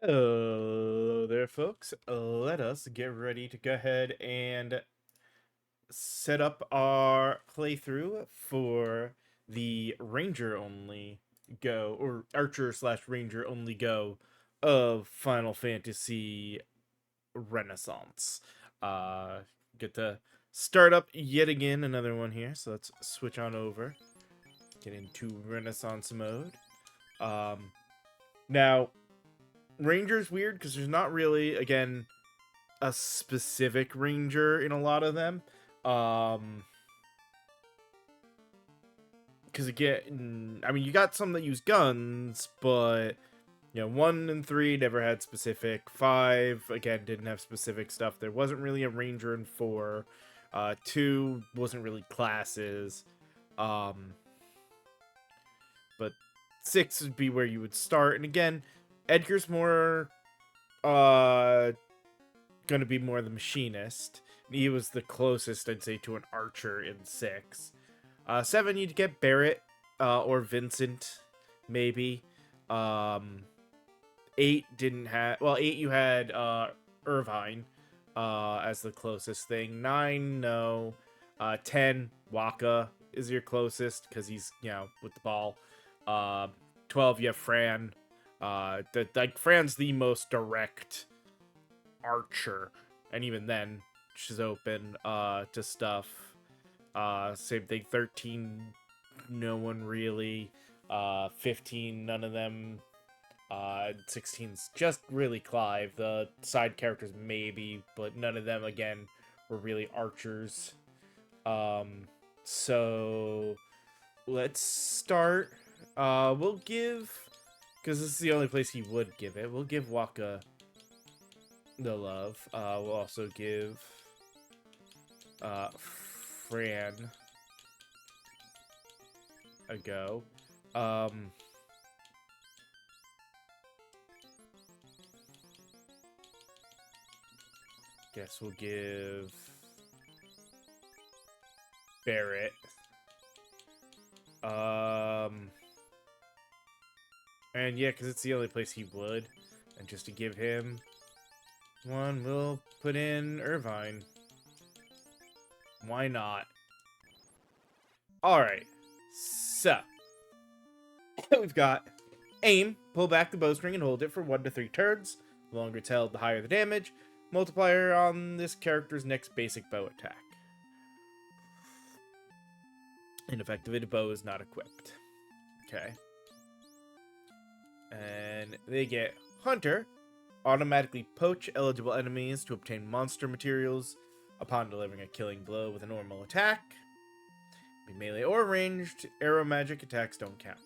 Hello there, folks. Let us get ready to go ahead and set up our playthrough for the Ranger only go, or Archer slash Ranger only go of Final Fantasy Renaissance. Uh, get to start up yet again another one here, so let's switch on over, get into Renaissance mode. Now, Ranger's weird because there's not really, again, a specific ranger in a lot of them. Because again, I mean, you got some that use guns, but 1 and 3 never had specific. 5 again didn't have specific stuff. There wasn't really a ranger in 4. 2 wasn't really classes. But 6 would be where you would start. And again, Edgar's more gonna be more the machinist. He was the closest, I'd say, to an archer in 6. 7, you'd get Barrett or Vincent, maybe. 8 didn't have... Well, 8 you had Irvine as the closest thing. 9, no. 10, Waka is your closest, because he's, with the ball. 12, you have Fran. Fran's the most direct archer, and even then she's open to stuff. Same thing. 13, no one really. 15, none of them. 16's just really Clive. The side characters maybe, but none of them again were really archers. So let's start. We'll give, because this is the only place he would give it, we'll give Waka the love. We'll also give Fran a go. Guess we'll give Barrett. And yeah, because it's the only place he would. And just to give him one, we'll put in Irvine. Why not? Alright. So. We've got aim. Pull back the bowstring and hold it for 1 to 3 turns. The longer it's held, the higher the damage. Multiplier on this character's next basic bow attack. Ineffective if a bow is not equipped. Okay. And they get Hunter. Automatically poach eligible enemies to obtain monster materials upon delivering a killing blow with a normal attack. Be melee or ranged. Arrow magic attacks don't count.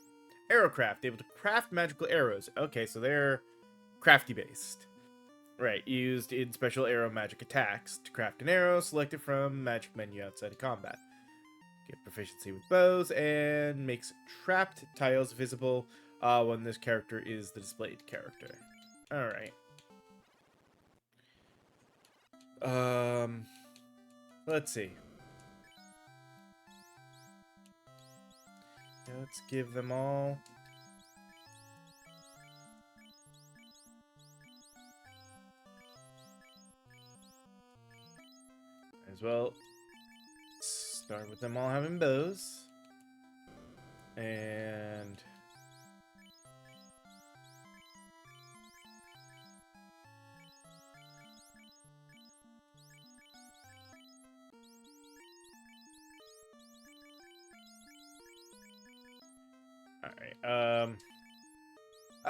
Arrowcraft. Able to craft magical arrows. Okay, so they're crafty based. Right, used in special arrow magic attacks. To craft an arrow, select it from magic menu outside of combat. Get proficiency with bows and makes trapped tiles visible when this character is the displayed character. Alright. Let's see. Let's give them all. As well, start with them all having bows. And alright,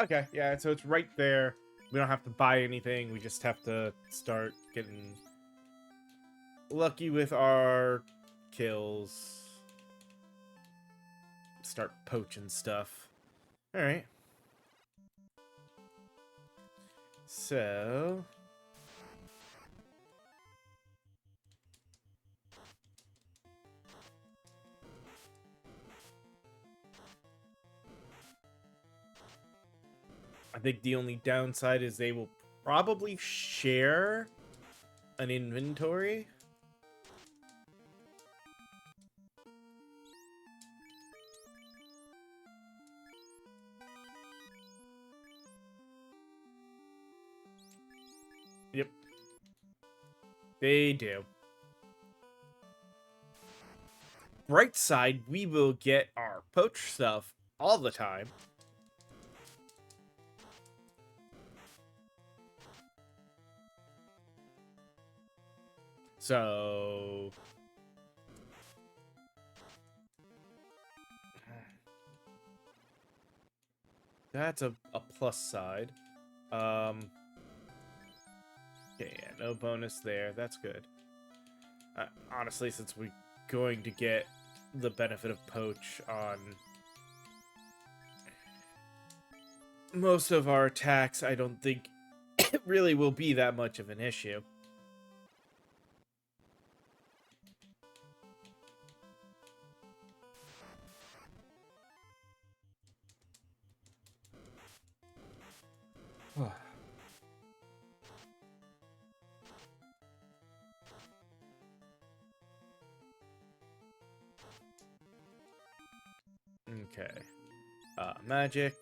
okay, yeah, so it's right there. We don't have to buy anything, we just have to start getting lucky with our kills. Start poaching stuff. Alright. So I think the only downside is they will probably share an inventory. They do. Bright side, we will get our poach stuff all the time. So... that's a plus side. Okay, yeah, no bonus there. That's good. Honestly, since we're going to get the benefit of poach on most of our attacks, I don't think it really will be that much of an issue. Okay. Magic.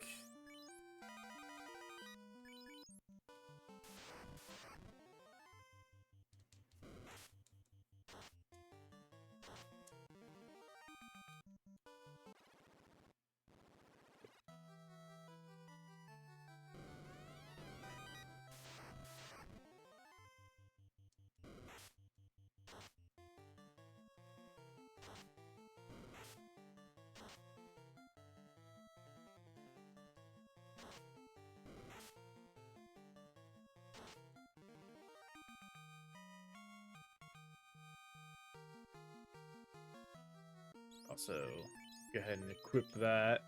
Also, go ahead and equip that.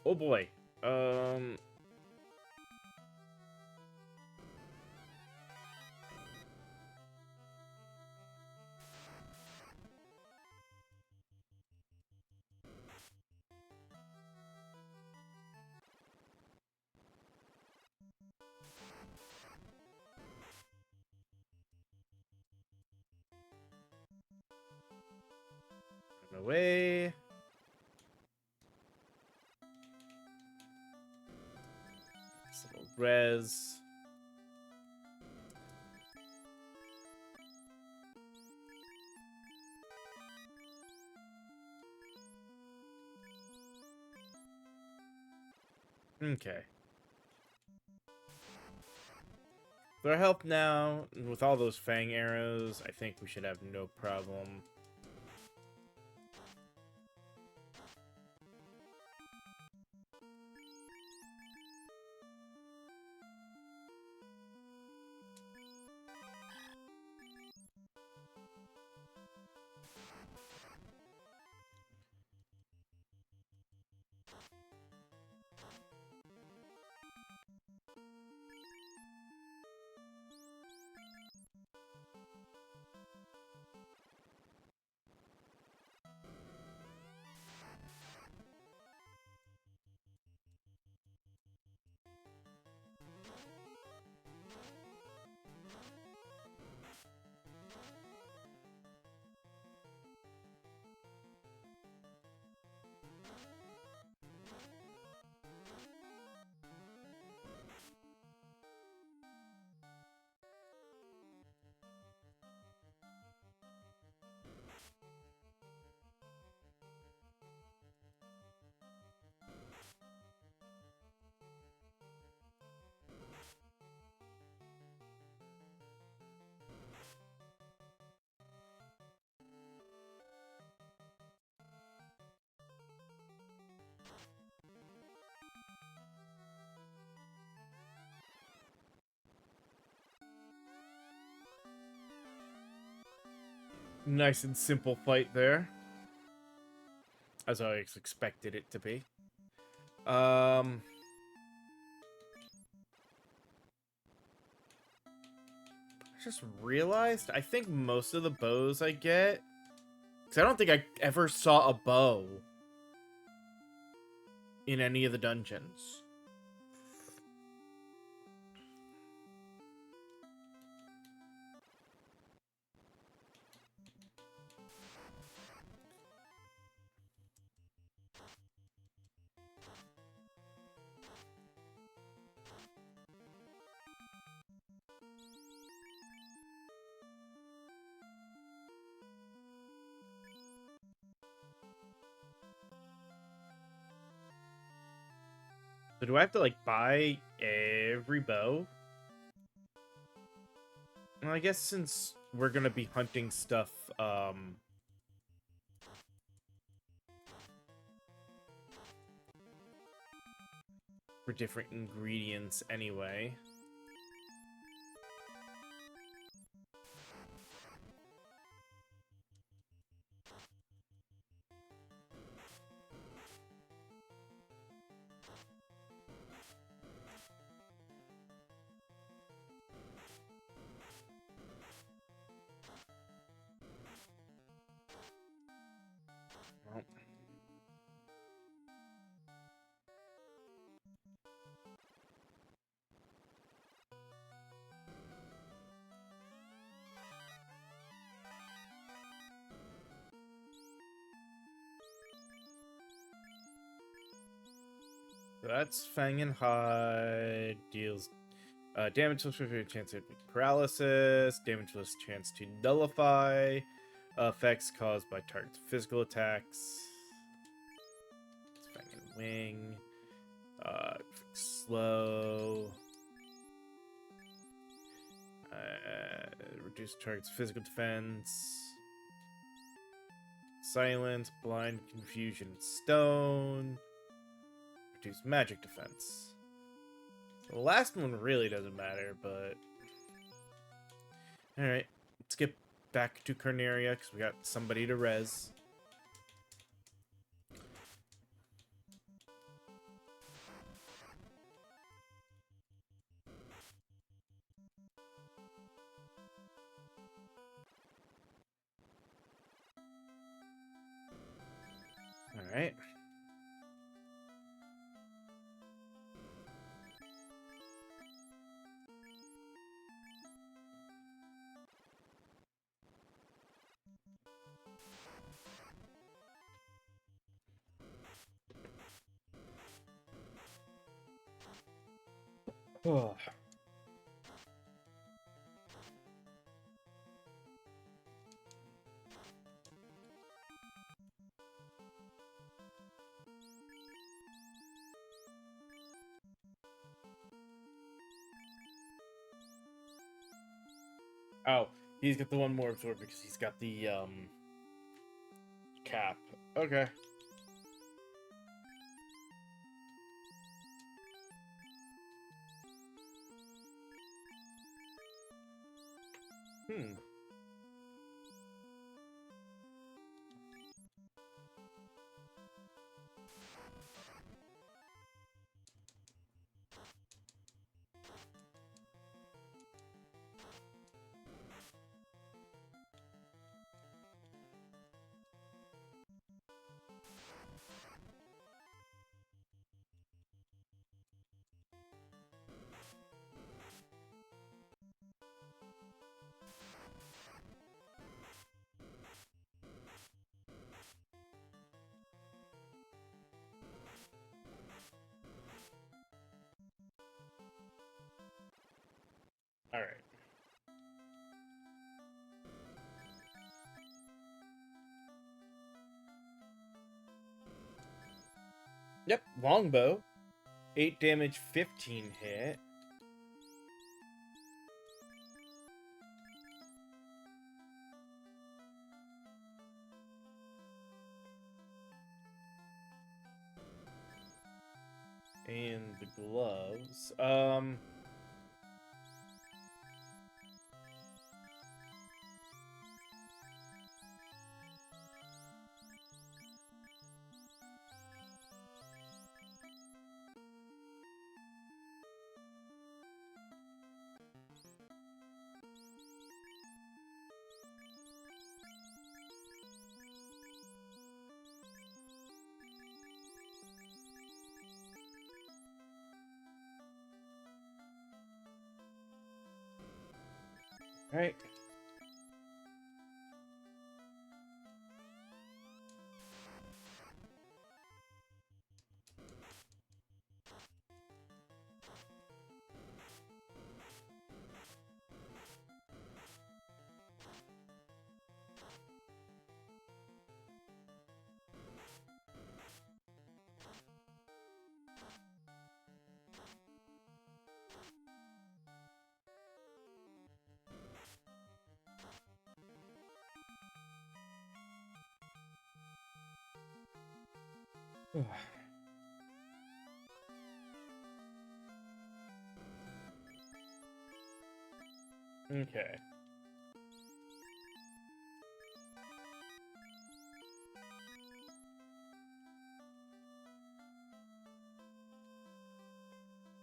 Oh boy. Away. This little res. Okay. With our help now, and with all those fang arrows, I think we should have no problem. Nice and simple fight there. As I expected it to be. I just realized, I think most of the bows I get... because I don't think I ever saw a bow in any of the dungeons. So do I have to, like, buy every bow? Well, I guess since we're gonna be hunting stuff, for different ingredients anyway. Well, so that's Fang and Hide deals damage plus 50% chance to paralysis, damage plus chance to nullify, effects caused by target's physical attacks. It's Fang and Wing, slow, reduce target's physical defense, silence, blind, confusion, stone, reduce magic defense. The last one really doesn't matter, but... Alright, let's get back to Carnaria, because we got somebody to res. Alright. Oh. Oh, he's got the one more absorb because he's got the, cap. Okay. Hmm. Alright. Yep, longbow. 8 damage, 15 hit. And the gloves. Alright. Okay.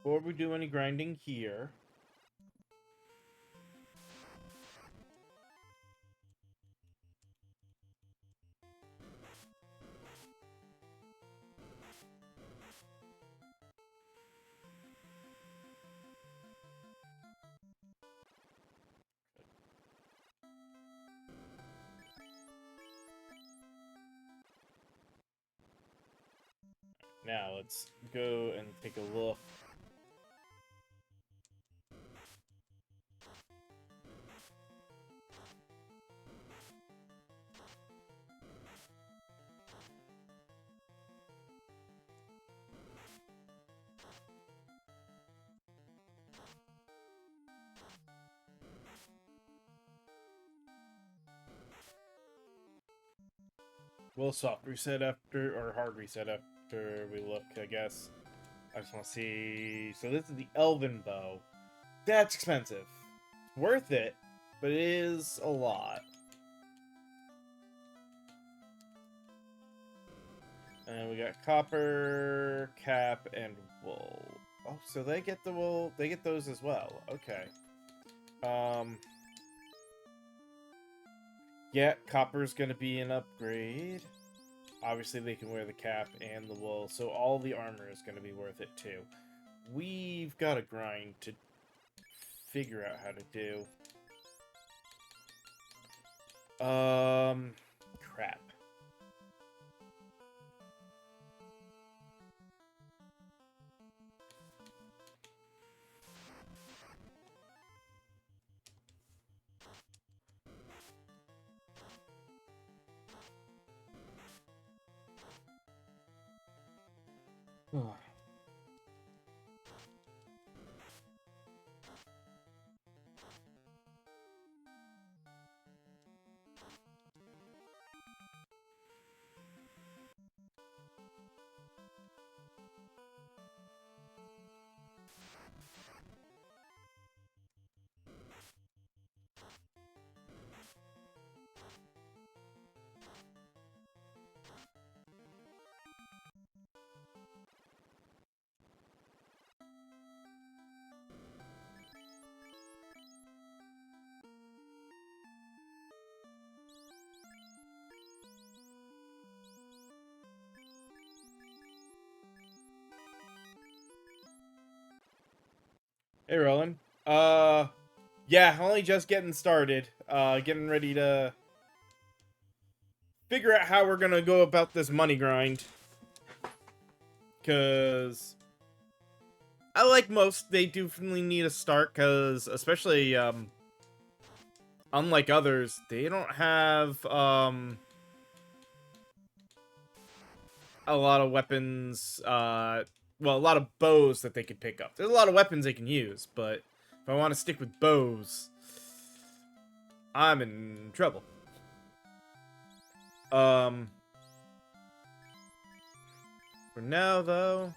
Before we do any grinding here, now let's go and take a look. We'll soft reset after, or hard reset after we look, I guess. I just want to see. So this is the Elven Bow. That's expensive. Worth it, but it is a lot. And we got copper, cap, and wool. Oh, so they get the wool. They get those as well. Okay. Yeah, copper's gonna be an upgrade. Obviously, they can wear the cap and the wool, so all the armor is gonna be worth it too. We've got a grind to figure out how to do. Crap. Hey, Roland. Yeah, only just getting started. Getting ready to figure out how we're gonna go about this money grind. Cause I like most, they definitely need a start. Cause especially unlike others, they don't have a lot of weapons. Well, a lot of bows that they can pick up. There's a lot of weapons they can use, but if I want to stick with bows, I'm in trouble. For now, though,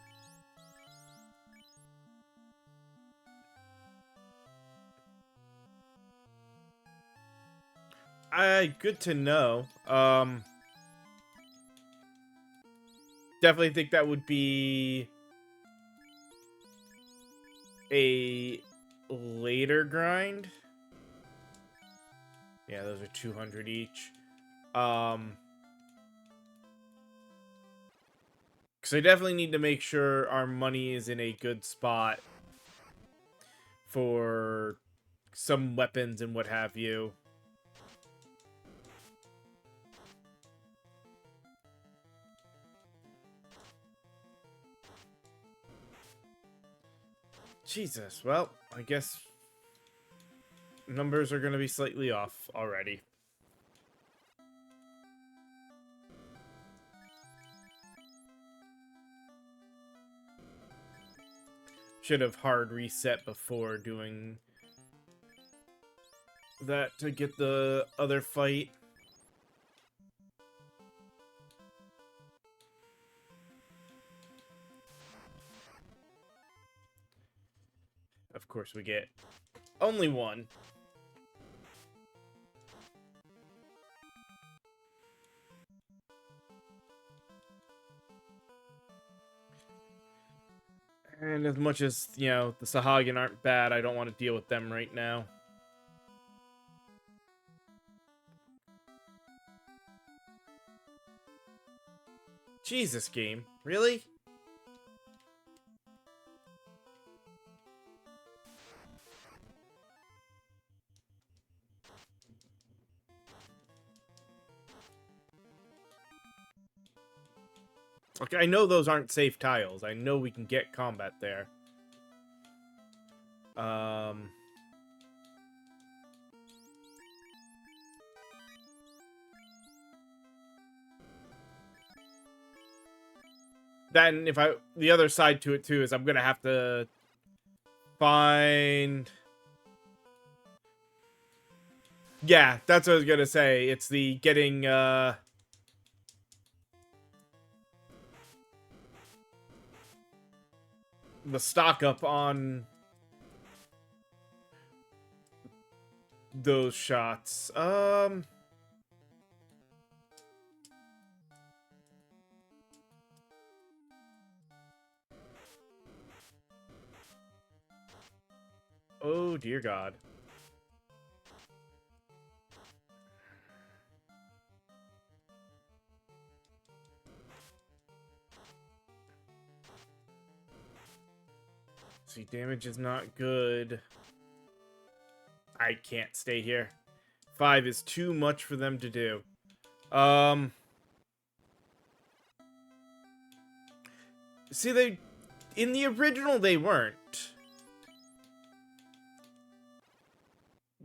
good to know. Definitely think that would be a later grind. Yeah, those are 200 each. Because I definitely need to make sure our money is in a good spot for some weapons and what have you. Jesus, well, I guess numbers are going to be slightly off already. Should have hard reset before doing that to get the other fight. of course, we get only one. And as much as, you know, the Sahagin aren't bad, I don't want to deal with them right now. Jesus, game. Really? Okay, I know those aren't safe tiles. I know we can get combat there. Then if the other side to it too is I'm gonna have to find. Yeah, that's what I was gonna say. It's the getting the stock up on those shots. Oh dear God. See, damage is not good. I can't stay here. 5 is too much for them to do. See, in the original, they weren't.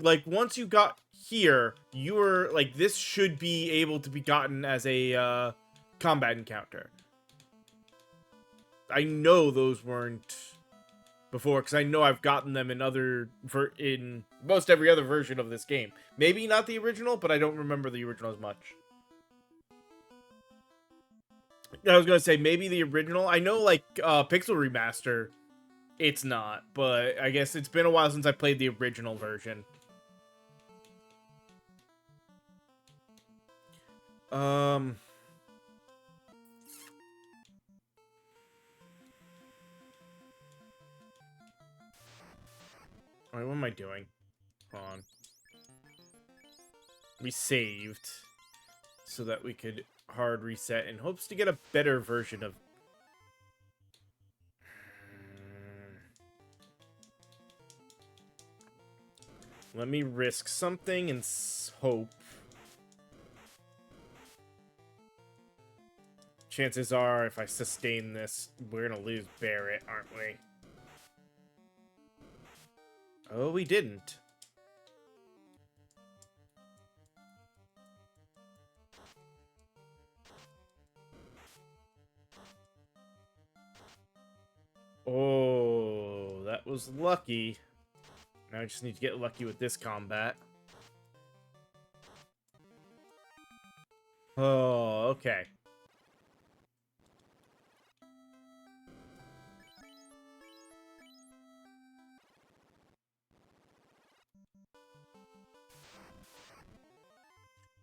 Like, once you got here, you were, like, this should be able to be gotten as a, combat encounter. I know those weren't before, because I know I've gotten them in most every other version of this game. Maybe not the original, but I don't remember the original as much. I was gonna say, maybe the original. I know, like, Pixel Remaster, it's not, but I guess it's been a while since I played the original version. Alright, what am I doing? Hold on. We saved so that we could hard reset in hopes to get a better version of... Let me risk something and hope. Chances are, if I sustain this, we're gonna lose Barrett, aren't we? Oh, we didn't. Oh, that was lucky. Now I just need to get lucky with this combat. Oh, okay.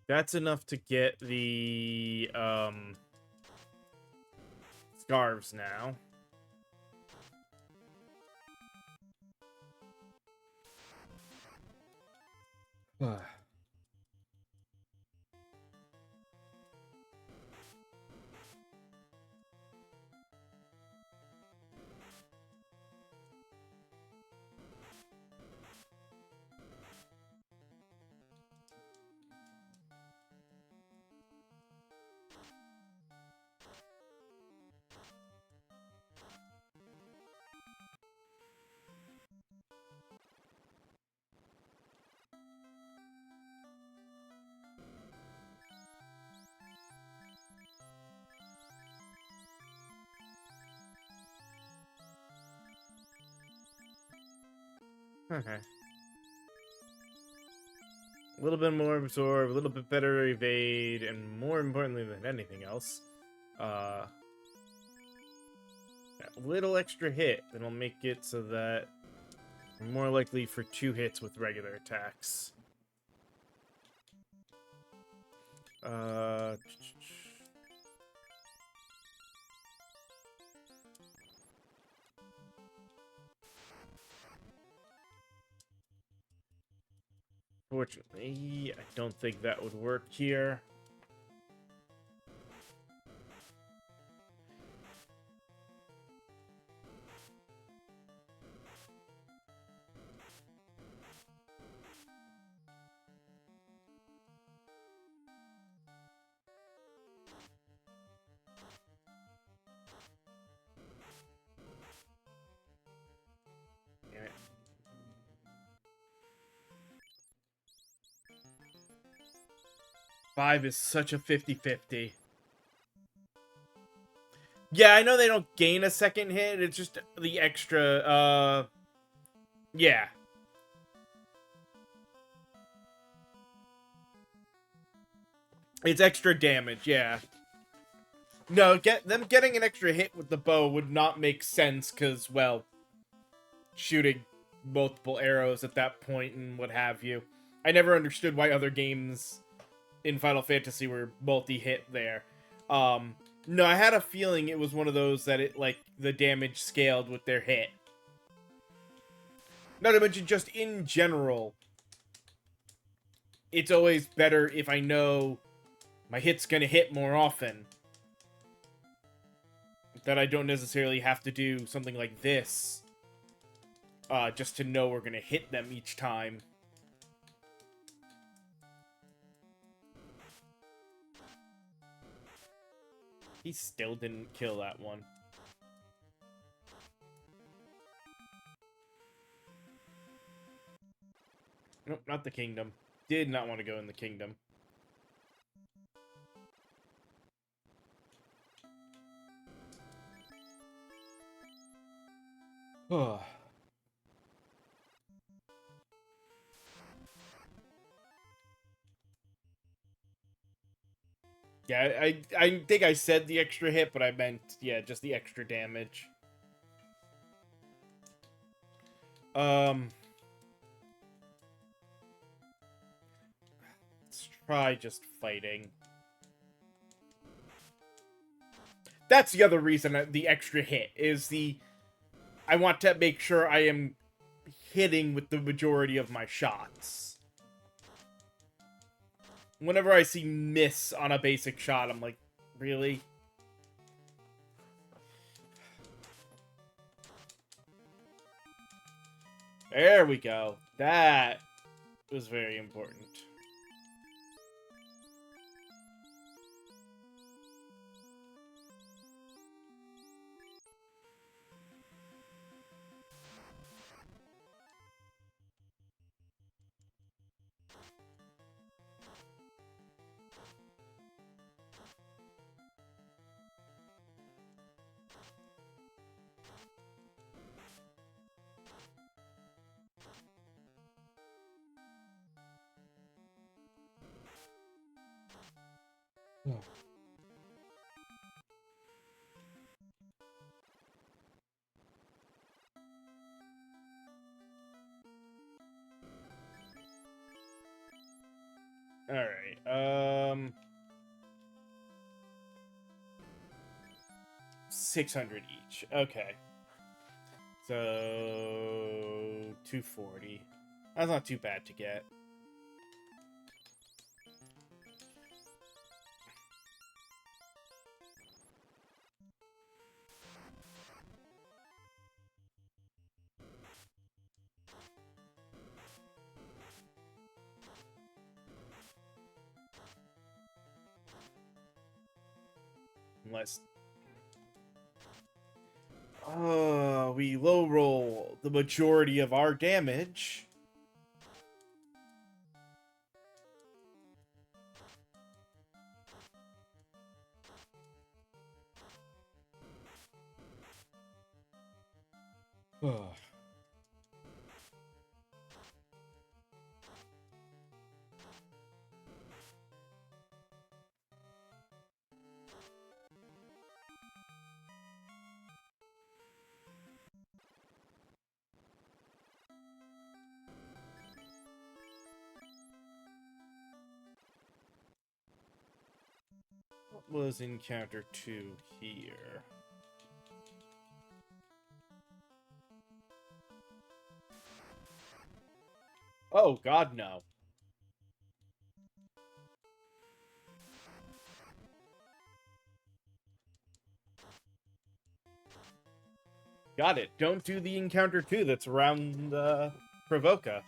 That's enough to get the, scarves now. Okay. A little bit more absorb, a little bit better evade, and more importantly than anything else, that little extra hit that'll make it so that More likely for 2 hits with regular attacks. Uh... Fortunately, I don't think that would work here. Damn it. Five is such a 50-50. Yeah, I know they don't gain a second hit, it's just the extra, yeah. It's extra damage, yeah. No, them getting an extra hit with the bow would not make sense, because, well, shooting multiple arrows at that point and what have you. I never understood why other games in Final Fantasy were multi-hit there. No, I had a feeling it was one of those that it, like, the damage scaled with their hit. Not to mention, just in general, it's always better if I know my hit's gonna hit more often. That I don't necessarily have to do something like this. Just to know we're gonna hit them each time. He still didn't kill that one. Nope, not the kingdom. Did not want to go in the kingdom. Oh. Yeah, I think I said the extra hit, but I meant, yeah, just the extra damage. Let's try just fighting. That's the other reason the extra hit is I want to make sure I am hitting with the majority of my shots. Whenever I see miss on a basic shot, I'm like, really? There we go. That was very important. Alright, 600 each. Okay. So 240. That's not too bad to get. Unless... we low roll the majority of our damage. was encounter 2 here? Oh, God, no. Got it. Don't do the encounter 2 that's around Provoca.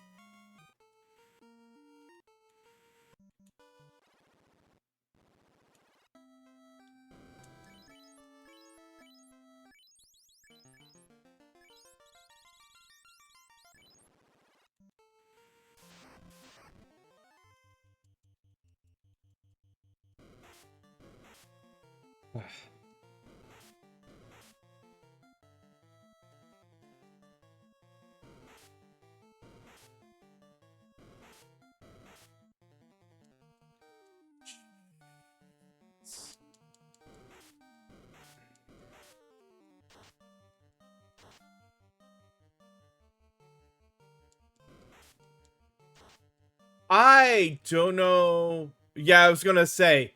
I don't know. Yeah, I was gonna say,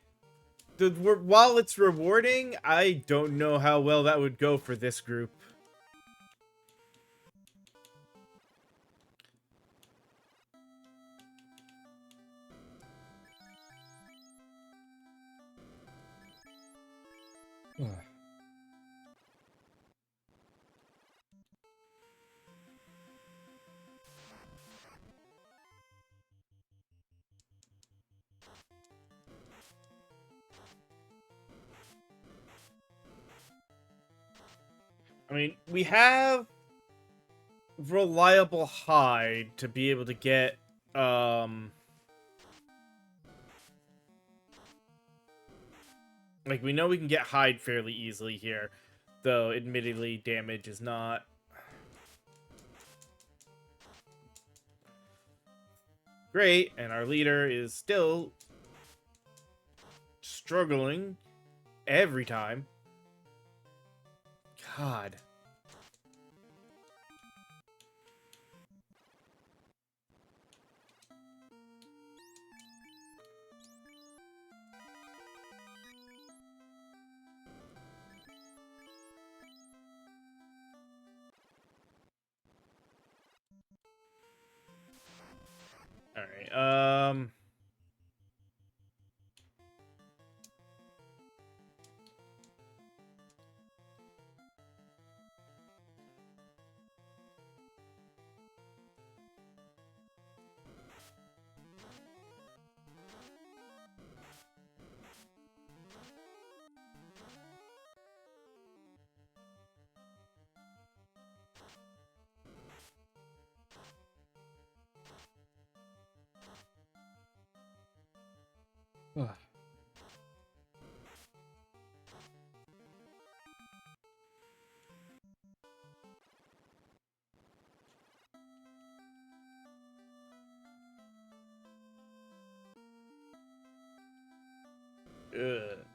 while it's rewarding, I don't know how well that would go for this group. I mean, we have reliable hide to be able to get, like, we know we can get hide fairly easily here, though admittedly damage is not great, and our leader is still struggling every time. God. Alright,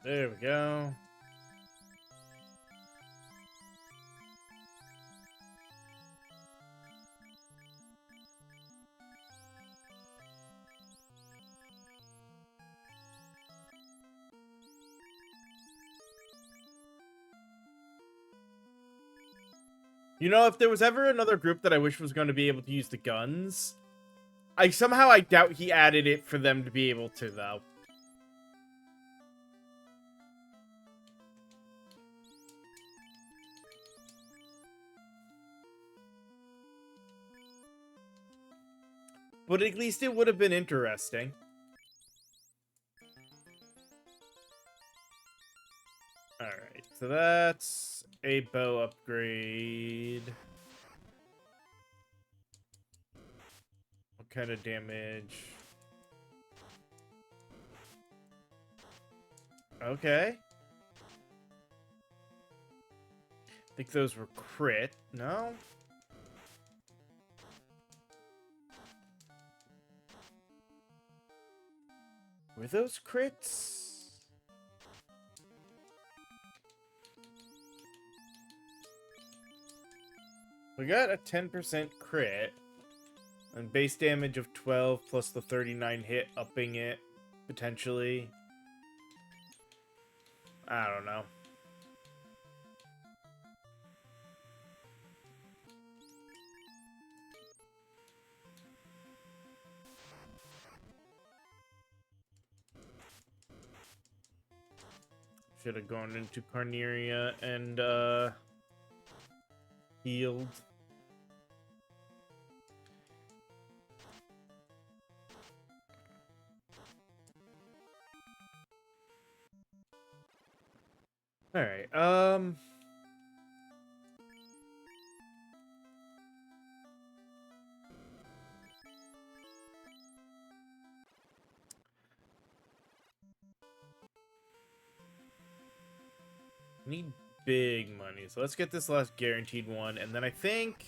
there we go. You know, if there was ever another group that I wish was going to be able to use the guns, I doubt he added it for them to be able to, though. But at least it would have been interesting. Alright, so that's a bow upgrade. What kind of damage? Okay. I think those were crit. No? Were those crits? We got a 10% crit. And base damage of 12 plus the 39 hit, upping it, potentially. I don't know. Should have gone into Carneria and healed. All right. Need big money, so let's get this last guaranteed one, and then I think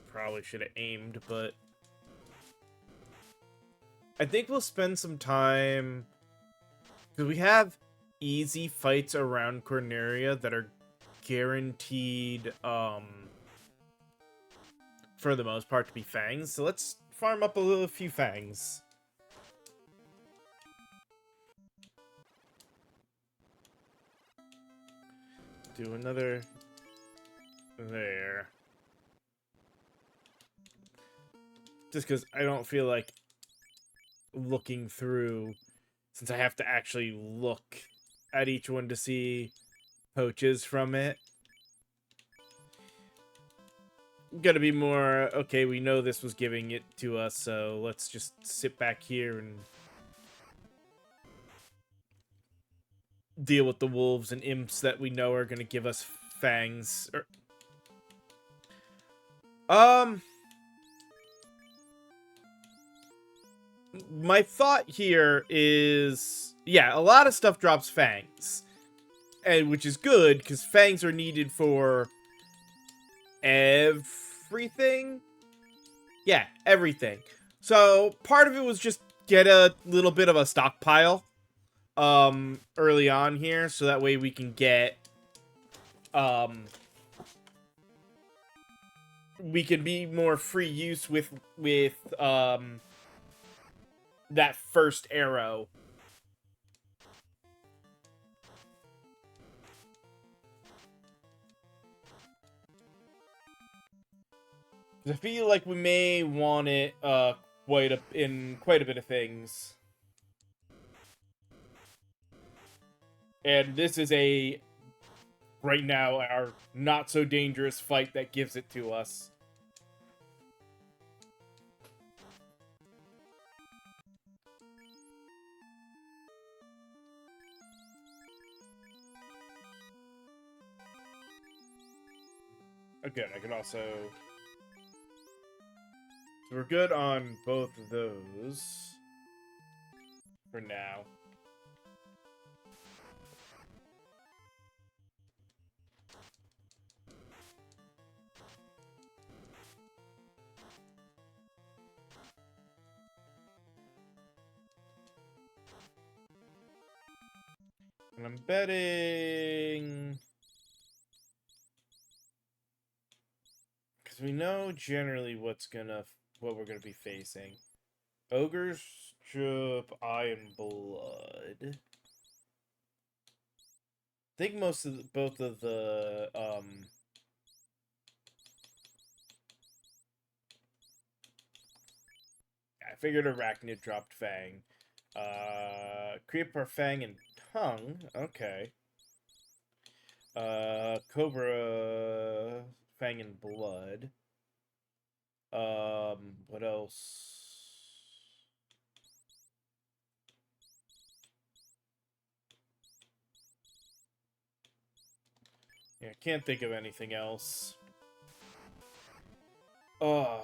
probably should have aimed, but I think we'll spend some time because we have easy fights around Corneria that are guaranteed, for the most part, to be fangs. So let's farm up a few fangs. Do another there. Just because I don't feel like looking through, since I have to actually look at each one to see poaches from it. Gotta be more, okay, we know this was giving it to us, so let's just sit back here and deal with the wolves and imps that we know are gonna give us fangs. My thought here is, yeah, a lot of stuff drops fangs, and which is good because fangs are needed for everything. Yeah, everything. So part of it was just get a little bit of a stockpile early on here, so that way we can get we can be more free use with that first arrow. I feel like we may want it in quite a bit of things. And this is a right now our not so dangerous fight that gives it to us. Again, I can also... So we're good on both of those for now. And I'm betting... Because we know generally what we're gonna be facing. Ogres, Strip, Eye and Blood. I think both of the I figured Arachnid dropped Fang. Creeper, Fang, and Tongue. Okay. Cobra, Fang, and Blood. What else? Yeah, can't think of anything else. Oh.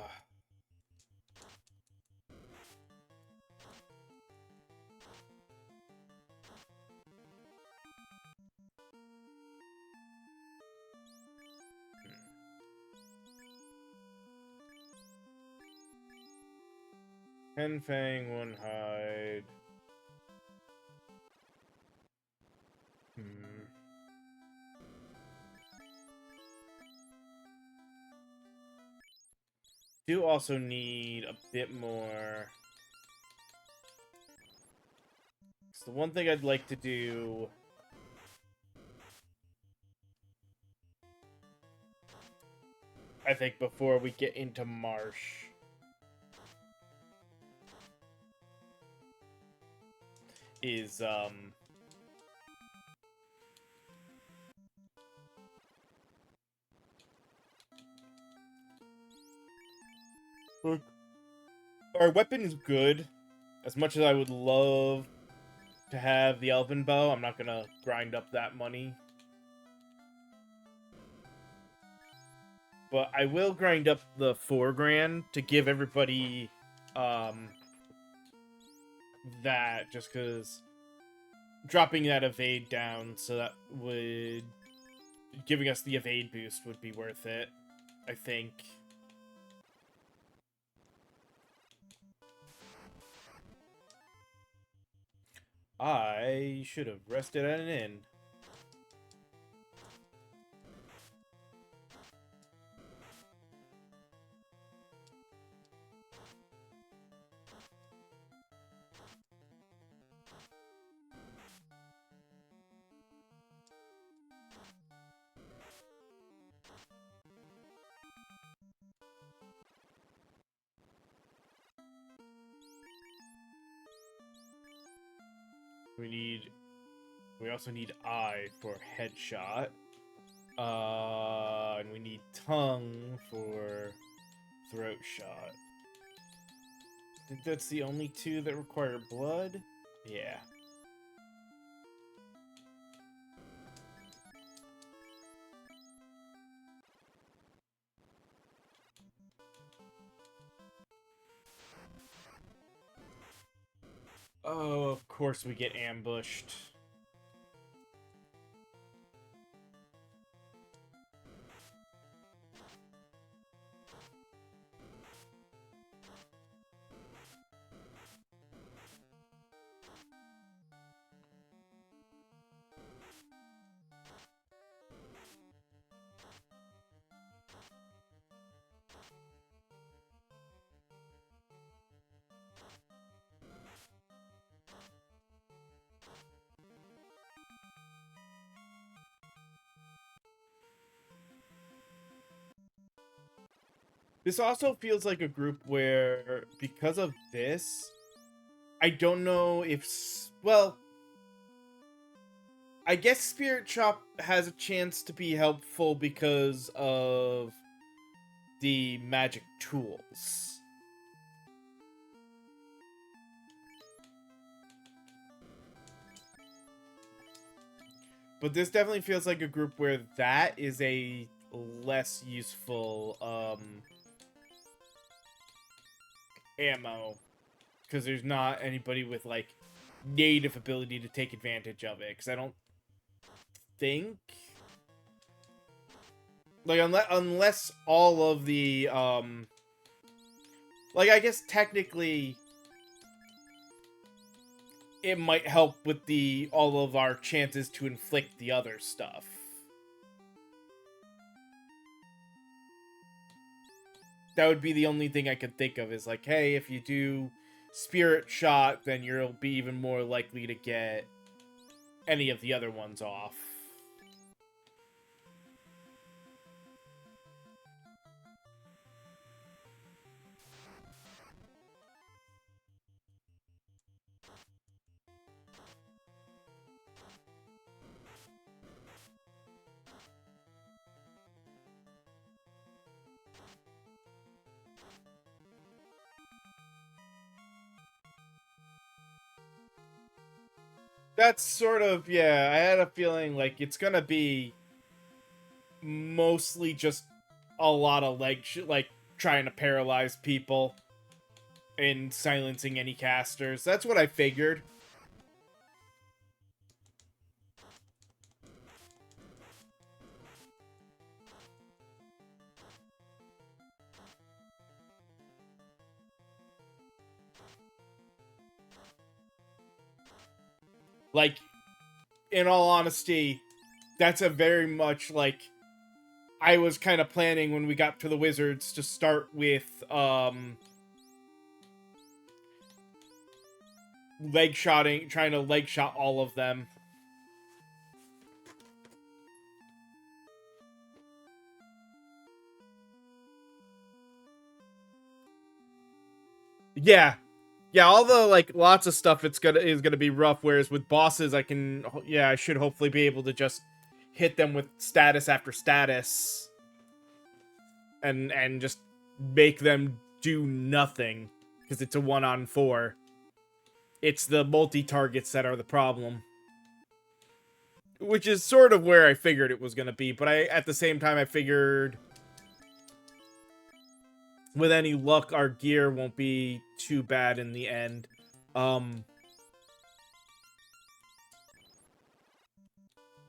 Ten Fang, one Hide. Do also need a bit more So the one thing I'd like to do... I think before we get into Marsh... is, our weapon is good. As much as I would love to have the Elven Bow, I'm not gonna grind up that money. But I will grind up the 4 grand to give everybody, that, just because dropping that evade down, so that would... giving us the evade boost would be worth it, I think. I should have rested at an inn. We also need eye for headshot. And we need tongue for throat shot. I think that's the only 2 that require blood. Yeah. Oh, of course we get ambushed. This also feels like a group where, because of this, I don't know if... well, I guess Spirit Chop has a chance to be helpful because of the magic tools. But this definitely feels like a group where that is a less useful, ammo, because there's not anybody with like native ability to take advantage of it, because I don't think, like, unless all of the like, I guess technically it might help with the all of our chances to inflict the other stuff. That would be the only thing I could think of, is like, hey, if you do Spirit Shot, then you'll be even more likely to get any of the other ones off. That's sort of, yeah, I had a feeling like it's gonna be mostly just a lot of like trying to paralyze people and silencing any casters. That's what I figured. Like, in all honesty, that's a very much like, I was kind of planning when we got to the wizards to start with trying to leg shot all of them. Yeah. Yeah, all the like lots of stuff is gonna be rough, whereas with bosses I should hopefully be able to just hit them with status after status and just make them do nothing because it's a 1-on-4. It's the multi-targets that are the problem. Which is sort of where I figured it was gonna be, but at the same time I figured with any luck our gear won't be too bad in the end.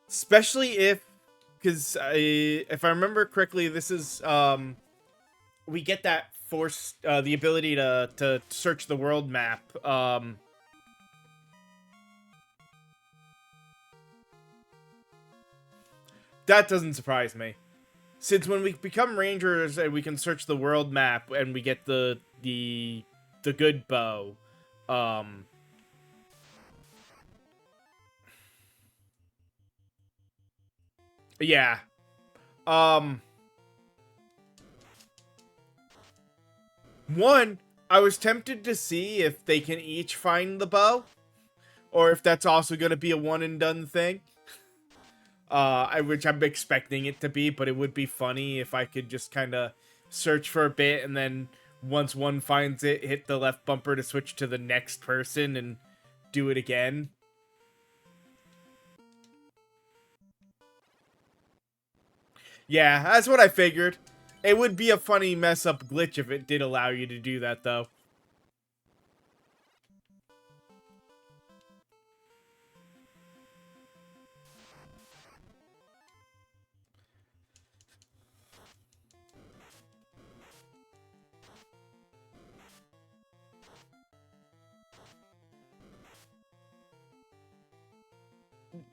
Especially because if I remember correctly, this is we get that the ability to search the world map. That doesn't surprise me, since when we become rangers and we can search the world map and we get the good bow. Yeah. One, I was tempted to see if they can each find the bow, or if that's also going to be a one and done thing. Which I'm expecting it to be, but it would be funny if I could just kind of search for a bit and then once one finds it, hit the left bumper to switch to the next person and do it again. Yeah, that's what I figured. It would be a funny mess up glitch if it did allow you to do that, though.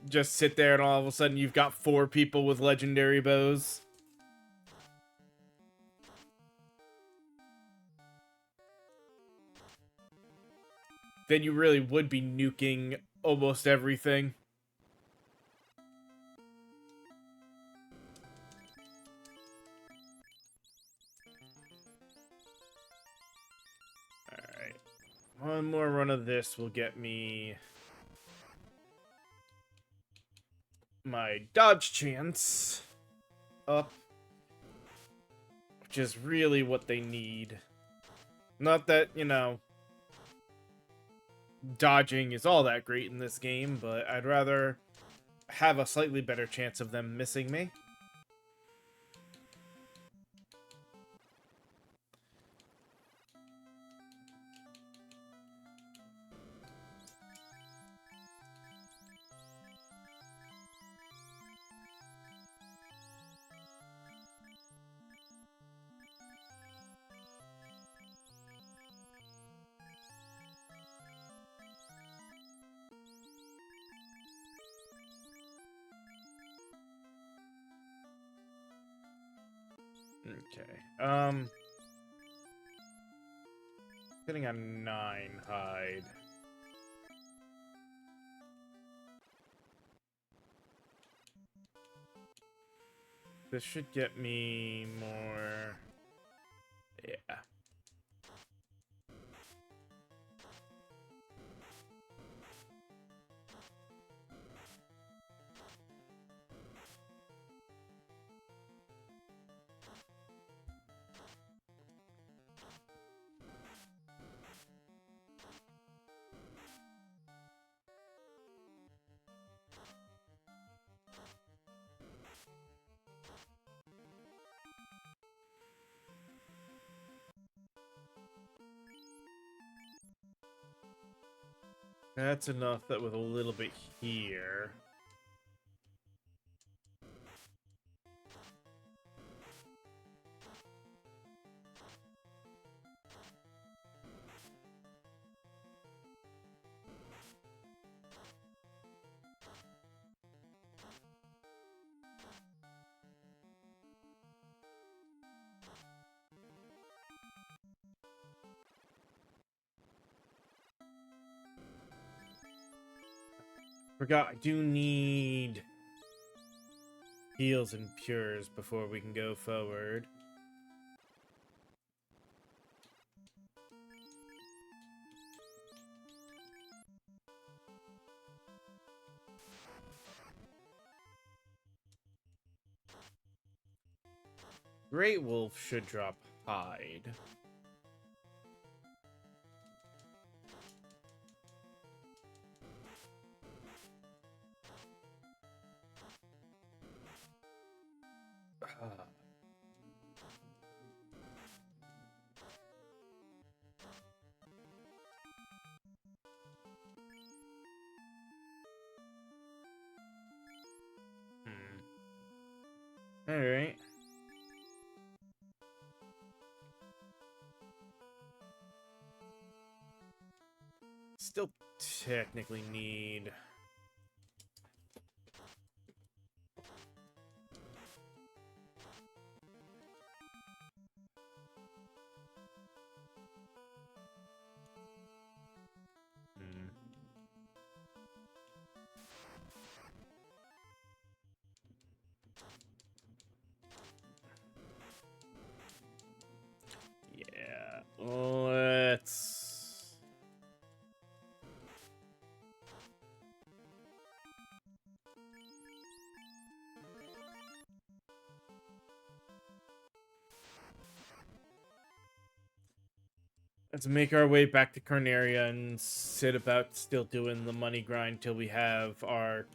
Just sit there and all of a sudden you've got 4 people with legendary bows. Then you really would be nuking almost everything. Alright. One more run of this will get me my dodge chance up, which is really what they need. Not that, dodging is all that great in this game, but I'd rather have a slightly better chance of them missing me. Okay. Getting a 9 hide. This should get me more. Yeah. That's enough that with a little bit here. Forgot, I do need heals and pures before we can go forward. Great Wolf should drop hide. Alright. Still technically need... Yeah, let's... Let's make our way back to Carnaria and sit about still doing the money grind till we have our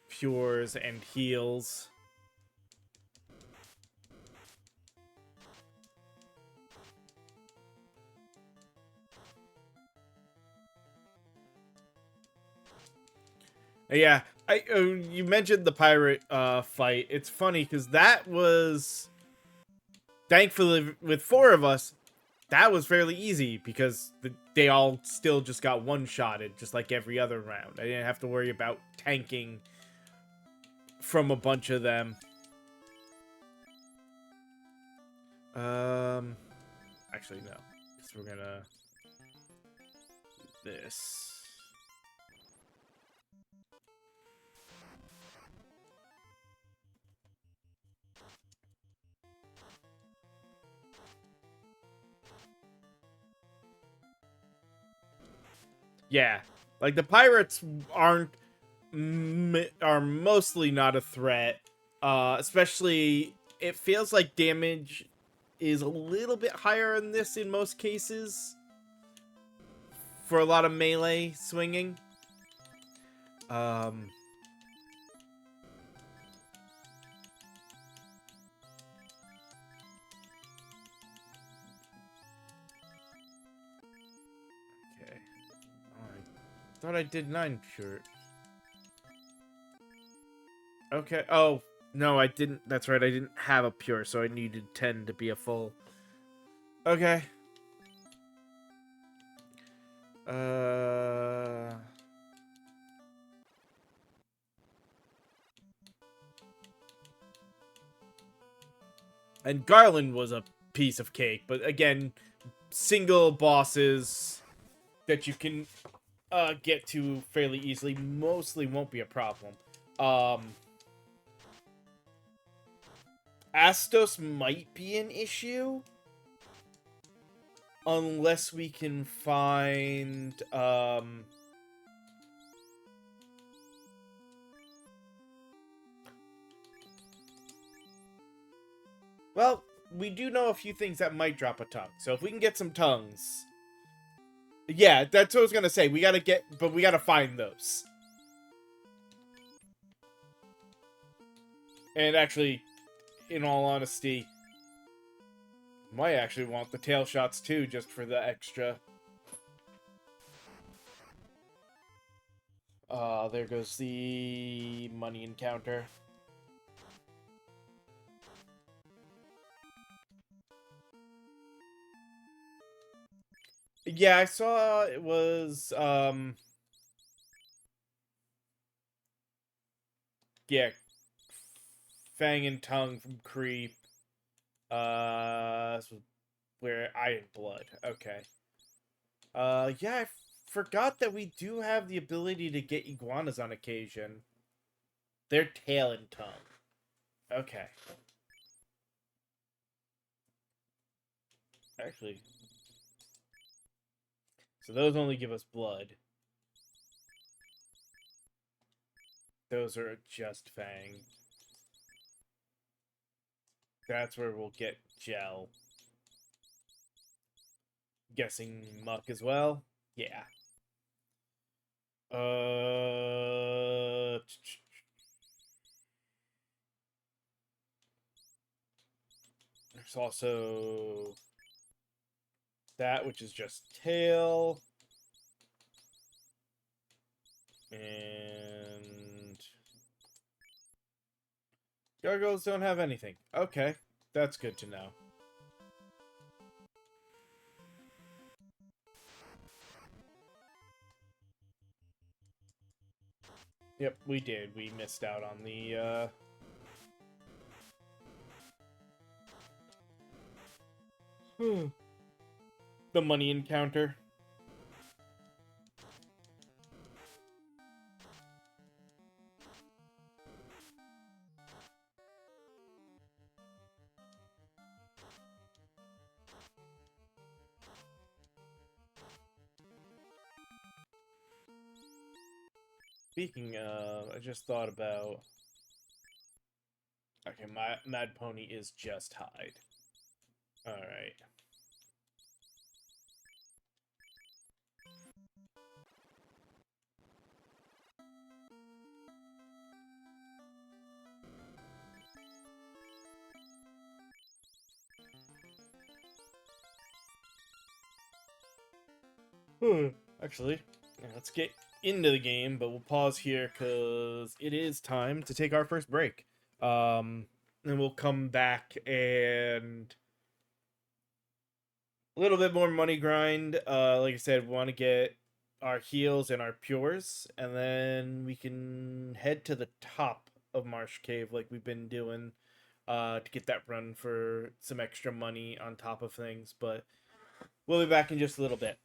pures and heals. Yeah, you mentioned the pirate fight. It's funny because that was, thankfully, with 4 of us, that was fairly easy because they all still just got one-shotted, just like every other round. I didn't have to worry about tanking from a bunch of them. Actually, no. Because we're gonna... this. Yeah. Like, the pirates are mostly not a threat. Especially, it feels like damage is a little bit higher in this in most cases. For a lot of melee swinging. Okay. Alright. Thought I did 9 pure. Okay. Oh, no, I didn't. That's right. I didn't have a pure, so I needed 10 to be a full. Okay. And Garland was a piece of cake, but again, single bosses that you can get to fairly easily mostly won't be a problem. Astos might be an issue unless we can find well, we do know a few things that might drop a tongue. So if we can get some tongues. Yeah, that's what I was gonna say. We gotta find those. And actually, in all honesty, might actually want the tail shots too, just for the extra. There goes the money encounter. Yeah, I saw it was, yeah, Fang and Tongue from Creep. This was where Iron Blood. Okay. Yeah, I forgot that we do have the ability to get iguanas on occasion. Their tail and tongue. Okay. Actually, so those only give us blood. Those are just fang. That's where we'll get gel. Guessing muck as well? Yeah. There's also that, which is just tail. And gargoyles don't have anything. Okay, that's good to know. Yep, we did. We missed out on the money encounter. Speaking of, I just thought about... Okay, my Mad Pony is just hide. Alright. Actually, yeah, let's get into the game, but we'll pause here because it is time to take our first break. And we'll come back and a little bit more money grind. Like I said, we want to get our heals and our pures, and then we can head to the top of Marsh Cave like we've been doing to get that run for some extra money on top of things. But we'll be back in just a little bit.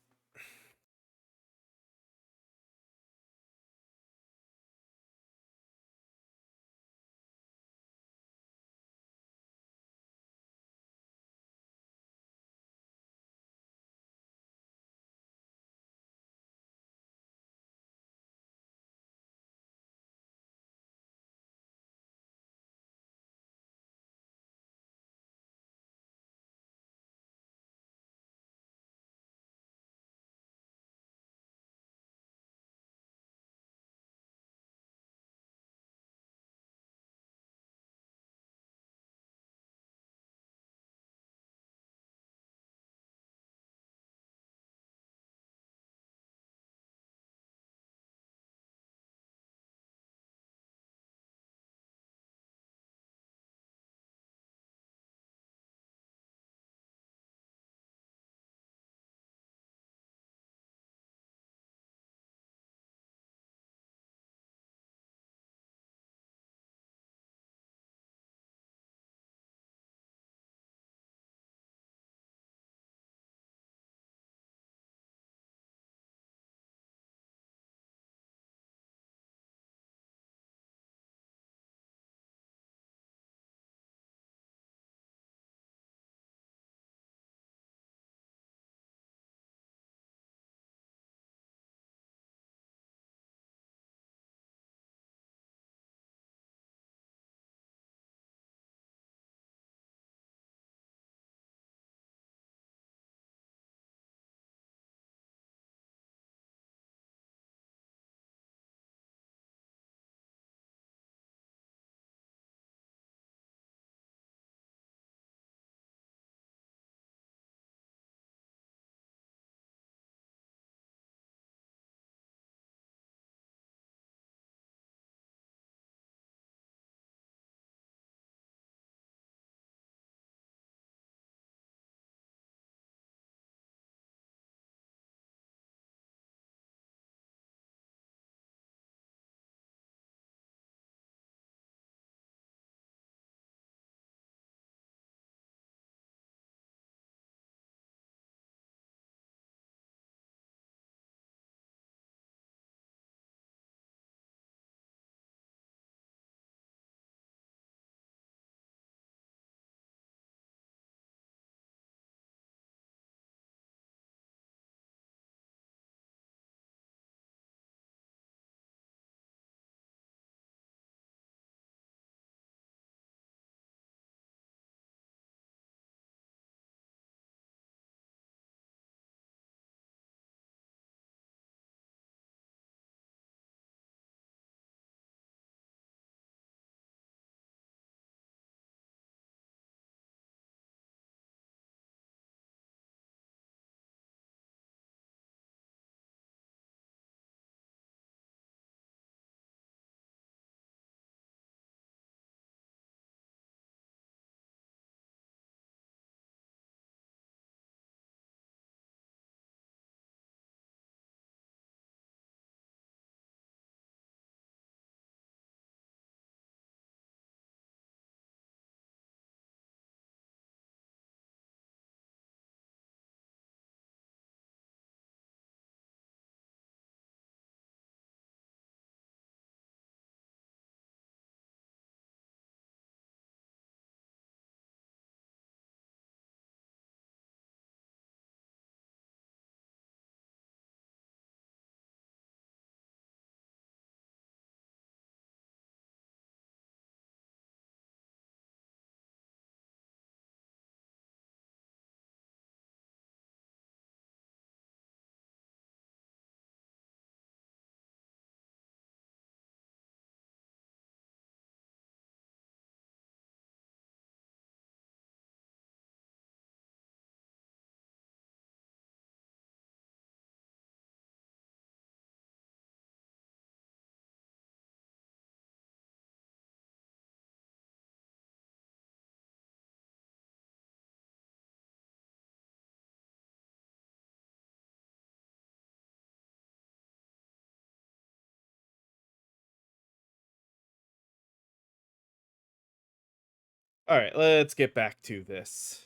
All right, let's get back to this.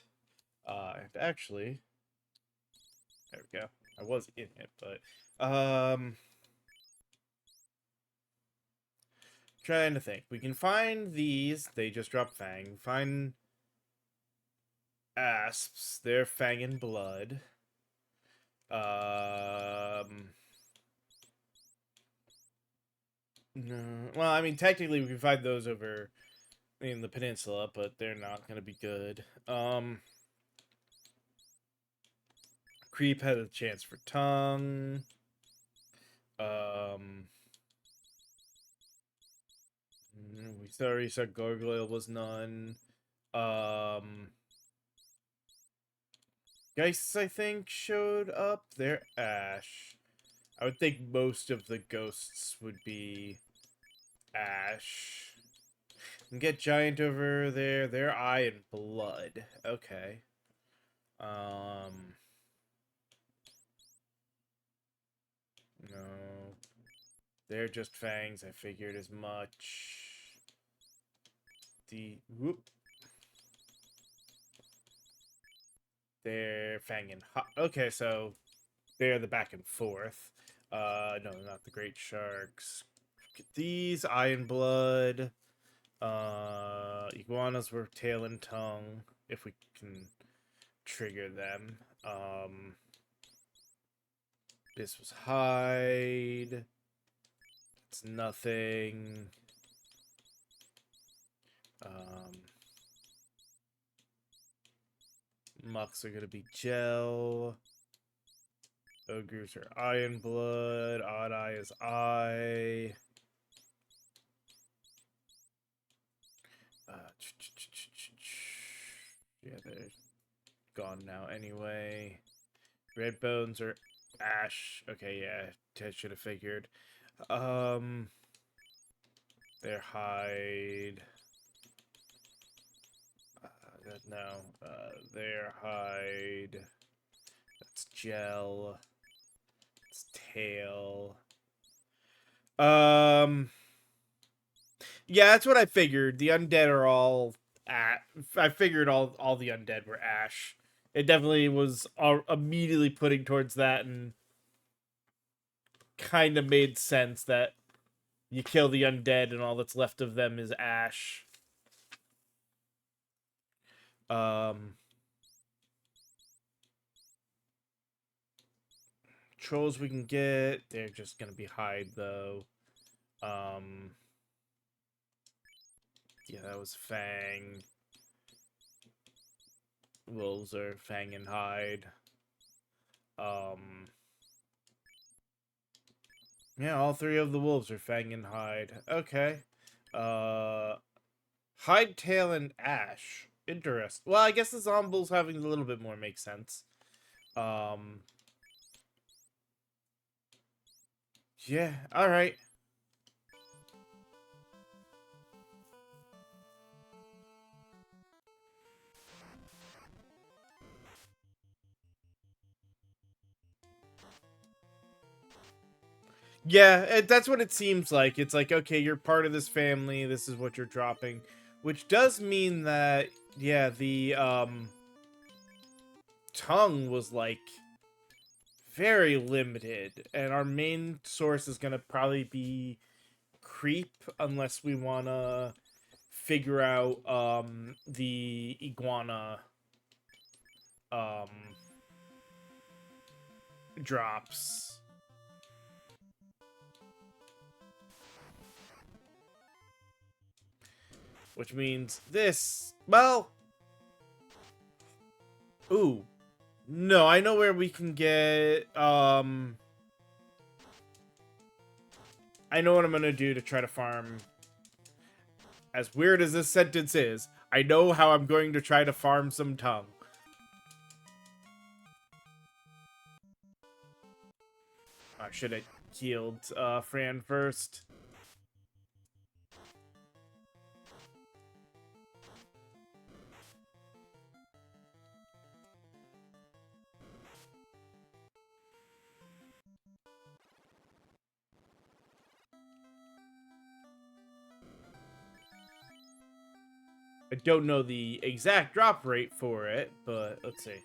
And actually, there we go. I was in it, but trying to think. We can find these. They just drop Fang. Find Asps. They're Fang and Blood. No. Well, I mean, technically, we can find those over in the peninsula, but they're not going to be good. Creep had a chance for Tongue. We already said Gargoyle was none. Geists, I think, showed up. They're Ash. I would think most of the ghosts would be Ash. And get Giant over there. They're Eye and Blood. Okay. No. They're just Fangs. I figured as much. Whoop. They're Fang and Hot. Okay, so they're the back and forth. No, not the Great Sharks. These Eye and Blood. Iguanas were Tail and Tongue. If we can trigger them. This was Hide. It's nothing. Mucks are gonna be Gel. Ogres are Eye and Blood. Odd Eye is Eye. Yeah, they're gone now anyway. Red Bones are Ash. Okay, yeah, I should have figured. Their Hide. No, their Hide. That's Gel. It's Tail. Yeah, that's what I figured. The undead are all I figured all the undead were Ash. It definitely was immediately putting towards that, and kind of made sense that you kill the undead and all that's left of them is Ash. Trolls we can get. They're just gonna be Hide though. Yeah, that was Fang. Wolves are Fang and Hide. Yeah, all three of the wolves are Fang and Hide. Okay. Hide, Tail, and Ash. Interesting. Well, I guess the Zombies having a little bit more makes sense. Yeah, alright. Yeah, that's what it seems like. It's like, okay, you're part of this family. This is what you're dropping. Which does mean that, yeah, the, tongue was, like, very limited. And our main source is gonna probably be Creep, unless we wanna figure out, the Iguana, drops. Which means this, well, ooh, no, I know where we can get, I know what I'm gonna do to try to farm. As weird as this sentence is, I know how I'm going to try to farm some tongue. I should have healed, Fran first. I don't know the exact drop rate for it, but let's see.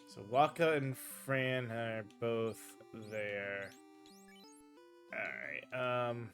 So Waka and Fran are both there. Alright,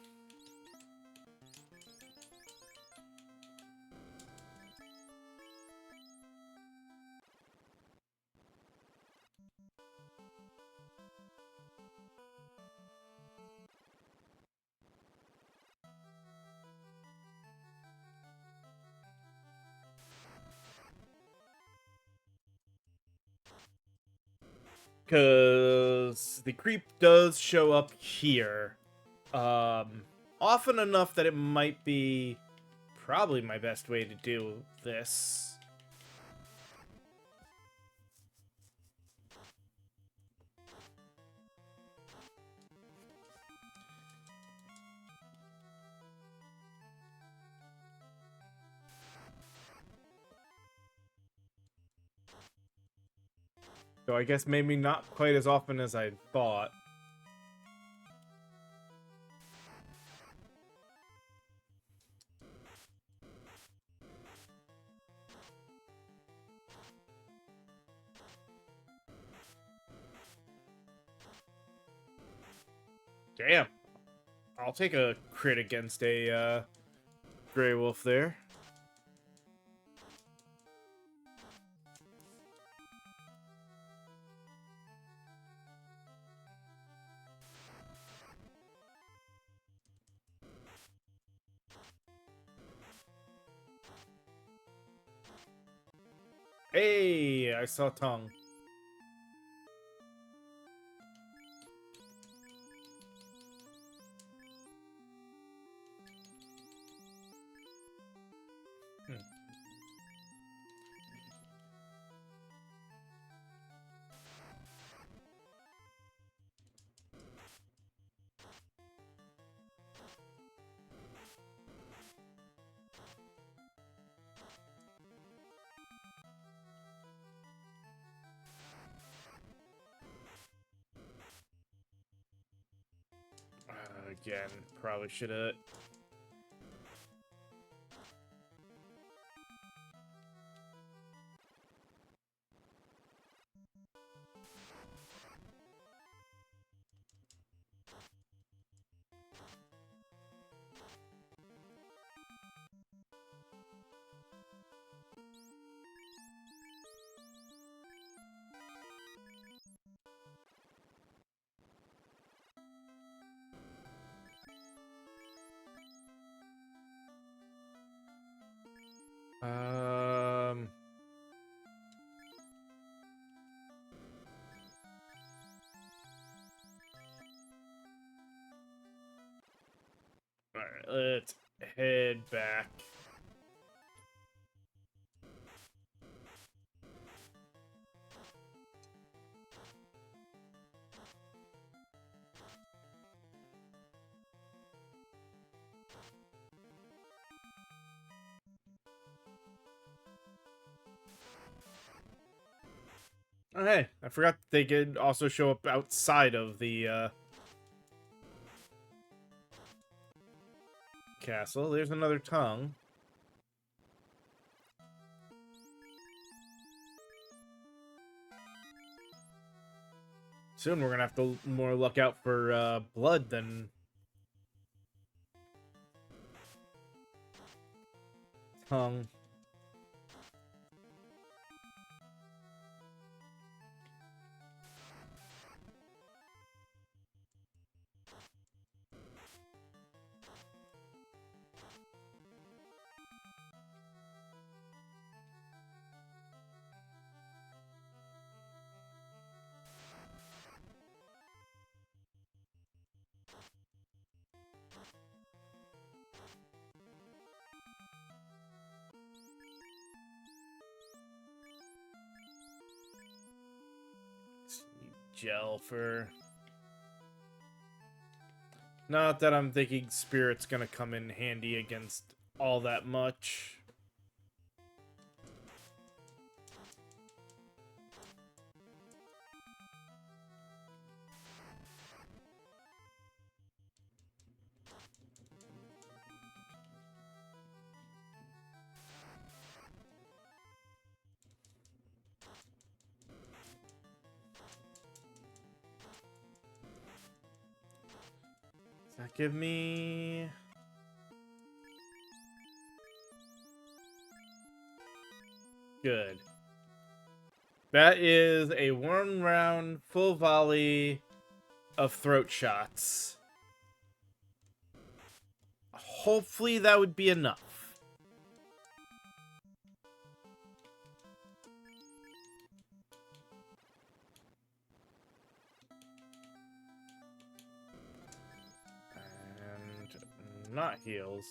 because the creep does show up here. Often enough that it might be probably my best way to do this. So I guess maybe not quite as often as I thought. Damn. I'll take a crit against a Grey Wolf there. Hey, I saw tongue. Again, probably should have. Um. All right, let's head back. Oh, hey, I forgot they could also show up outside of the castle. There's another tongue. Soon we're gonna have to more look out for blood than tongue. Gel for. Not that I'm thinking Spirit's gonna come in handy against all that much. Give me... Good. That is a 1-round full volley of throat shots. Hopefully that would be enough. And not heals.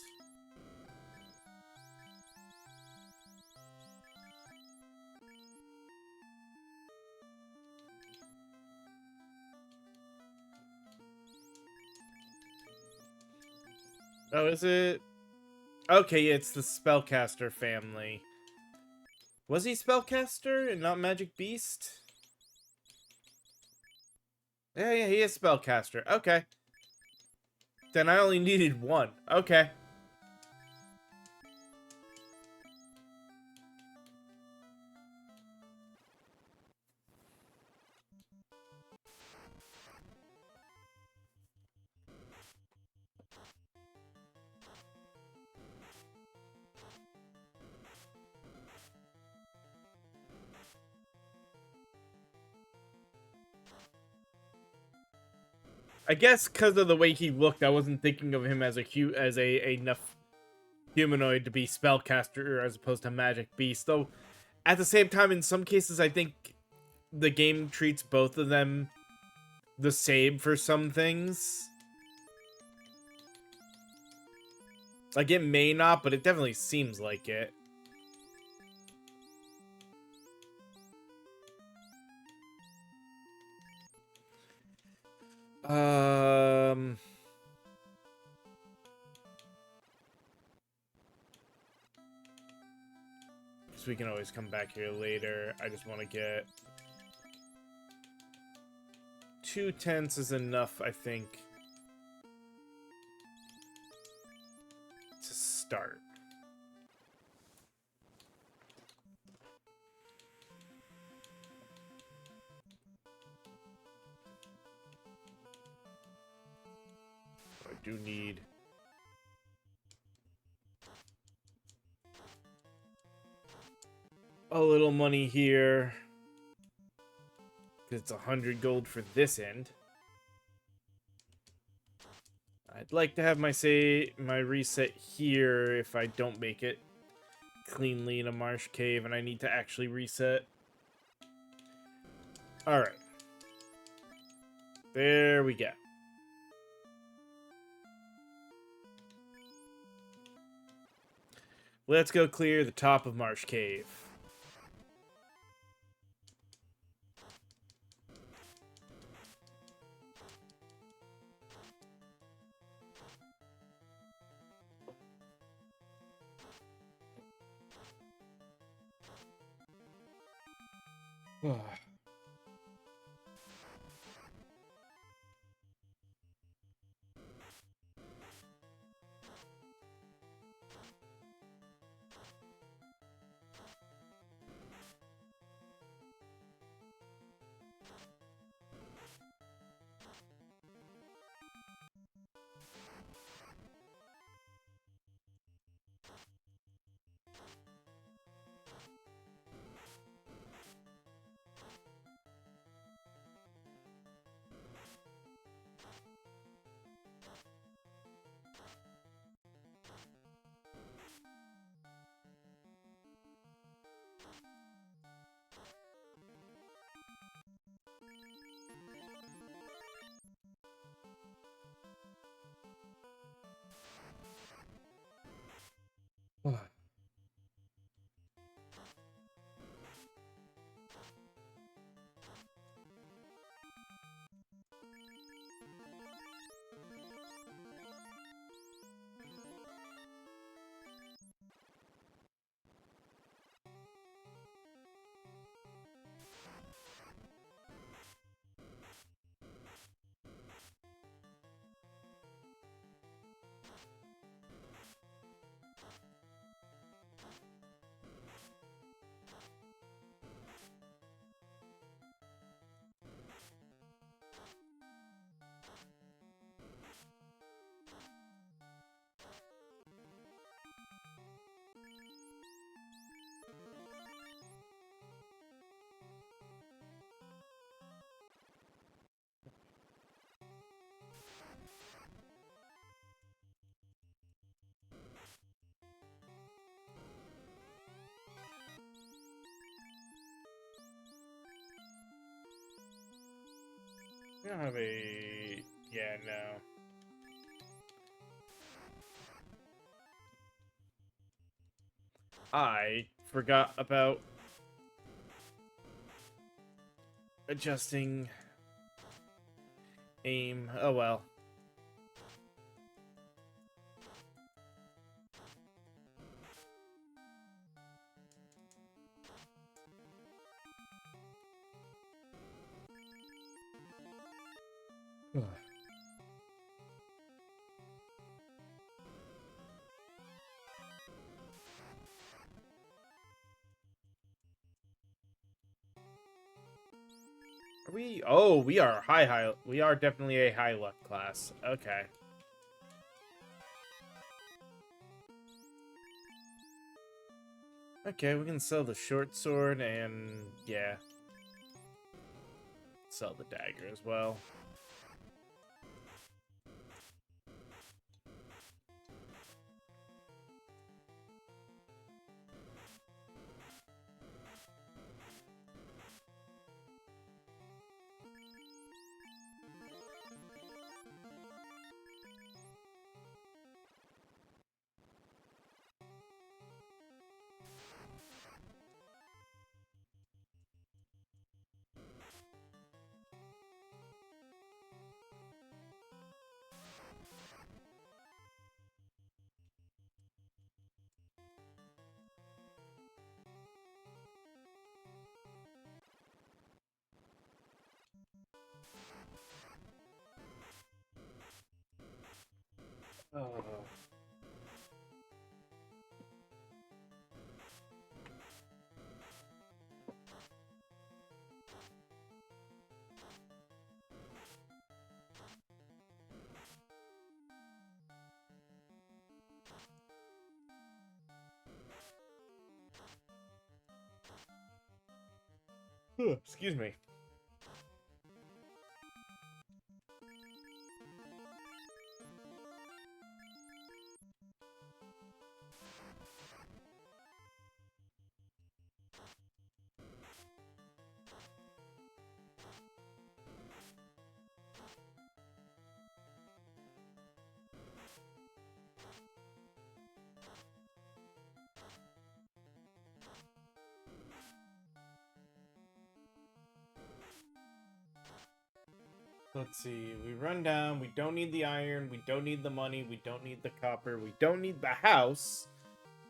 Oh, is it? Okay, it's the Spellcaster family. Was he Spellcaster and not Magic Beast? Yeah, he is Spellcaster. Okay. Then I only needed one. Okay. I guess because of the way he looked, I wasn't thinking of him as a enough humanoid to be Spellcaster as opposed to Magic Beast. Though, at the same time, in some cases, I think the game treats both of them the same for some things. Like, it may not, but it definitely seems like it. So we can always come back here later. I just want to get 2 tents is enough, I think, to start. I do need a little money here. It's 100 gold for this end. I'd like to have my reset here if I don't make it cleanly in a marsh cave and I need to actually reset. Alright. There we go. Let's go clear the top of Marsh Cave. don't have a... Yeah, no. I forgot about adjusting aim. Oh well. Are we? Oh, we are high. We are definitely a high luck class. Okay. Okay, we can sell the short sword and yeah, sell the dagger as well. Oh. Excuse me. Let's see. We run down. We don't need the iron. We don't need the money. We don't need the copper. We don't need the house.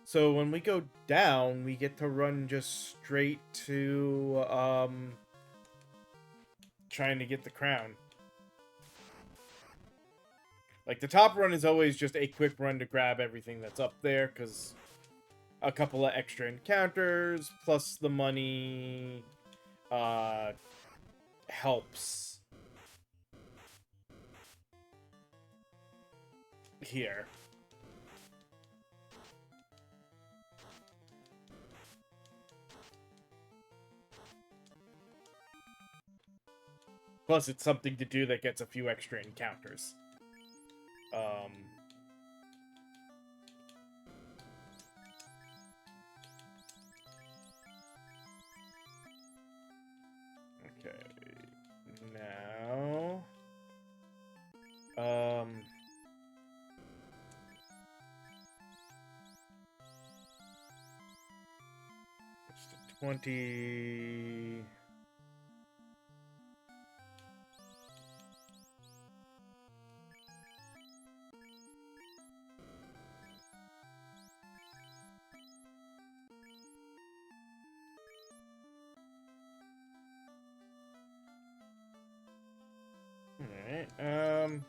So when we go down, we get to run just straight to trying to get the crown. Like the top run is always just a quick run to grab everything that's up there, because a couple of extra encounters plus the money helps here. Plus, it's something to do that gets a few extra encounters. Okay. Now... Just a 20... Alright,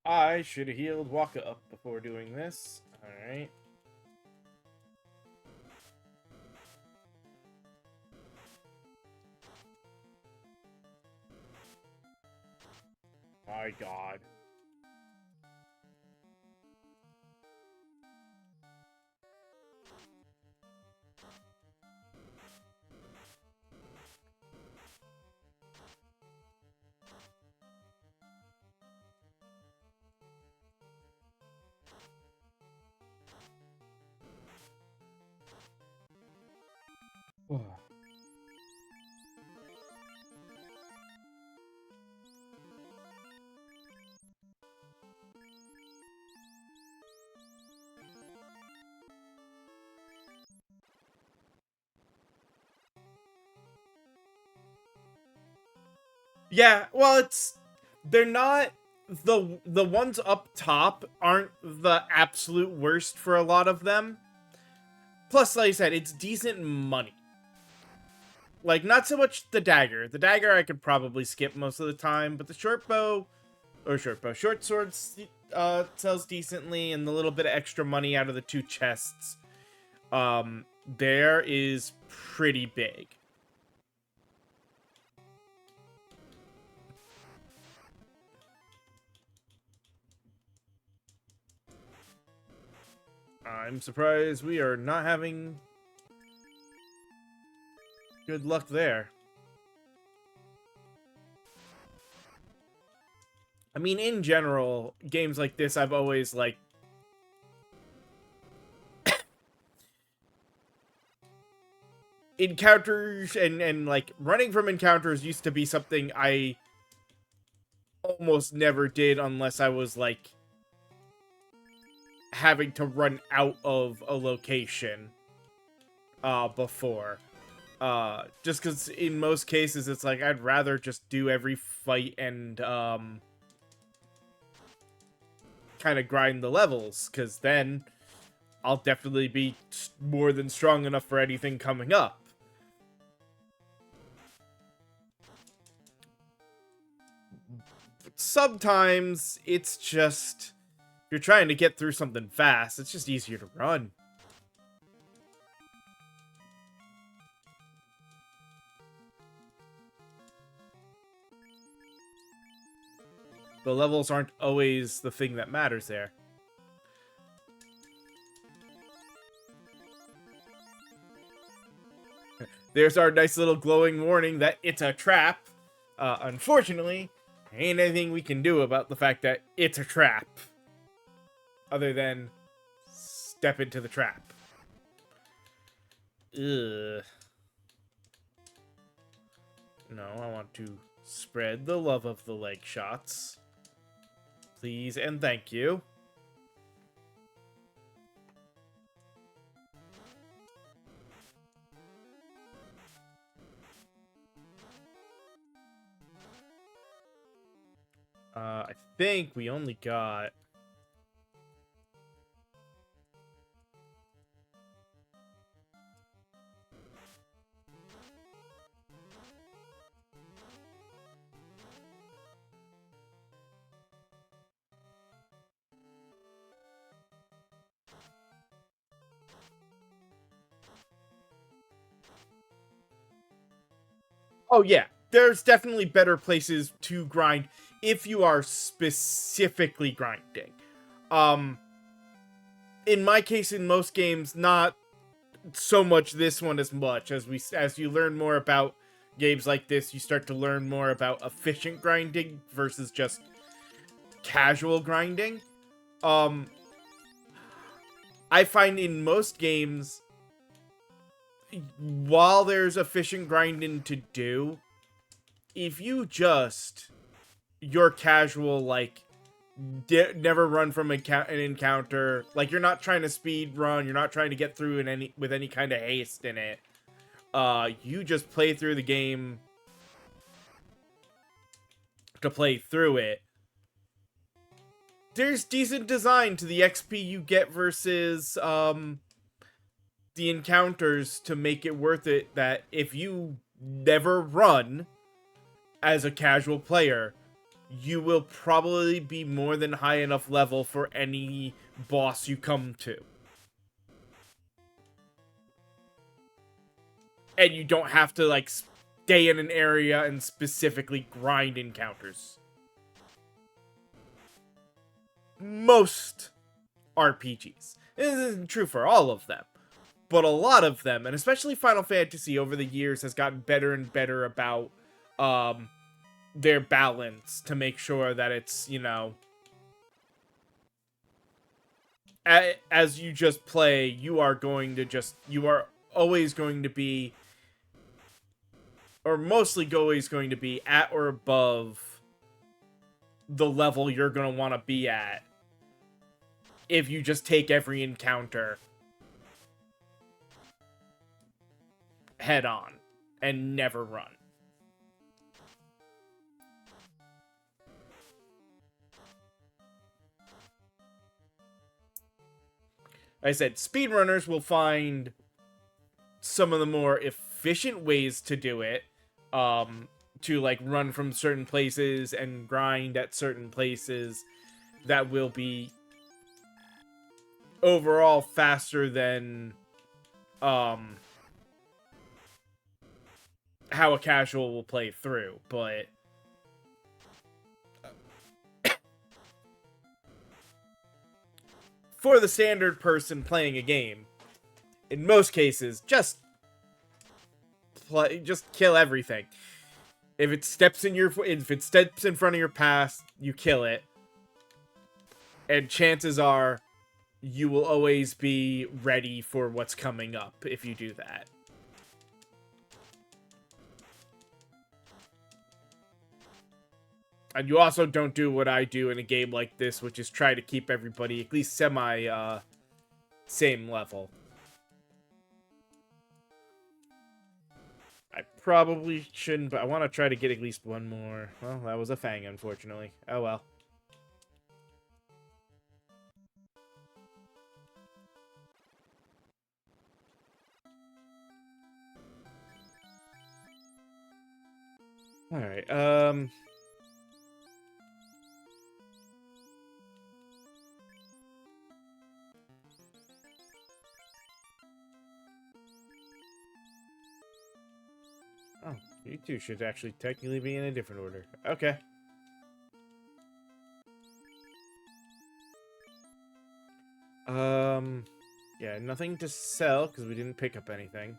I should have healed Waka up before doing this. Alright. My god. Yeah, well, they're not the ones up top aren't the absolute worst for a lot of them. Plus, like I said, it's decent money. Like, not so much the dagger. The dagger I could probably skip most of the time, but the short sword sells decently, and the little bit of extra money out of the 2 chests, there is pretty big. I'm surprised we are not having good luck there. I mean, in general, games like this, I've always, like, encounters and like, running from encounters used to be something I almost never did unless I was, like, having to run out of a location before. Just because in most cases, it's like, I'd rather just do every fight and, kind of grind the levels, because then I'll definitely be more than strong enough for anything coming up. Sometimes it's just, if you're trying to get through something fast, it's just easier to run. The levels aren't always the thing that matters there. There's our nice little glowing warning that it's a trap. Unfortunately, ain't anything we can do about the fact that it's a trap. Other than step into the trap. Ugh. No, I want to spread the love of the leg shots. Please and thank you. I think we only got... Oh, yeah. There's definitely better places to grind if you are specifically grinding. In my case, in most games, not so much this one as much. As you learn more about games like this, you start to learn more about efficient grinding versus just casual grinding. I find in most games, while there's efficient grinding to do, if you just your casual, like, never run from an encounter, like, you're not trying to speed run, you're not trying to get through with any kind of haste in it, you just play through the game to play through it, there's decent design to the XP you get versus the encounters to make it worth it, that if you never run as a casual player, you will probably be more than high enough level for any boss you come to. And you don't have to, like, stay in an area and specifically grind encounters. Most RPGs. This isn't true for all of them, but a lot of them, and especially Final Fantasy over the years, has gotten better and better about their balance to make sure that it's, you know, as you just play, you are always going to be, or mostly always going to be, at or above the level you're going to want to be at if you just take every encounter head on and never run. Like I said, speedrunners will find some of the more efficient ways to do it, to, like, run from certain places and grind at certain places that will be overall faster than how a casual will play through, but for the standard person playing a game, in most cases, just kill everything. If it steps in front of your path, you kill it. And chances are you will always be ready for what's coming up if you do that. And you also don't do what I do in a game like this, which is try to keep everybody at least semi same level. I probably shouldn't, but I want to try to get at least one more. Well, that was a Fang, unfortunately. Oh well. Alright, oh, you two should actually technically be in a different order. Okay. Yeah, nothing to sell, because we didn't pick up anything.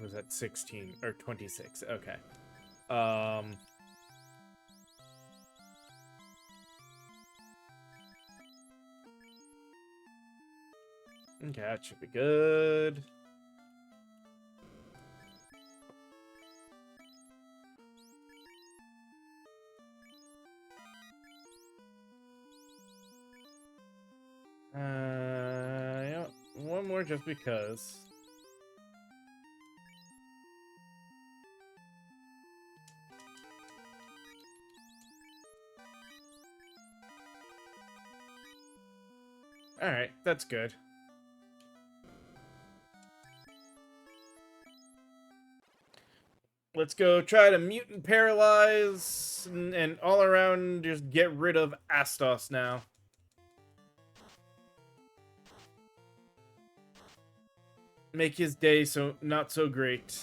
Was that 16 or 26? Okay. Okay, that should be good. Yeah, one more just because. Alright, that's good. Let's go try to mute and paralyze and all around just get rid of Astos now. Make his day so not so great.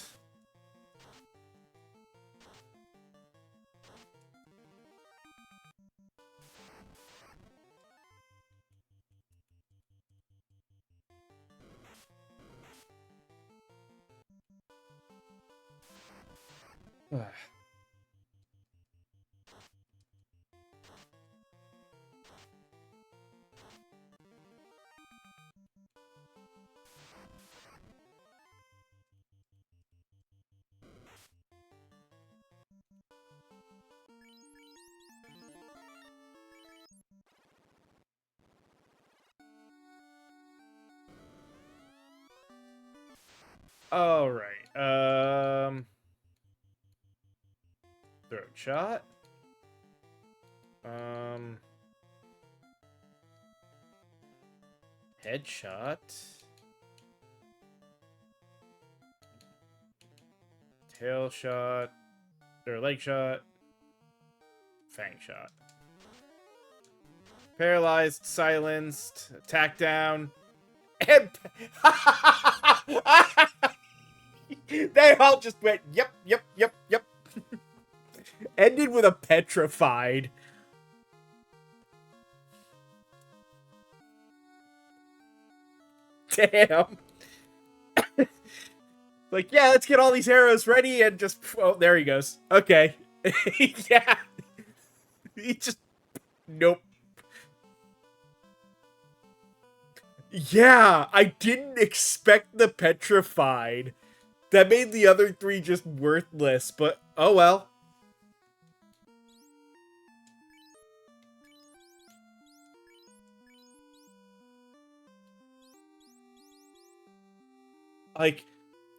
All right. Throat shot. Headshot. Tail shot. Or leg shot. Fang shot. Paralyzed, silenced, attack down, and they all just went, yep, yep, yep, yep. Ended with a petrified. Damn. Like, yeah, let's get all these arrows ready and just, oh, there he goes. Okay. Yeah. He just, nope. Yeah, I didn't expect the petrified. That made the other three just worthless, but oh well. Like,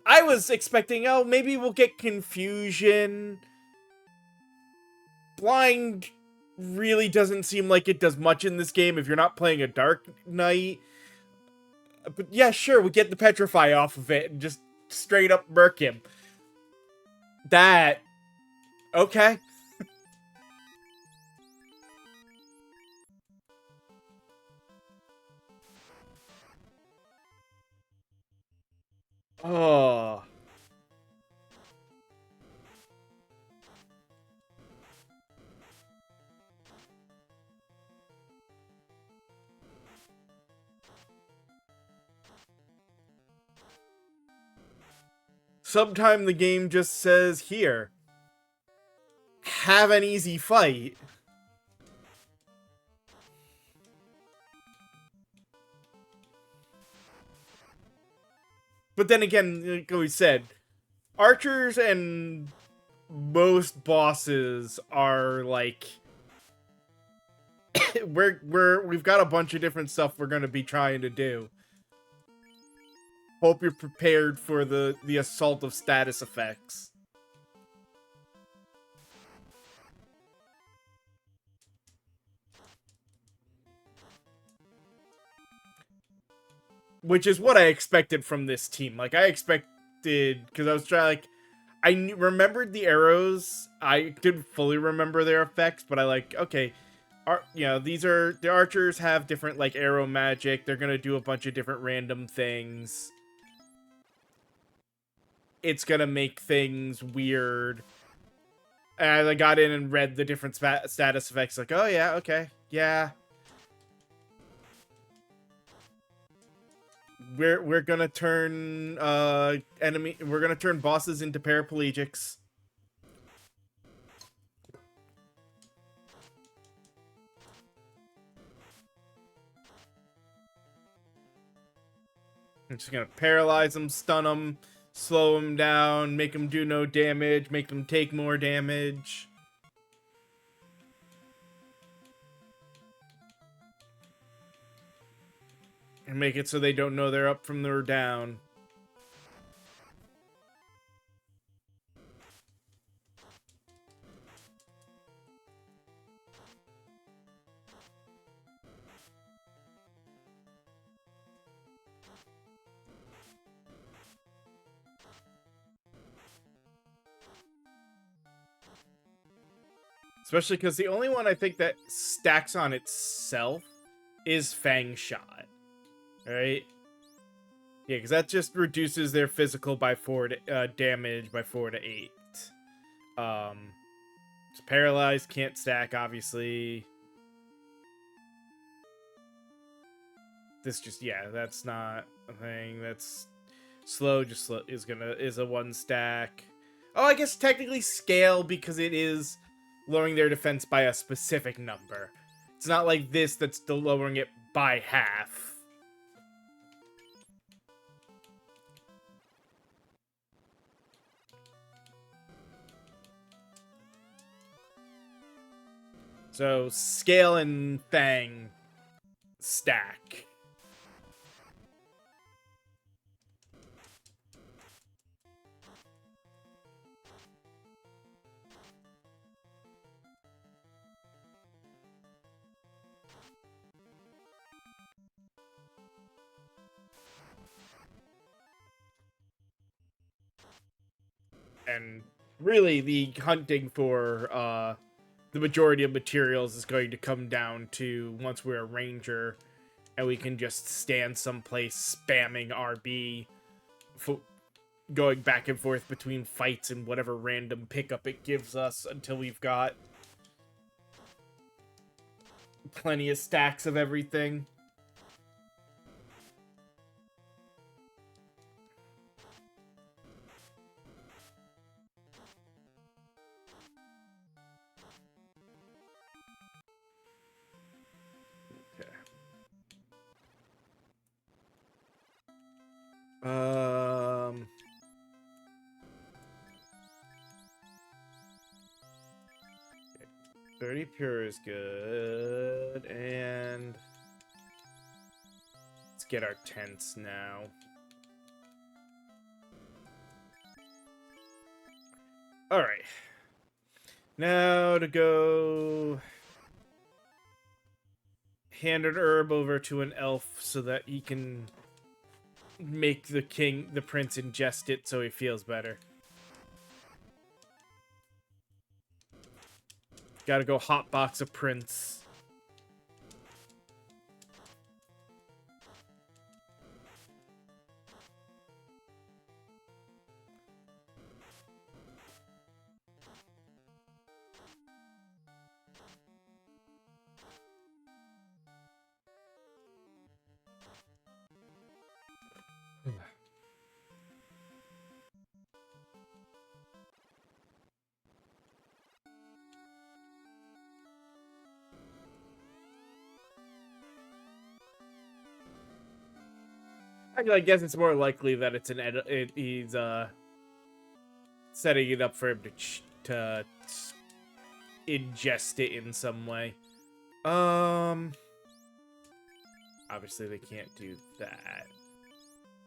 I was expecting, oh, maybe we'll get confusion. Blind really doesn't seem like it does much in this game if you're not playing a Dark Knight. But yeah, sure, we get the petrify off of it and just straight up murk him. That... okay. Oh... Sometime the game just says, here, have an easy fight. But then again, like we said, archers and most bosses are like, we've got a bunch of different stuff we're gonna be trying to do. Hope you're prepared for the assault of status effects. Which is what I expected from this team. Like, I expected, because I was trying, like, I remembered the arrows. I didn't fully remember their effects, but I like, okay, you know, these are, the archers have different, like, arrow magic. They're gonna do a bunch of different random things. It's gonna make things weird. And I got in and read the different status effects, like, oh yeah, okay, yeah. We're gonna turn we're gonna turn bosses into paraplegics. I'm just gonna paralyze them, stun them, slow them down, make them do no damage, make them take more damage. And make it so they don't know they're up from their down. Especially because the only one I think that stacks on itself is Fang Shot. Right? Yeah, because that just reduces their physical by 4 to, damage by 4 to 8. It's paralyzed, can't stack, obviously. This just, yeah, that's not a thing. That's slow, just slow, is a 1 stack. Oh, I guess technically scale because it is lowering their defense by a specific number. It's not like this that's still lowering it by half. So, scale and Fang stack. And really, the hunting for the majority of materials is going to come down to once we're a ranger and we can just stand someplace spamming RB, going back and forth between fights and whatever random pickup it gives us until we've got plenty of stacks of everything. Um, 30 pure is good, and let's get our tents now. All right, now to go hand an herb over to an elf so that he can make the prince ingest it so he feels better. Gotta go hotbox a prince. I guess it's more likely that it's he's setting it up for him to ingest it in some way. Obviously they can't do that.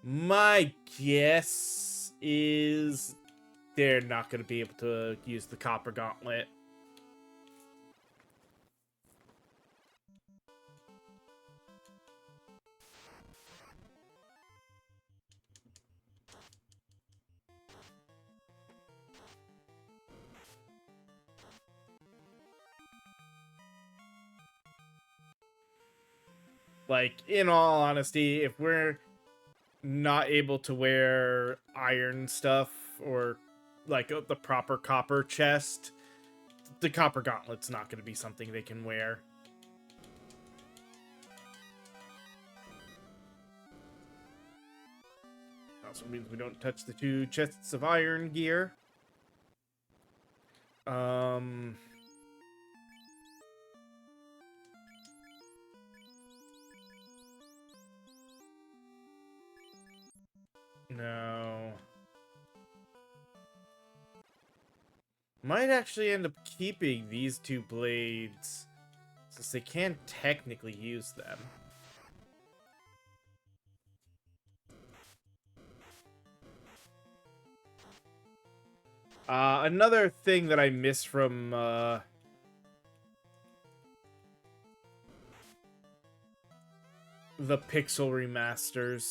My guess is they're not going to be able to use the copper gauntlet. Like, in all honesty, if we're not able to wear iron stuff or like the proper copper chest, the copper gauntlet's not going to be something they can wear. Also means we don't touch the 2 chests of iron gear. No. Might actually end up keeping these 2 blades, since they can technically use them. Another thing that I missed from the Pixel remasters.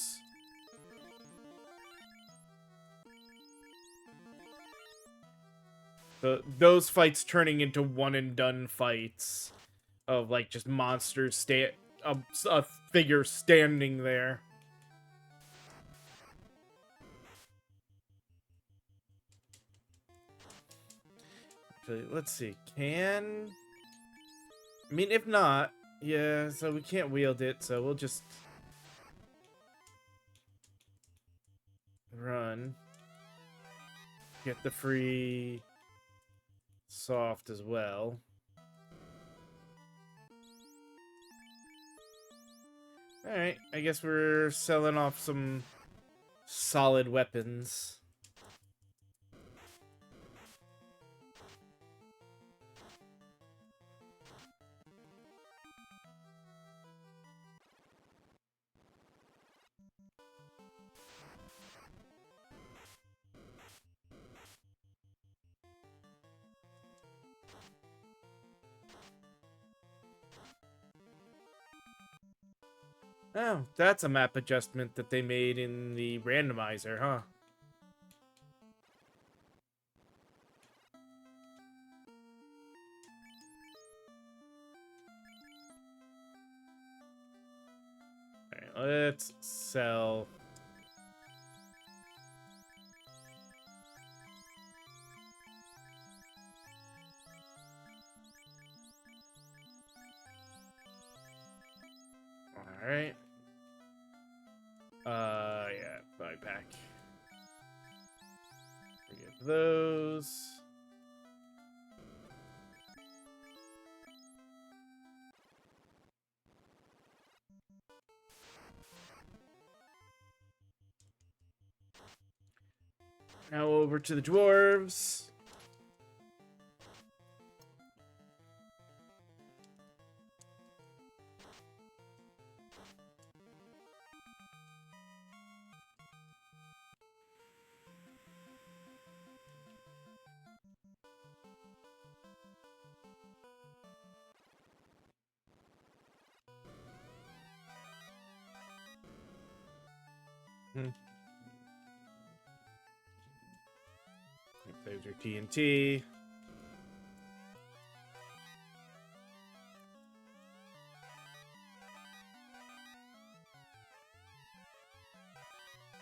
Those fights turning into one and done fights of like just monsters a figure standing there. Actually, let's see. I mean, if not, yeah, so we can't wield it, so we'll just run. Get the free soft as well. Alright, I guess we're selling off some solid weapons. Oh, that's a map adjustment that they made in the randomizer, huh? let's sell. All right. Yeah, buy back. Forget those. Now over to the dwarves. There's your TNT.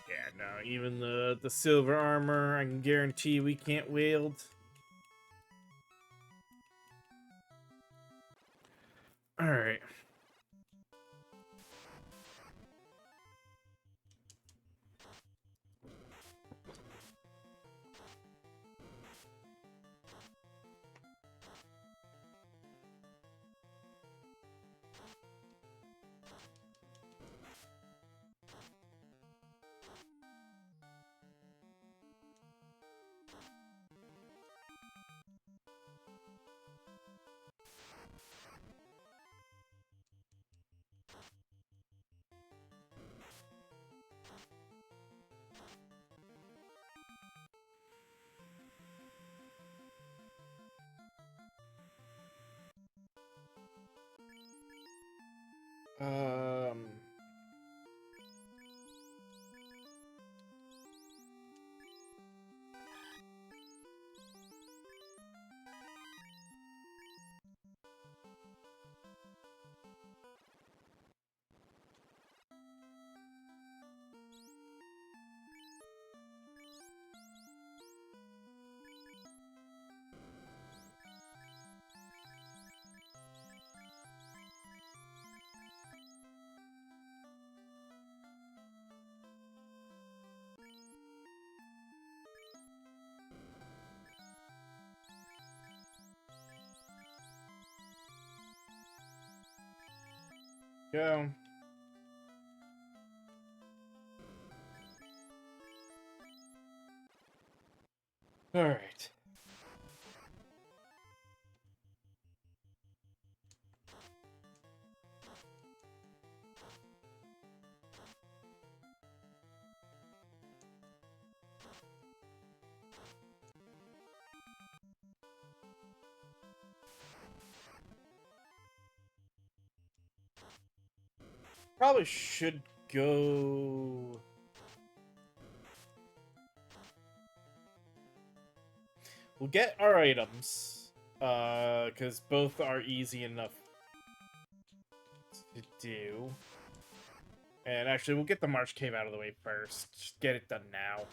Yeah, no, even the silver armor, I can guarantee we can't wield. All right. Um, go. All right. Probably should go. We'll get our items, because both are easy enough to do. And actually, we'll get the March Cave out of the way first. Just get it done now.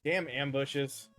Damn ambushes.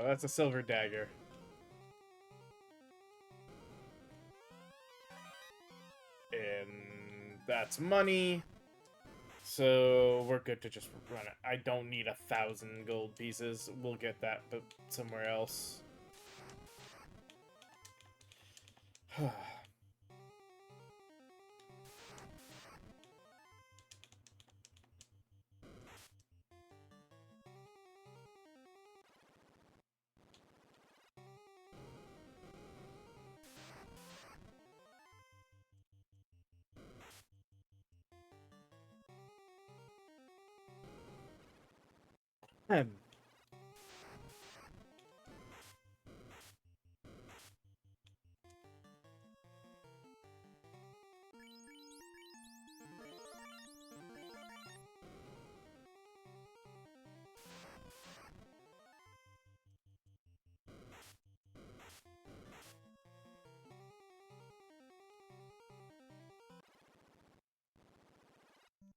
That's a silver dagger. And that's money. So we're good to just run it. I don't need 1,000 gold pieces. We'll get that, but somewhere else. Hmm.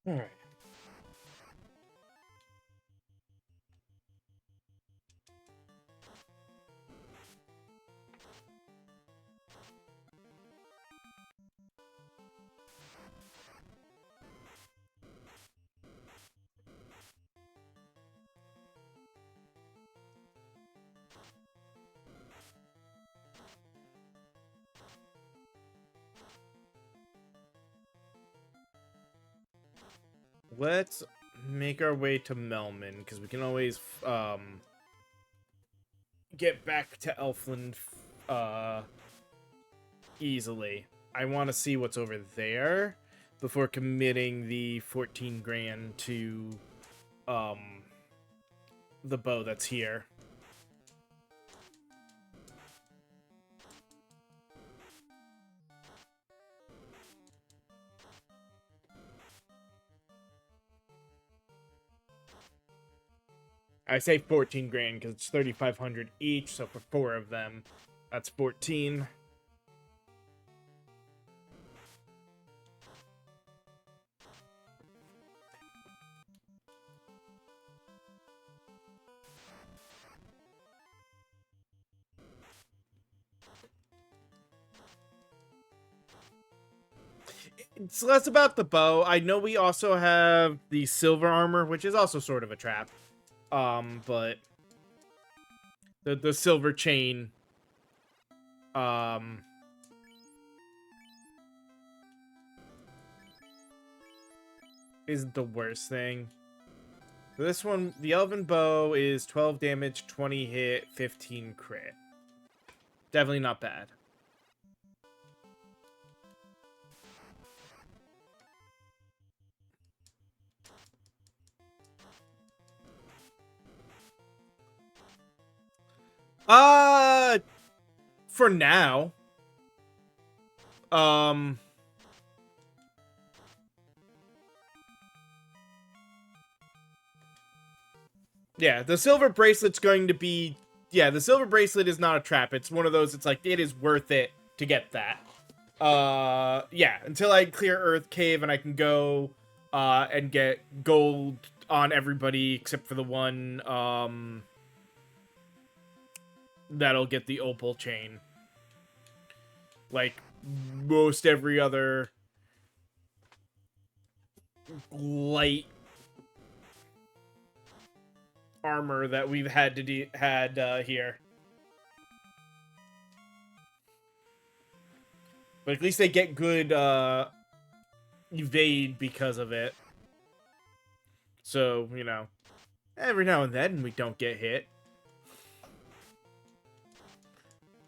All right. Let's make our way to Melman, because we can always get back to Elfland easily. I want to see what's over there before committing the 14 grand to the bow that's here. I say 14 grand because it's 3,500 each, so for 4 of them, that's 14. It's less about the bow. I know we also have the silver armor, which is also sort of a trap. But the silver chain isn't the worst thing. This one, the elven bow is 12 damage, 20 hit, 15 crit. Definitely not bad. For now. Yeah, the silver bracelet's going to be... Yeah, the silver bracelet is not a trap. It's one of those, it's like, it is worth it to get that. Yeah, until I clear Earth Cave and I can go, and get gold on everybody except for the one, that'll get the opal chain. Like, most every other light armor that we've had to here. But at least they get good evade because of it. So, you know, every now and then we don't get hit.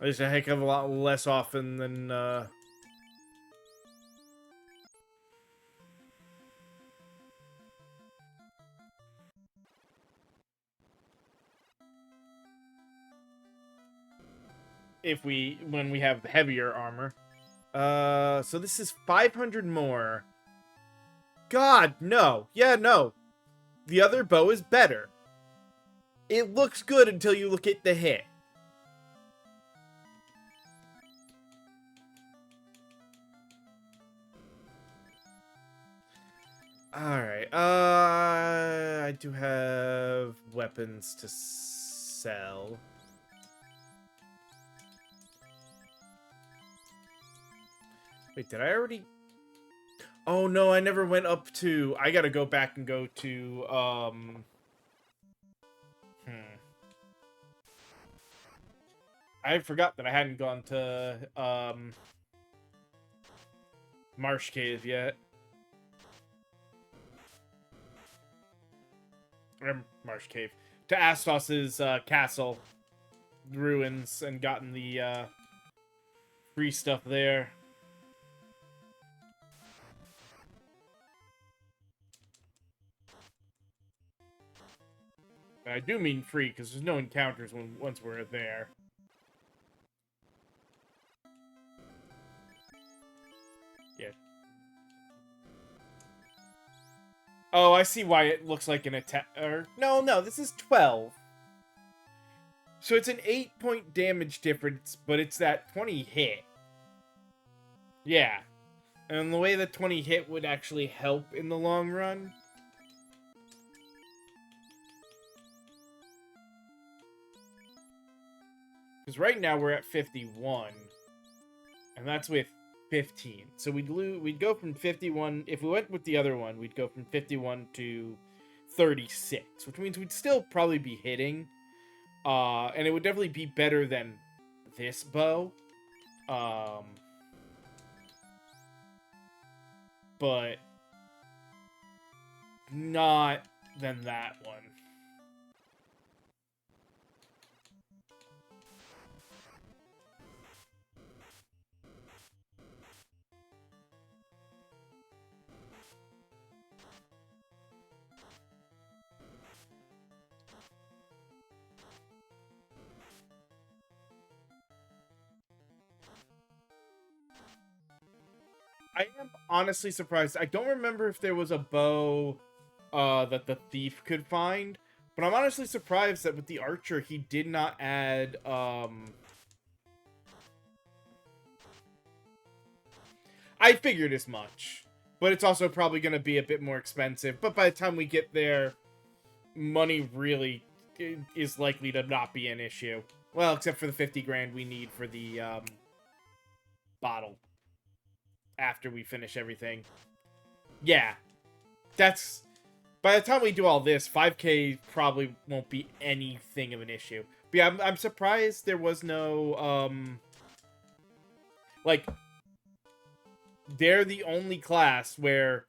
At least a heck of a lot less often than when we have heavier armor. So this is 500 more. God, no. Yeah, no. The other bow is better. It looks good until you look at the hit. Alright, I do have weapons to sell. Wait, did I already? Oh no, I never went up to. I gotta go back and go to. Hmm. I forgot that I hadn't gone to Marsh Cave yet. Or Marsh Cave. To Astos's castle ruins and gotten the free stuff there. I do mean free because there's no encounters once we're there. Yeah. Oh, I see why it looks like an attack. Or no, this is 12. So it's an 8-point damage difference, but it's that 20 hit. Yeah. And the way the 20 hit would actually help in the long run. Because right now we're at 51. And that's with 15. So we'd go from 51. If we went with the other one, we'd go from 51 to 36. Which means we'd still probably be hitting. And it would definitely be better than this bow. But not than that one. I am honestly surprised. I don't remember if there was a bow that the thief could find, but I'm honestly surprised that with the archer he did not add I figured as much. But it's also probably going to be a bit more expensive. But by the time we get there, money really is likely to not be an issue. Well, except for the 50 grand we need for the bottle after we finish everything. Yeah, that's... By the time we do all this, 5K probably won't be anything of an issue. But yeah, I'm surprised there was no, like, they're the only class where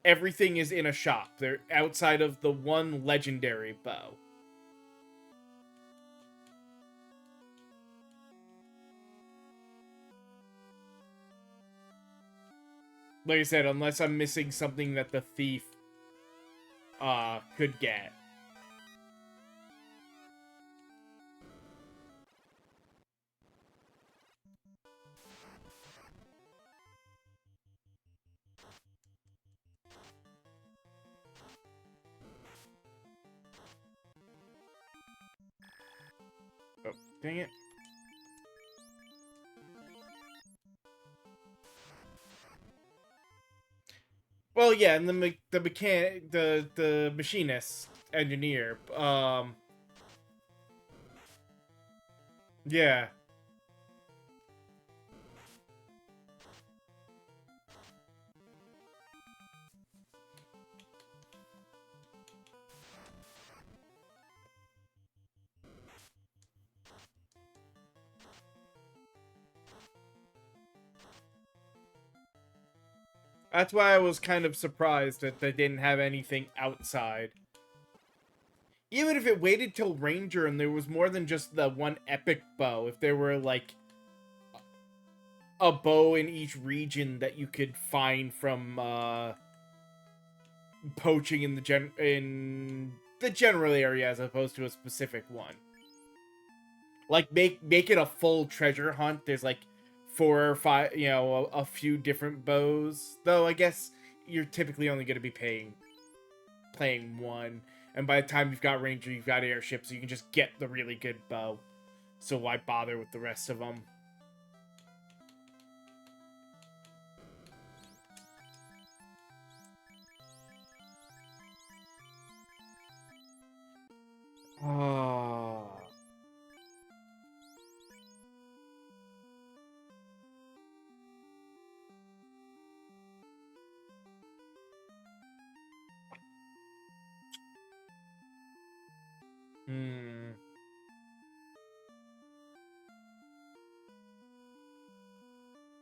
everything is in a shop. They're outside of the one legendary bow. Like I said, unless I'm missing something that the thief could get. Oh, dang it. Well, yeah, and the mechanic, the machinist engineer, yeah. That's why I was kind of surprised that they didn't have anything outside. Even if it waited till Ranger and there was more than just the one epic bow, if there were, like, a bow in each region that you could find from, poaching in the general area as opposed to a specific one. Like, make it a full treasure hunt. There's, like, 4 or 5, you know, a few different bows. Though, I guess you're typically only going to be playing one. And by the time you've got Ranger, you've got Airship, so you can just get the really good bow. So why bother with the rest of them? Oh.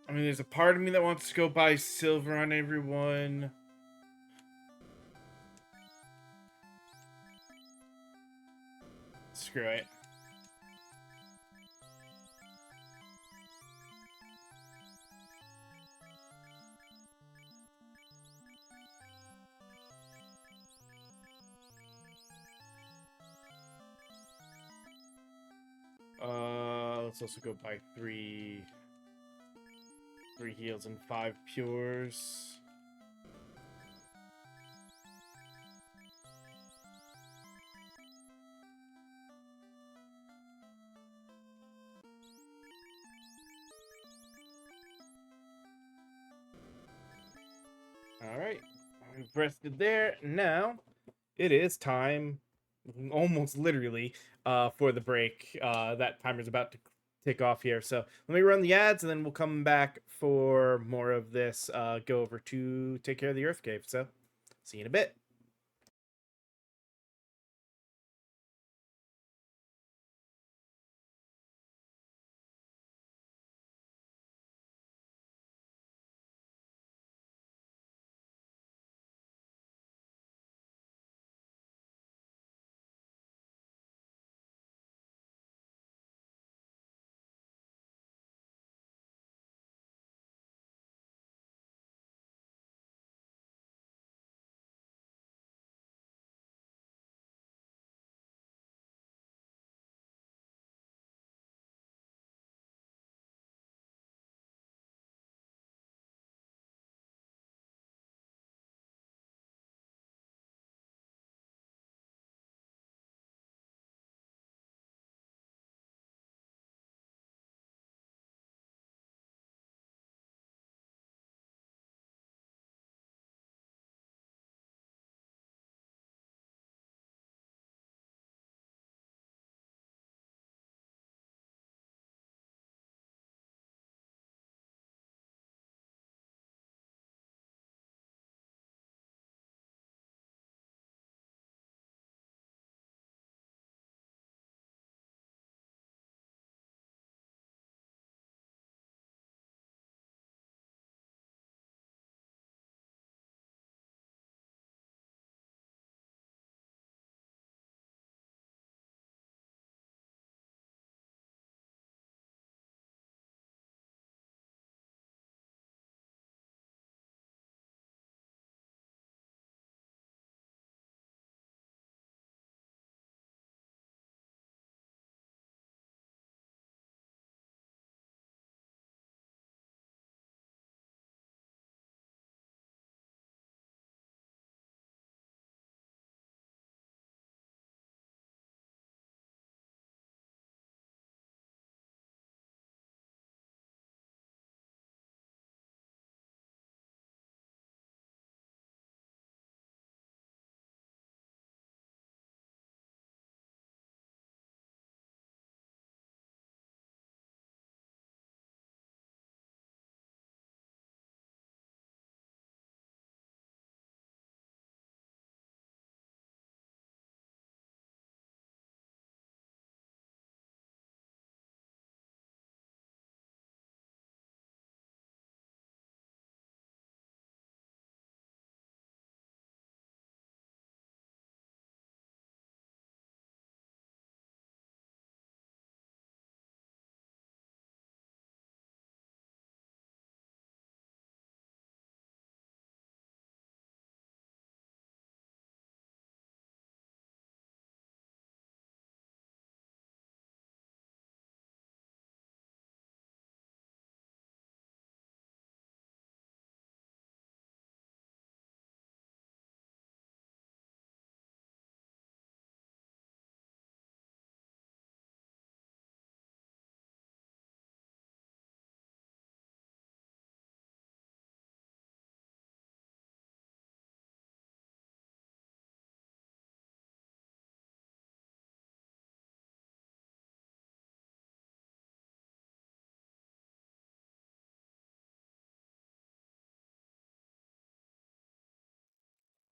I mean, there's a part of me that wants to go buy silver on everyone. Screw it. Let's also go buy three heals and 5 pures. Alright, we've rested there. Now, it is time, almost literally, for the break. That timer's about to tick off here. So let me run the ads, and then we'll come back for more of this. Go over to take care of the Earth Cave. So, see you in a bit.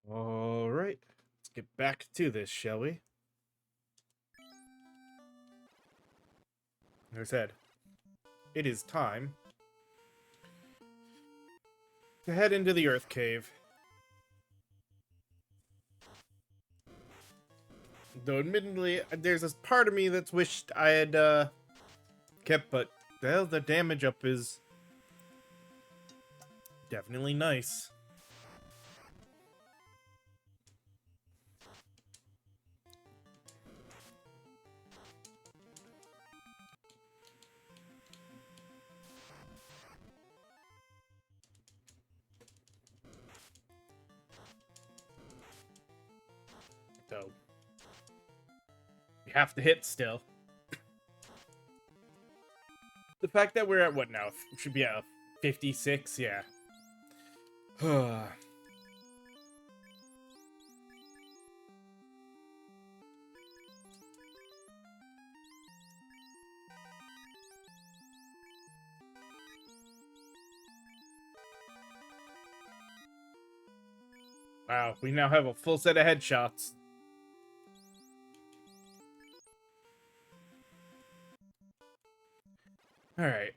All right, let's get back to this, shall we? Like I said, it is time to head into the Earth Cave. Though, admittedly, there's a part of me that's wished I had kept, but well, the damage up is definitely nice. So, you have to hit still. The fact that we're at what now? Should be at 56, yeah. Wow, we now have a full set of headshots. Alright,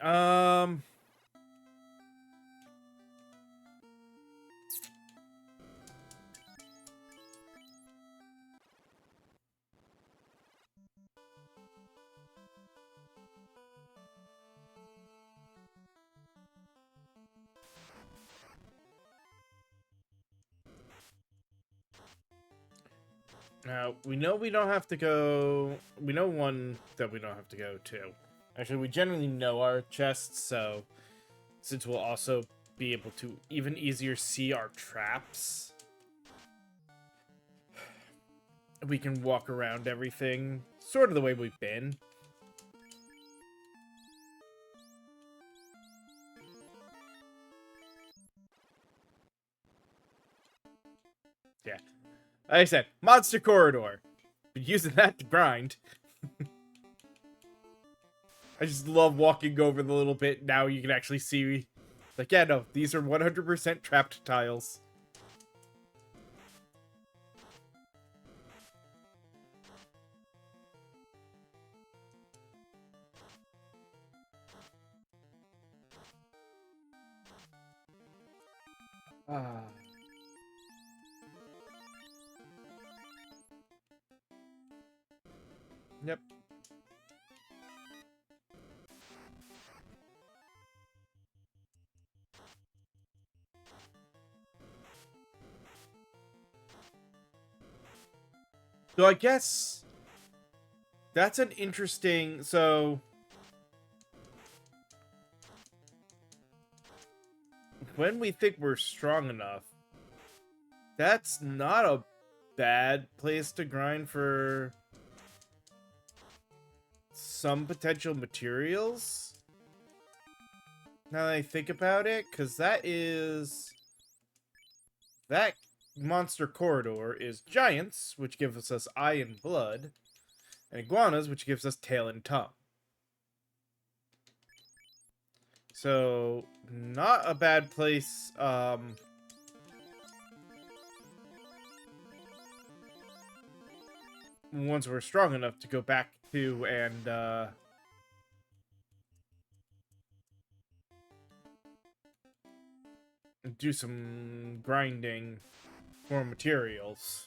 now, we know we don't have to go... We know one that we don't have to go to. Actually, we generally know our chests, so... Since we'll also be able to even easier see our traps, we can walk around everything sort of the way we've been. Yeah. Like I said, Monster Corridor. Been using that to grind. I just love walking over the little bit. Now you can actually see. Like, yeah, no, these are 100% trapped tiles. Ah. Yep. So I guess that's an interesting... So when we think we're strong enough, that's not a bad place to grind for some potential materials. Now that I think about it, because that monster corridor is giants, which gives us eye and blood, and iguanas, which gives us tail and tongue. So, not a bad place, once we're strong enough to go back to and, do some grinding for materials.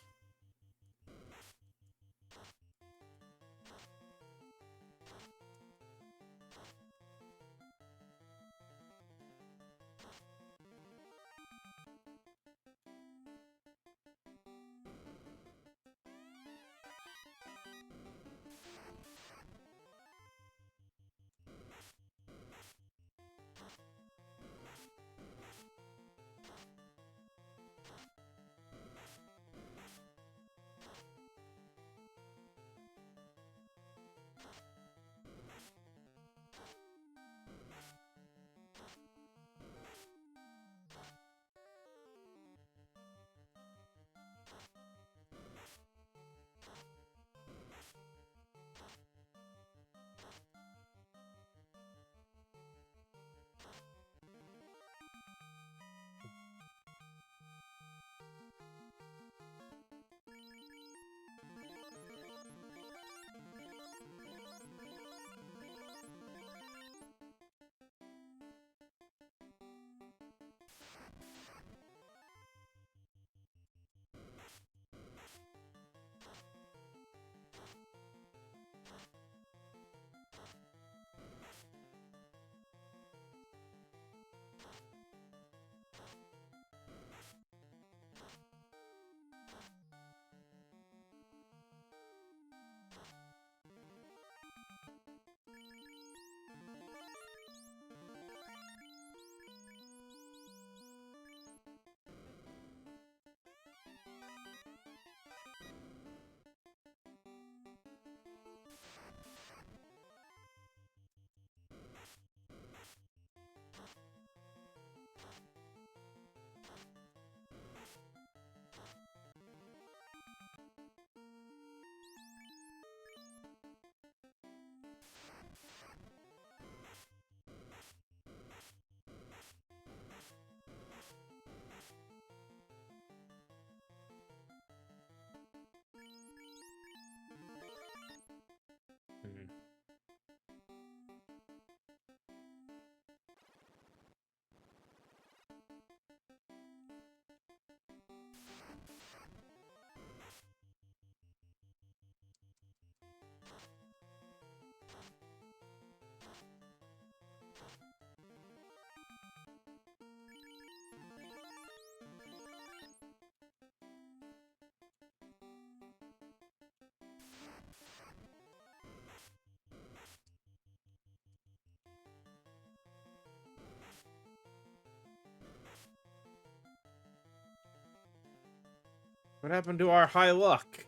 What happened to our high luck?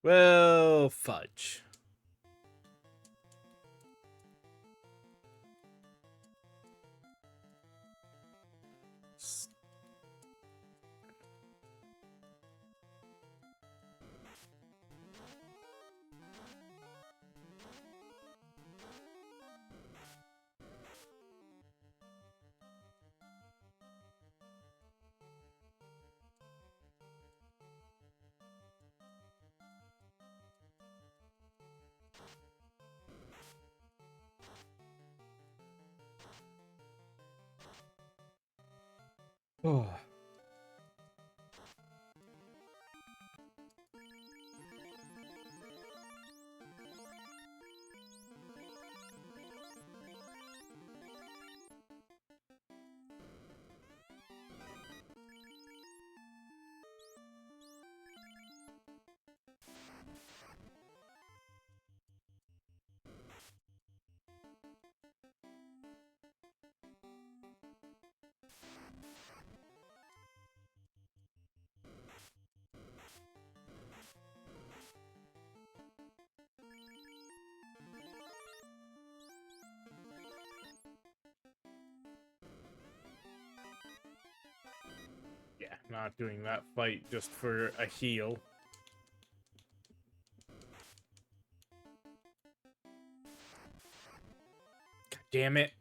Well, fudge. Oh. Yeah, not doing that fight just for a heal. God damn it.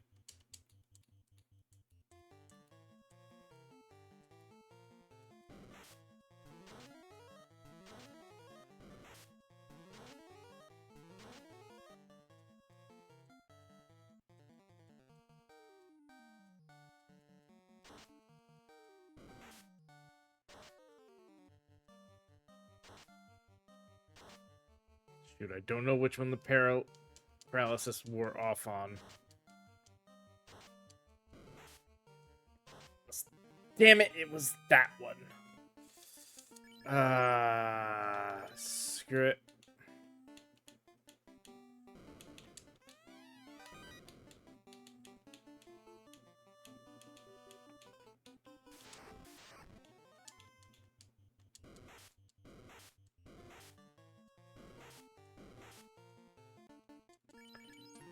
Shoot, I don't know which one the paralysis wore off on. Damn it, it was that one. Screw it.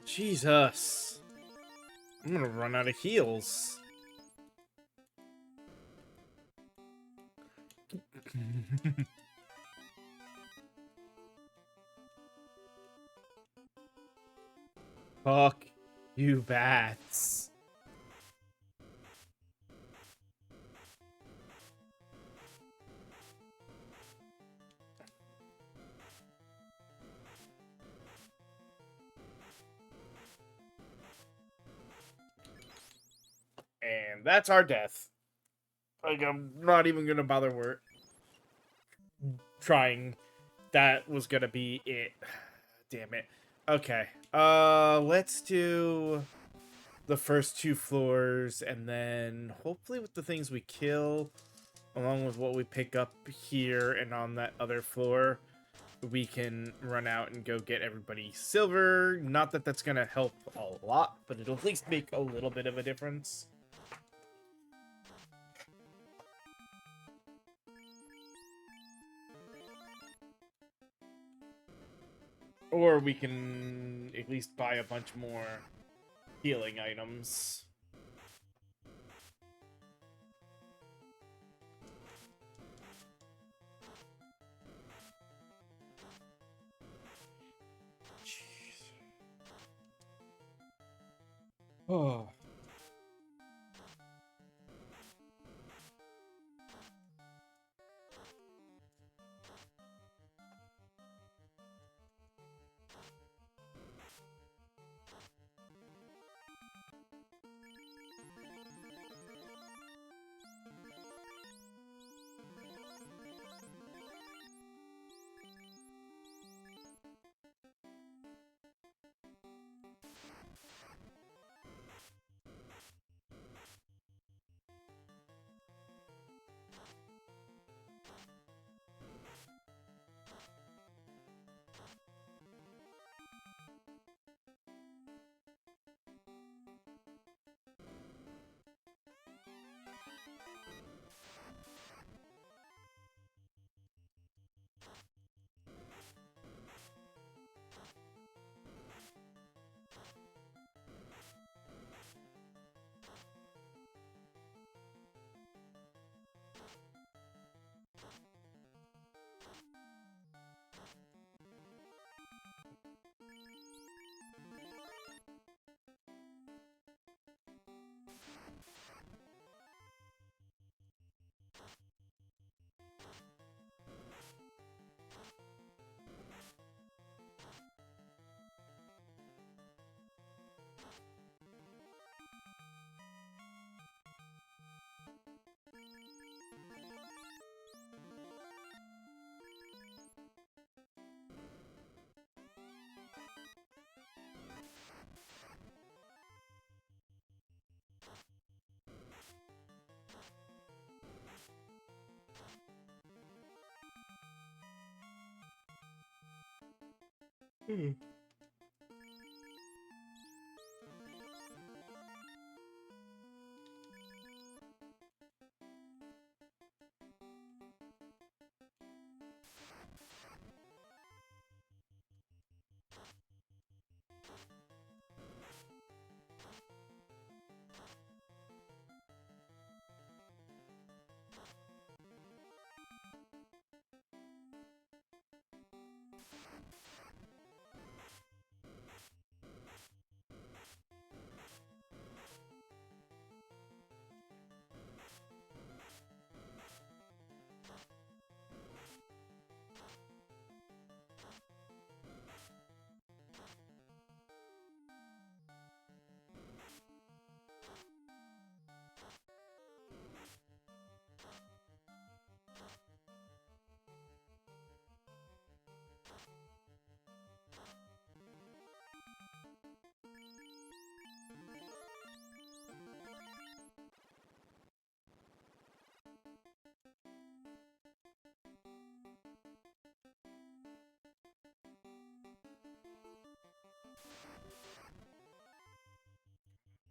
Jesus. I'm gonna run out of heals. Fuck you, bats. And that's our death. Like, I'm not even gonna bother trying. That was gonna be it. Damn it. Okay. Let's do the first 2 floors, and then hopefully with the things we kill, along with what we pick up here and on that other floor, we can run out and go get everybody silver. Not that that's gonna help a lot, but it'll at least make a little bit of a difference. Or we can at least buy a bunch more healing items. Jeez. Oh. Hmm.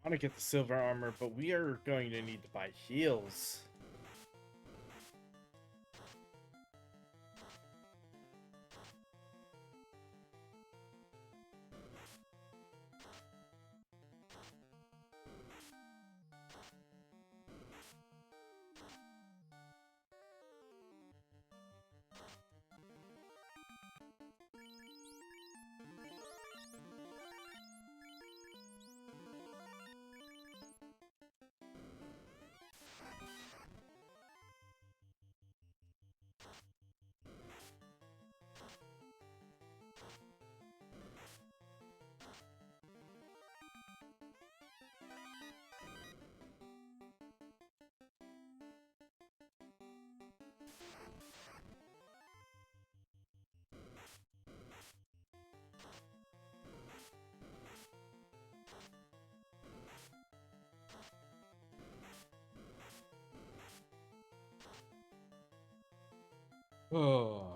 I want to get the silver armor, but we are going to need to buy heals. Oh.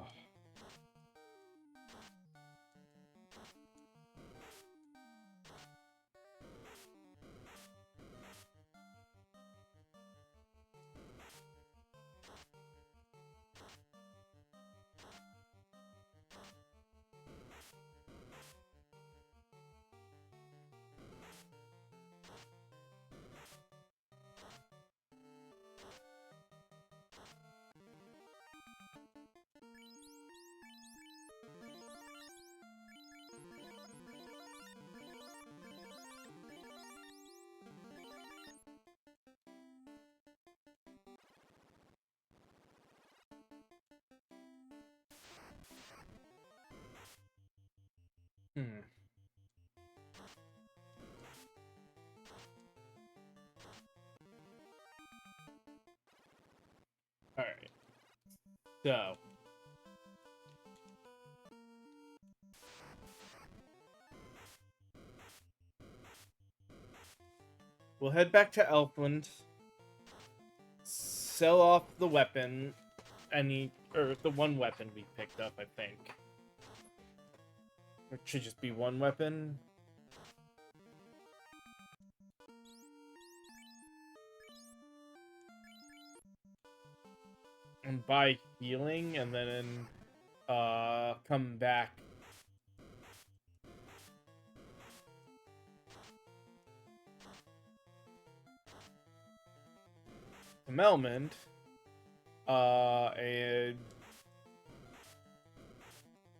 Hmm. All right. So we'll head back to Elfland, sell off the weapon, or the one weapon we picked up, I think. It should just be one weapon. And buy healing, and then come back. To Melmond, and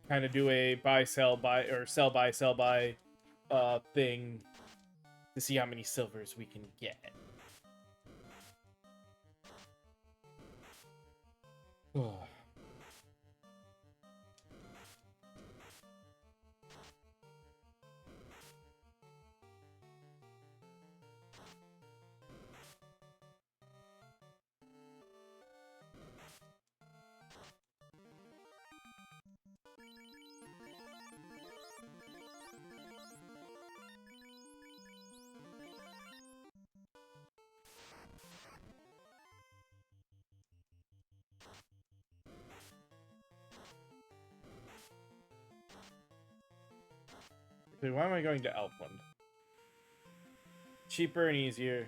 kind of do a buy sell buy or sell buy thing to see how many silvers we can get. So why am I going to Elfland? Cheaper and easier.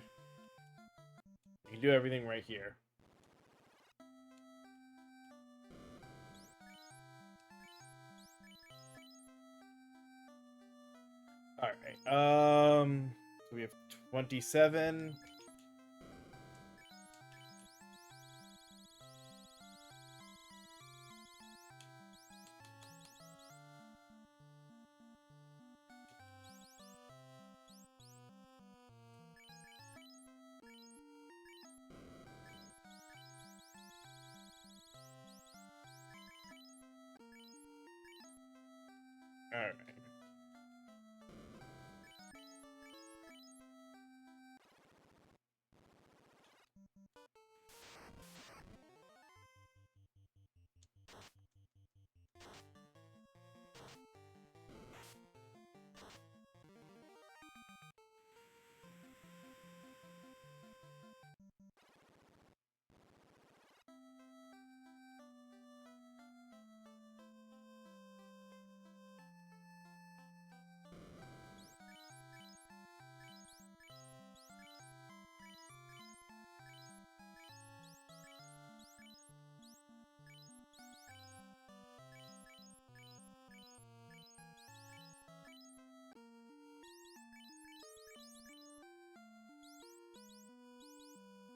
You can do everything right here. Alright, so we have 27. Alright.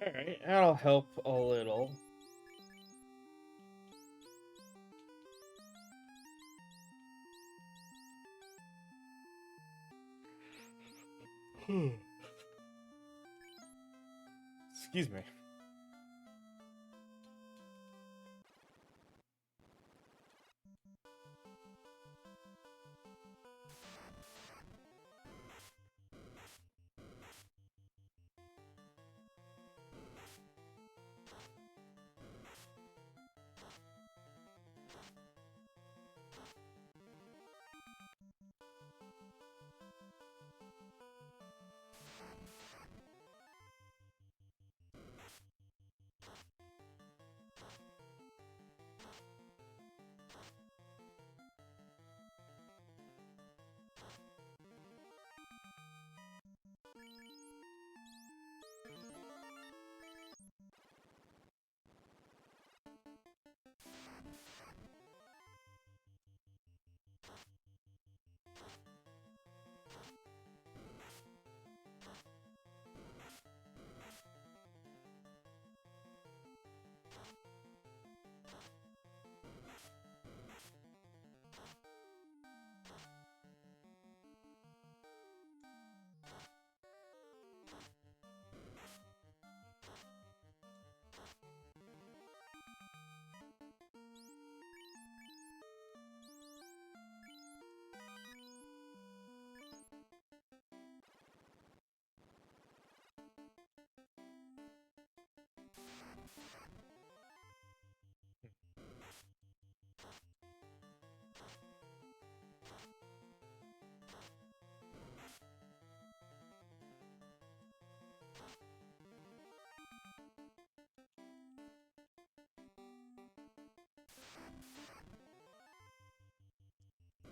Alright, that'll help a little. Excuse me.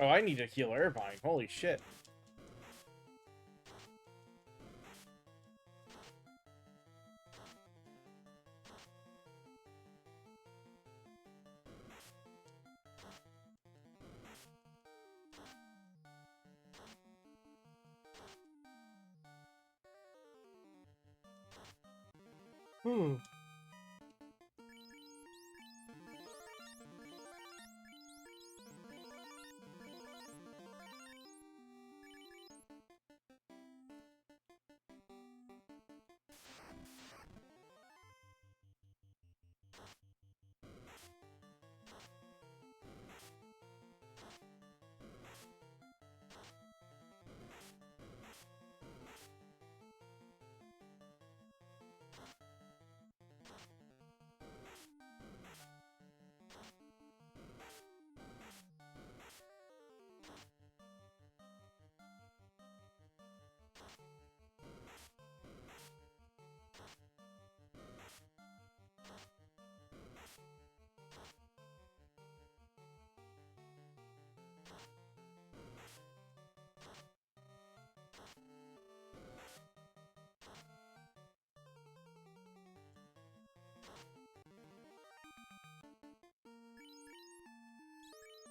Oh, I need to heal Irvine. Holy shit. Hmm.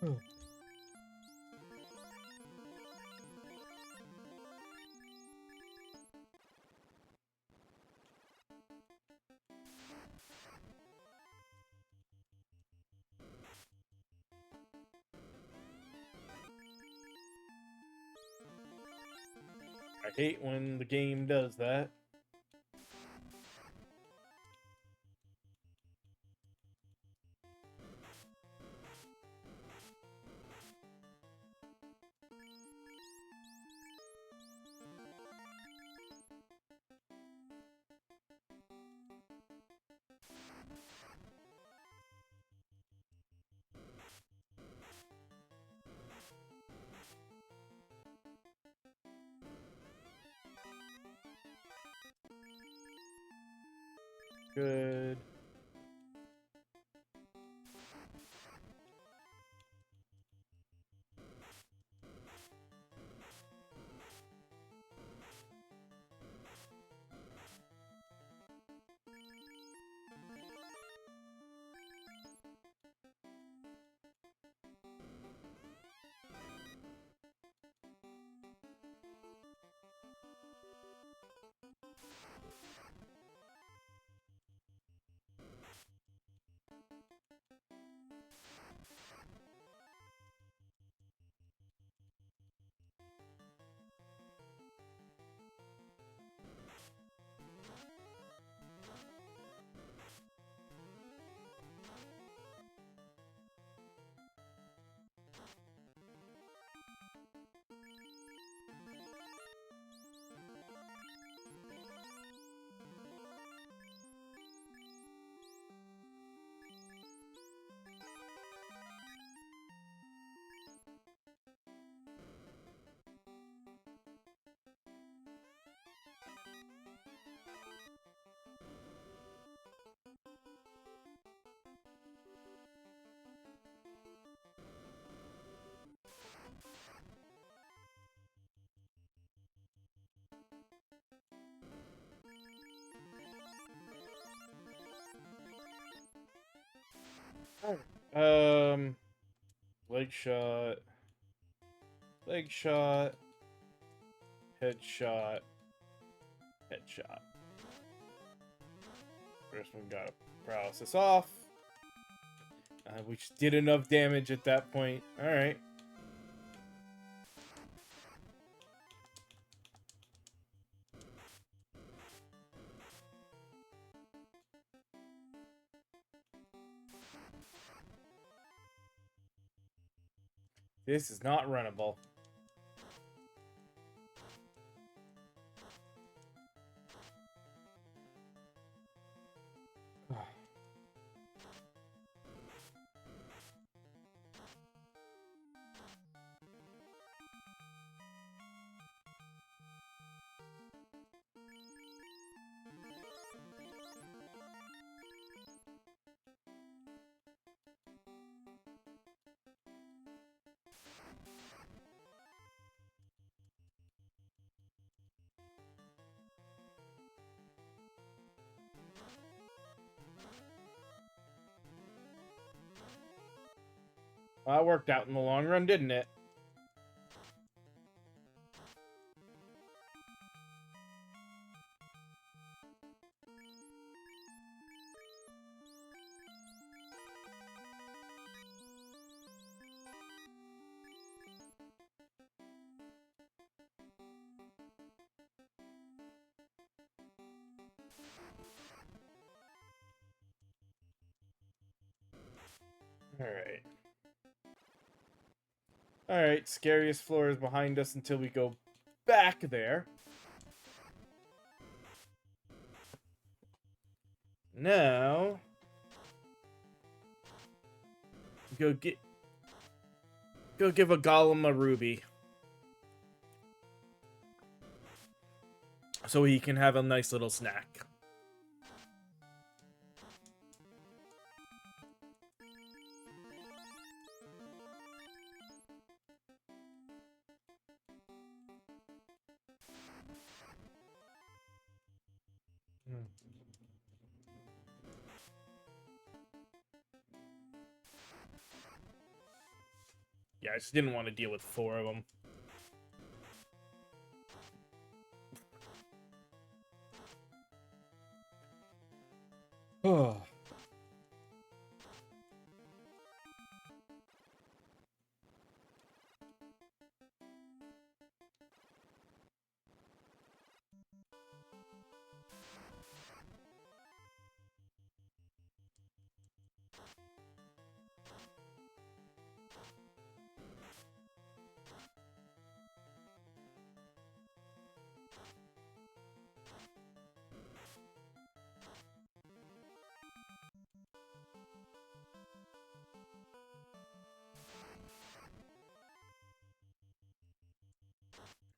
I hate when the game does that. Good. Leg shot, leg shot, headshot, headshot. First one got to paralysis off. We just did enough damage at that point. All right. This is not runnable. Well, that worked out in the long run, didn't it? Alright. Alright, scariest floor is behind us until we go back there. Now... Go give a golem a ruby. So he can have a nice little snack. Yeah, I just didn't want to deal with 4 of them. Oh.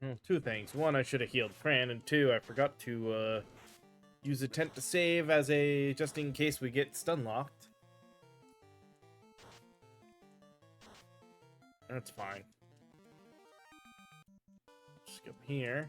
Well, 2 things. 1, I should have healed Fran, and 2, I forgot to use a tent to save as a just in case we get stun locked. That's fine. Just come here.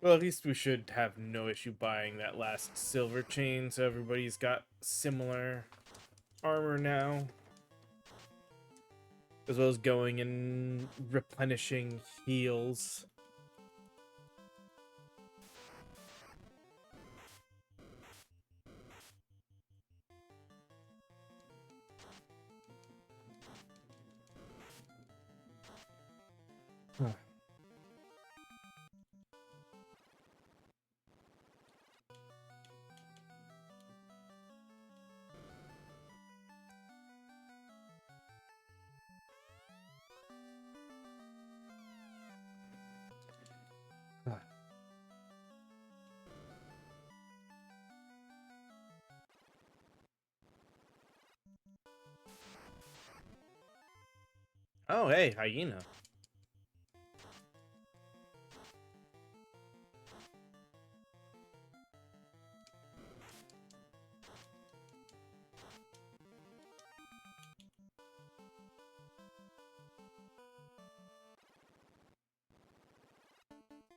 Well, at least we should have no issue buying that last silver chain, so everybody's got similar armor now. As well as going and replenishing heals. Oh, hey, hyena.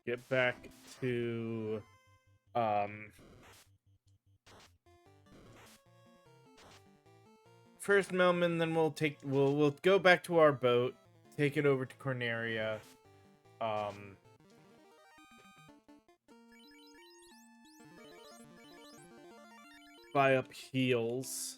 Get back to first Melman, then we'll go back to our boat, take it over to Corneria. Buy up heals.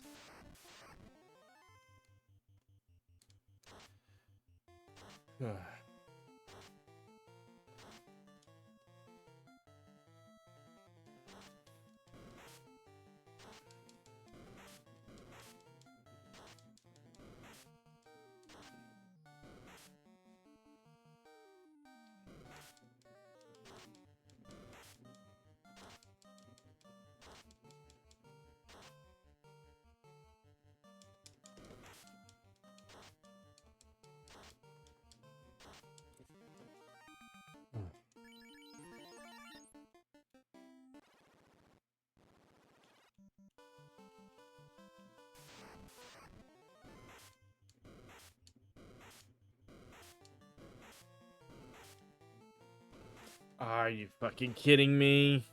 Are you fucking kidding me?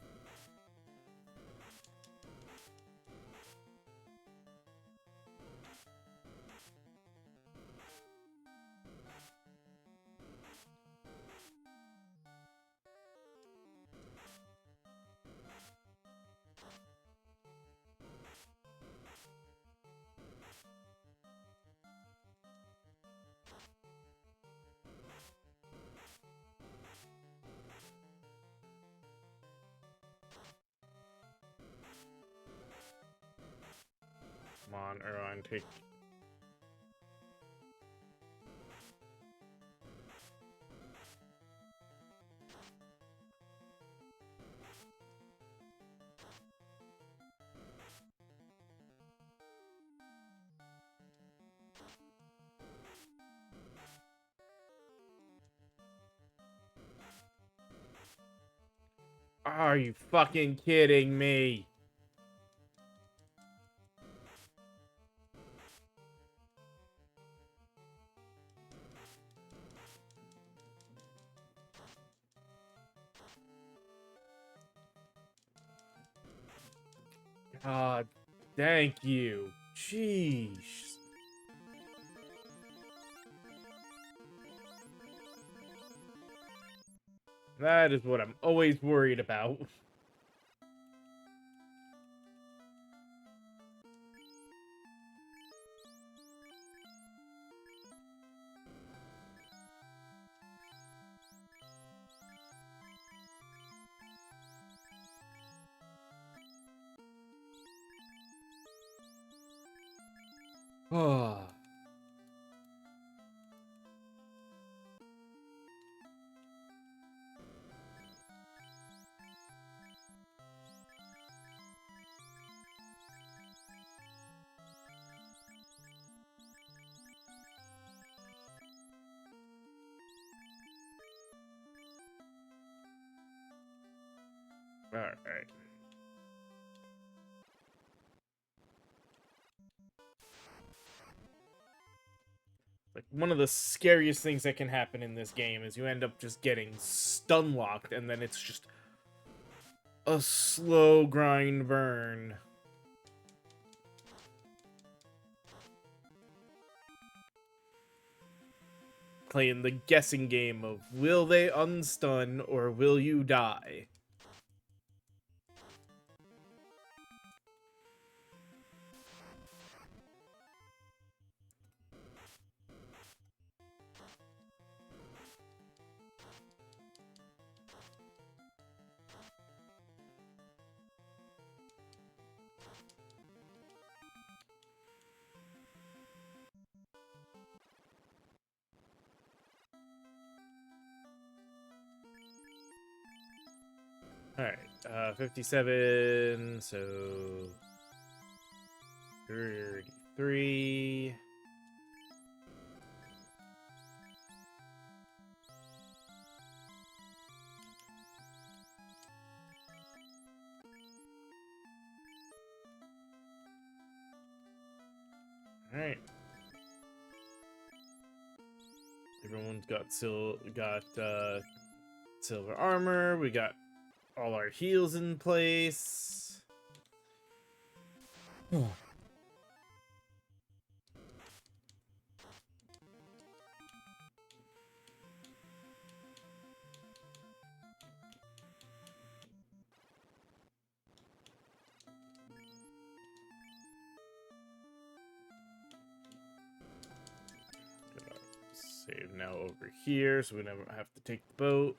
Come on, Irvine, take... Are you fucking kidding me? God, thank you. Jeez. That is what I'm always worried about. Oh. Alright. Like, one of the scariest things that can happen in this game is you end up just getting stun locked, and then it's just a slow grind burn. Playing the guessing game of, will they unstun or will you die? Alright, 57, so 33. Alright. Everyone's got silver armor. We got all our heals in place. Save now over here, so we never have to take the boat.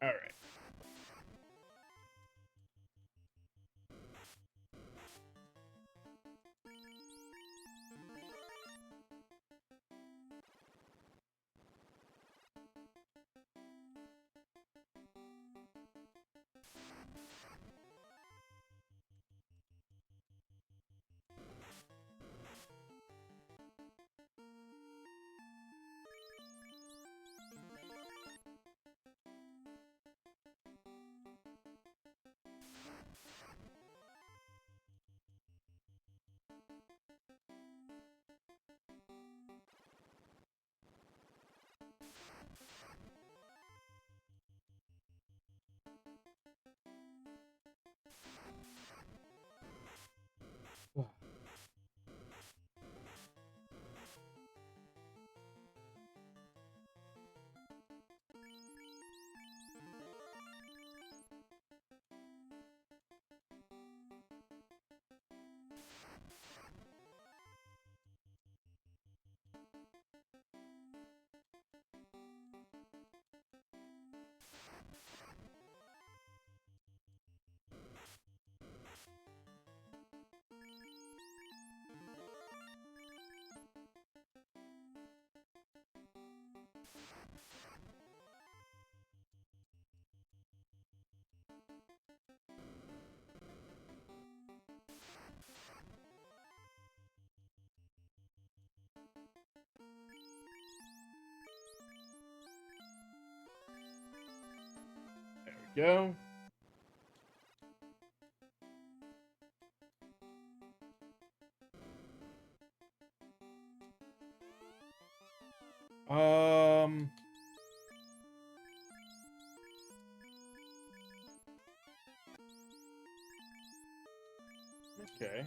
Alright. There we go. Okay.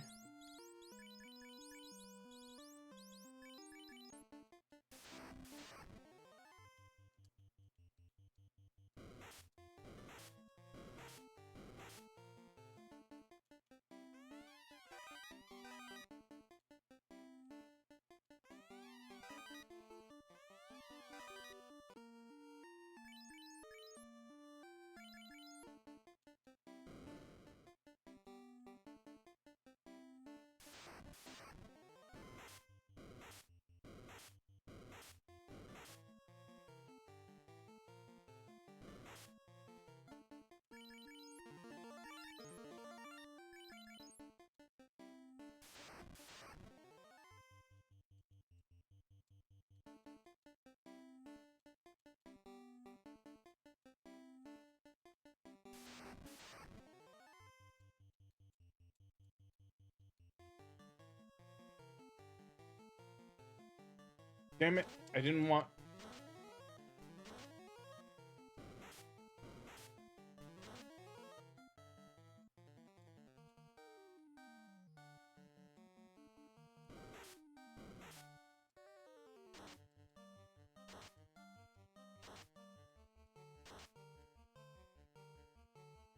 Damn it. I didn't want...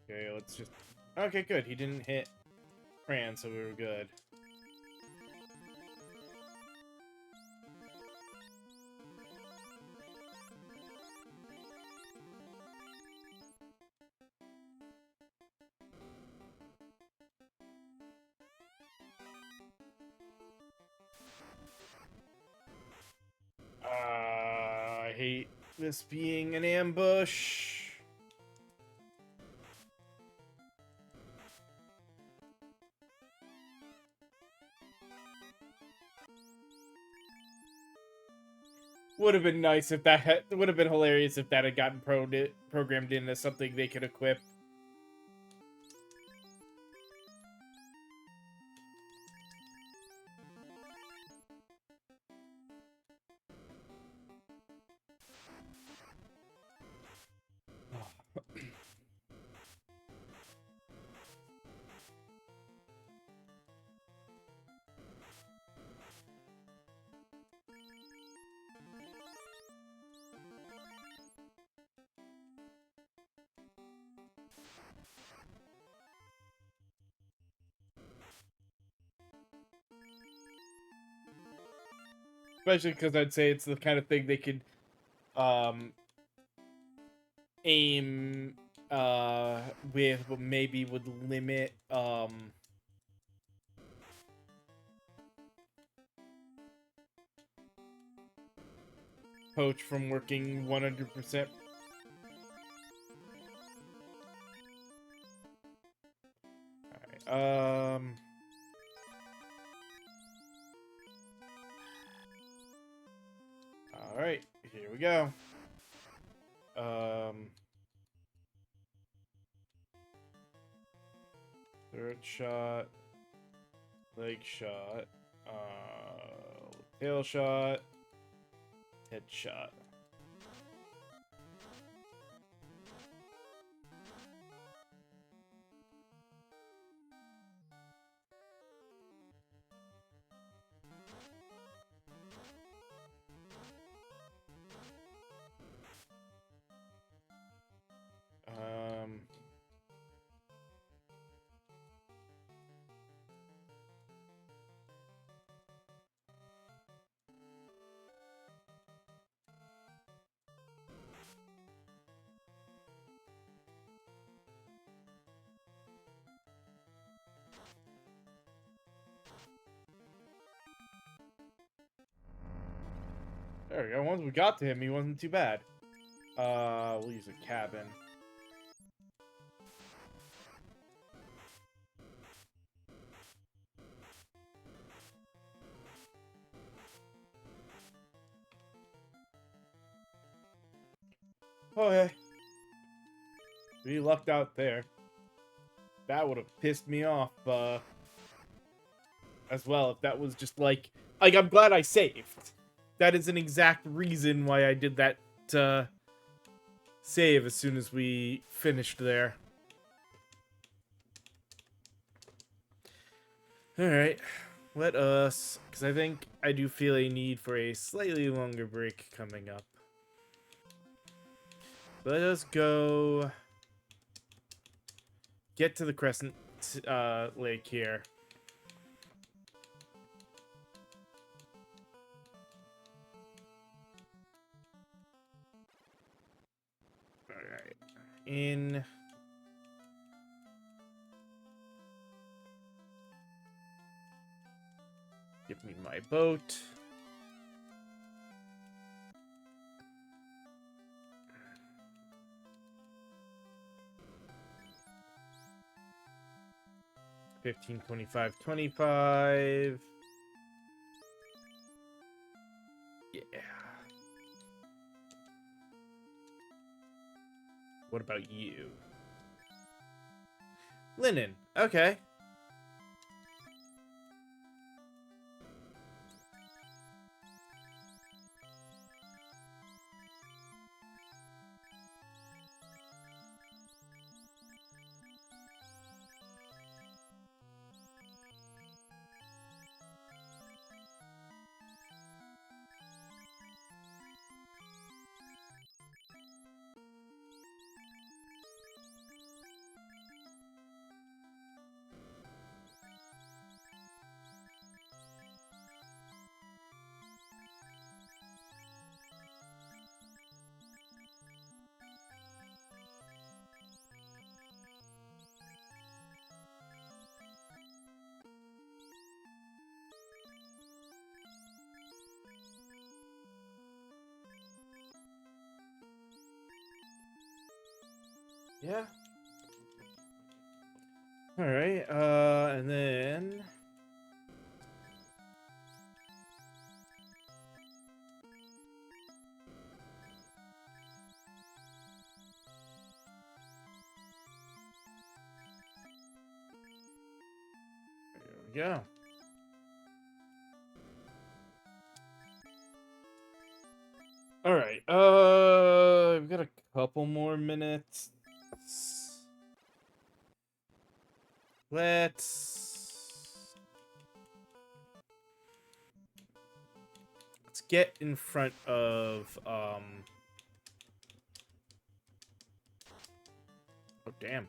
Okay, let's just... Okay, good. He didn't hit Fran, so we were good. I hate this being an ambush. Would have been nice if that had, would have been hilarious if that had gotten programmed in as something they could equip. Especially because I'd say it's the kind of thing they could aim with, but maybe would limit Poach from working 100%. Alright, alright, here we go. Third shot, leg shot, tail shot, head shot. There we go. Once we got to him, he wasn't too bad. We'll use a cabin. Okay. We lucked out there. That would have pissed me off, as well, if that was just like, I'm glad I saved. That is an exact reason why I did that, save as soon as we finished there. Alright, let us, because I think I do feel a need for a slightly longer break coming up. Let us go get to the Crescent Lake here. Alright, in... Give me my boat. $15, $25, $25. Yeah. What about you? Linen. Okay. Yeah. Alright, and then... There we go. Alright, we've got a couple more minutes. Let's get in front of, oh, damn.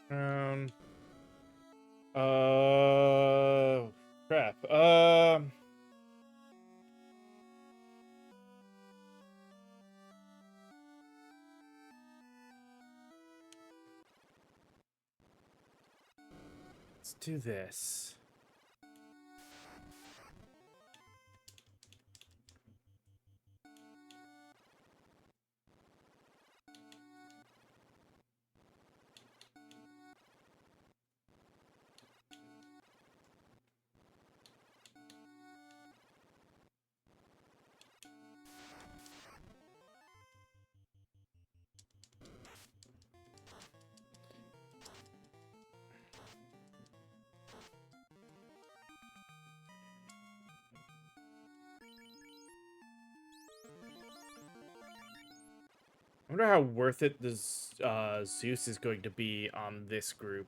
Um, crap. Let's do this. wonder how worth it this Zeus is going to be on this group.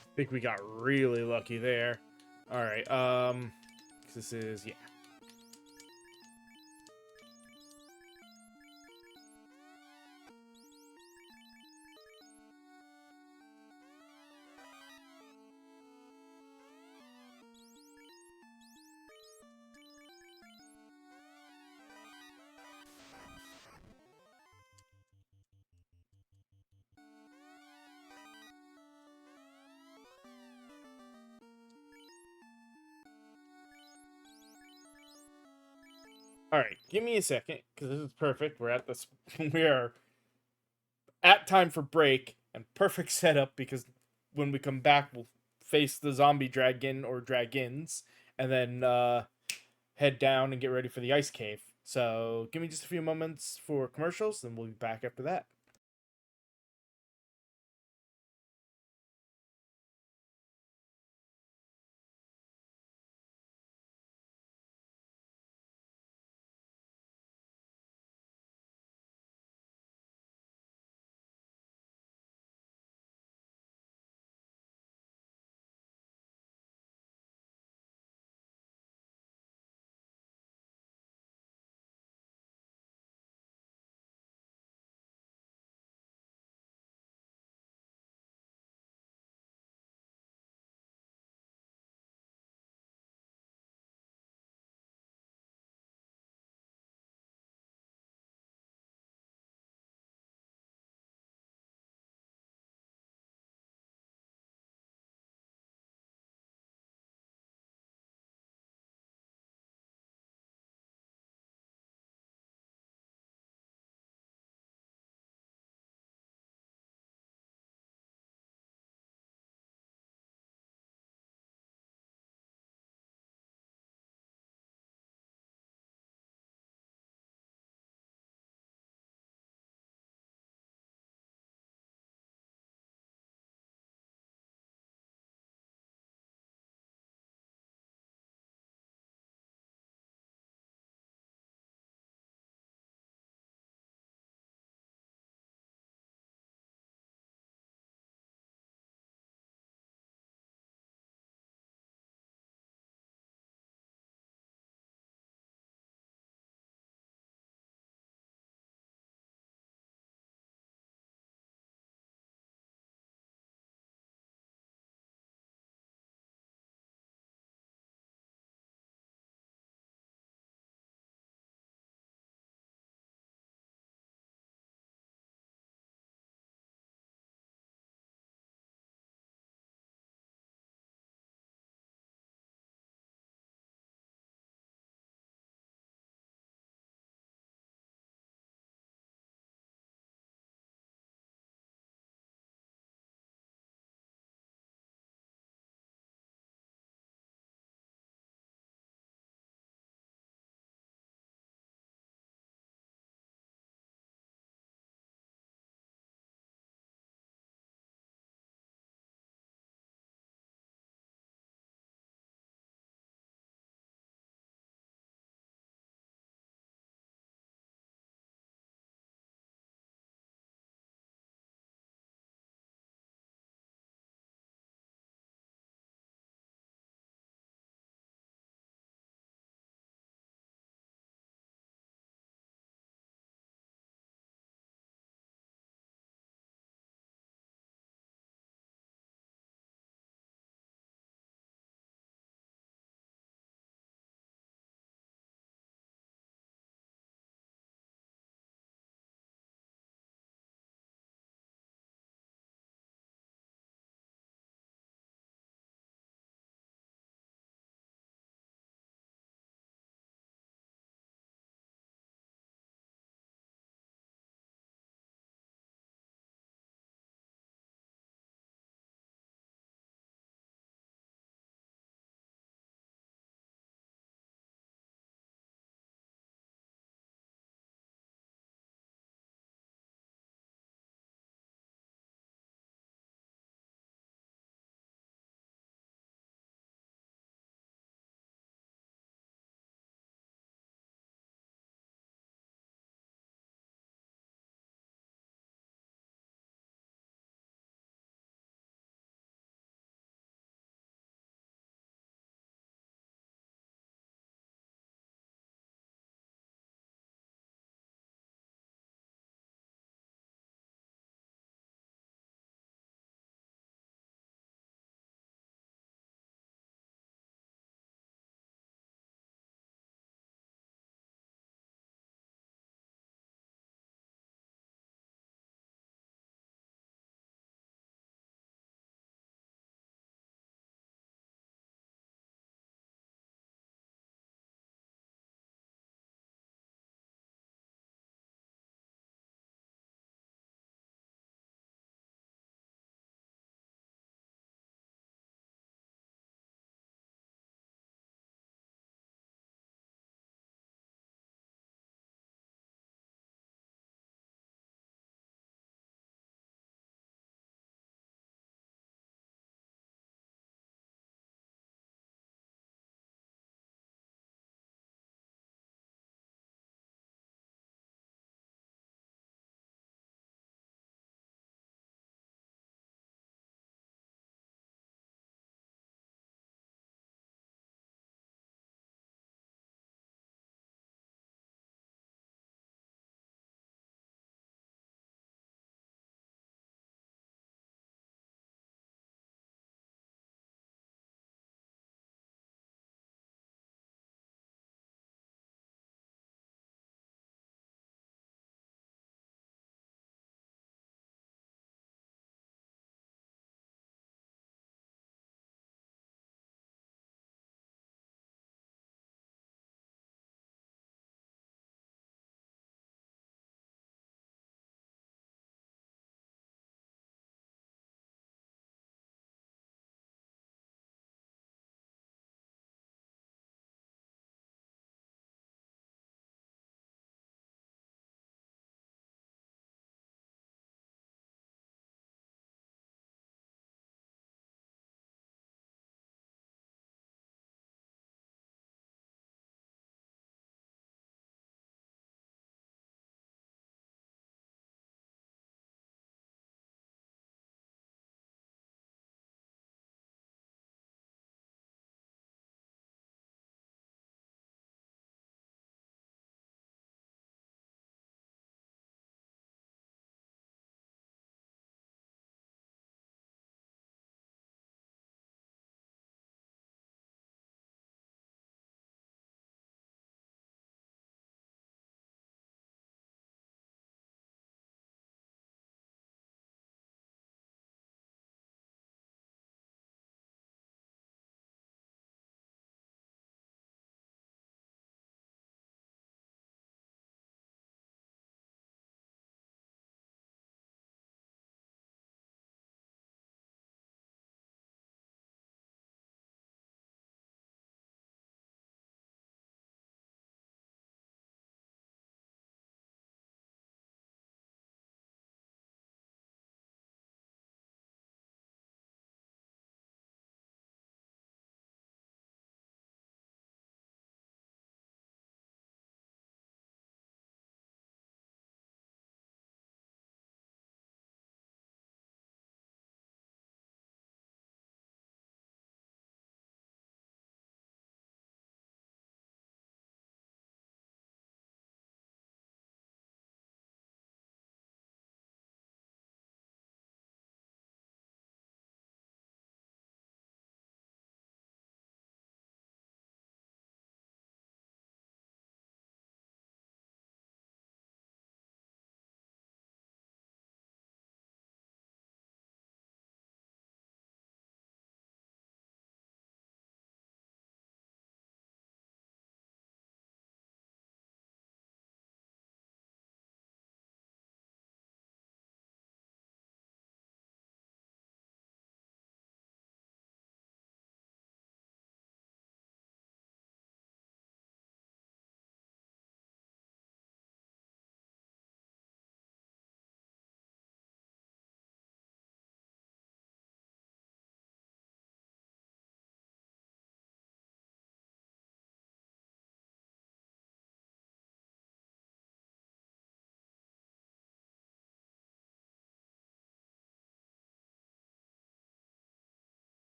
I think we got really lucky there. All right. This is yeah. All right, give me a second because this is perfect. We're at this. We are at time for break and perfect setup because when we come back, we'll face the zombie dragon or dragons, and then head down and get ready for the ice cave. So give me just a few moments for commercials, and we'll be back after that.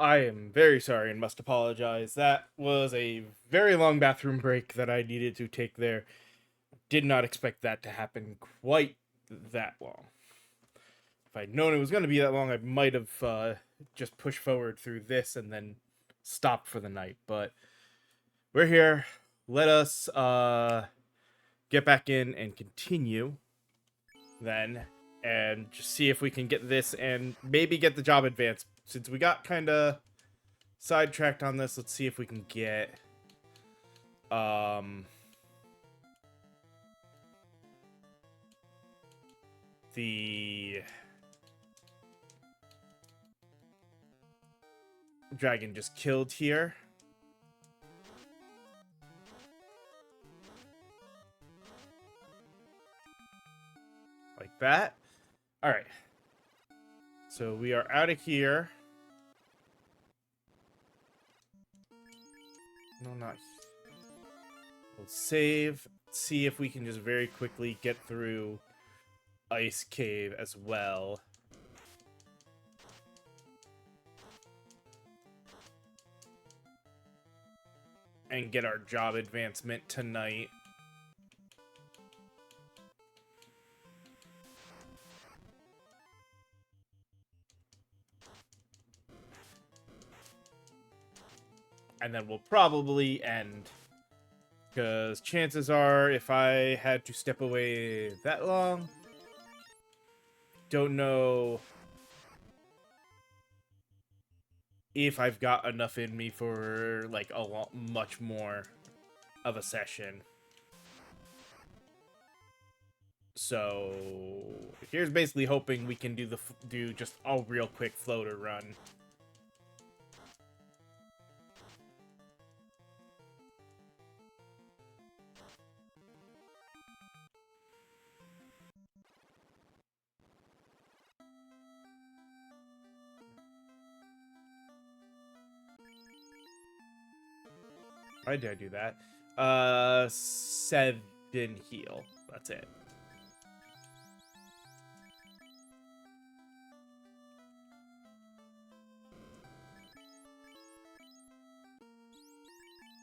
I am very sorry and must apologize. That was a very long bathroom break that I needed to take there. Did not expect that to happen quite that long. If I'd known it was going to be that long, I might have just pushed forward through this and then stopped for the night. But we're here. Let us get back in and continue then, and just see if we can get this and maybe get the job advance. Since we got kind of sidetracked on this, let's see if we can get the dragon just killed here. Like that. Alright. So we are out of here. No, not. We'll save. See if we can just very quickly get through Ice Cave as well. And get our job advancement tonight. And then we'll probably end. Because chances are, if I had to step away that long, don't know if I've got enough in me for, like, a lot, much more of a session. So, here's basically hoping we can do just a real quick floater run. Why did I do that? 7 heal. That's it.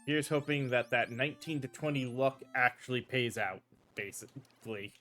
Here's hoping that 19 to 20 luck actually pays out, basically.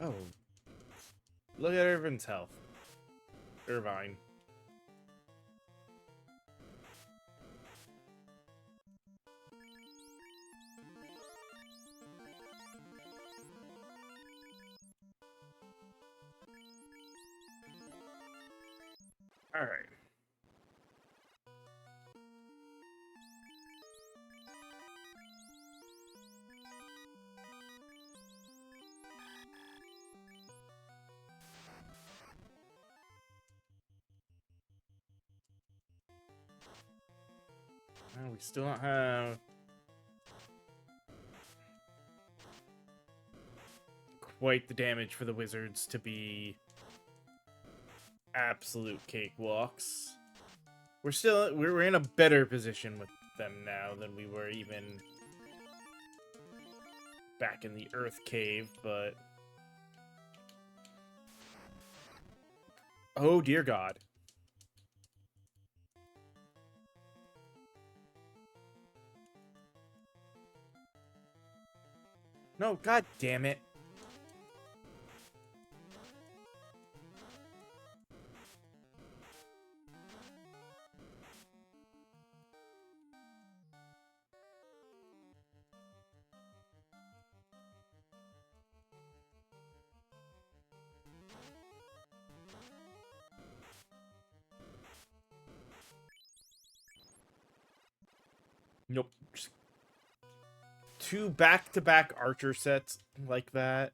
Oh. Look at Irvine's health. Irvine. Alright. Oh, we still don't have quite the damage for the wizards to be absolute cakewalks. We're in a better position with them now than we were even back in the Earth Cave, but oh dear God. No, God damn it. Nope. Just 2 back-to-back archer sets like that.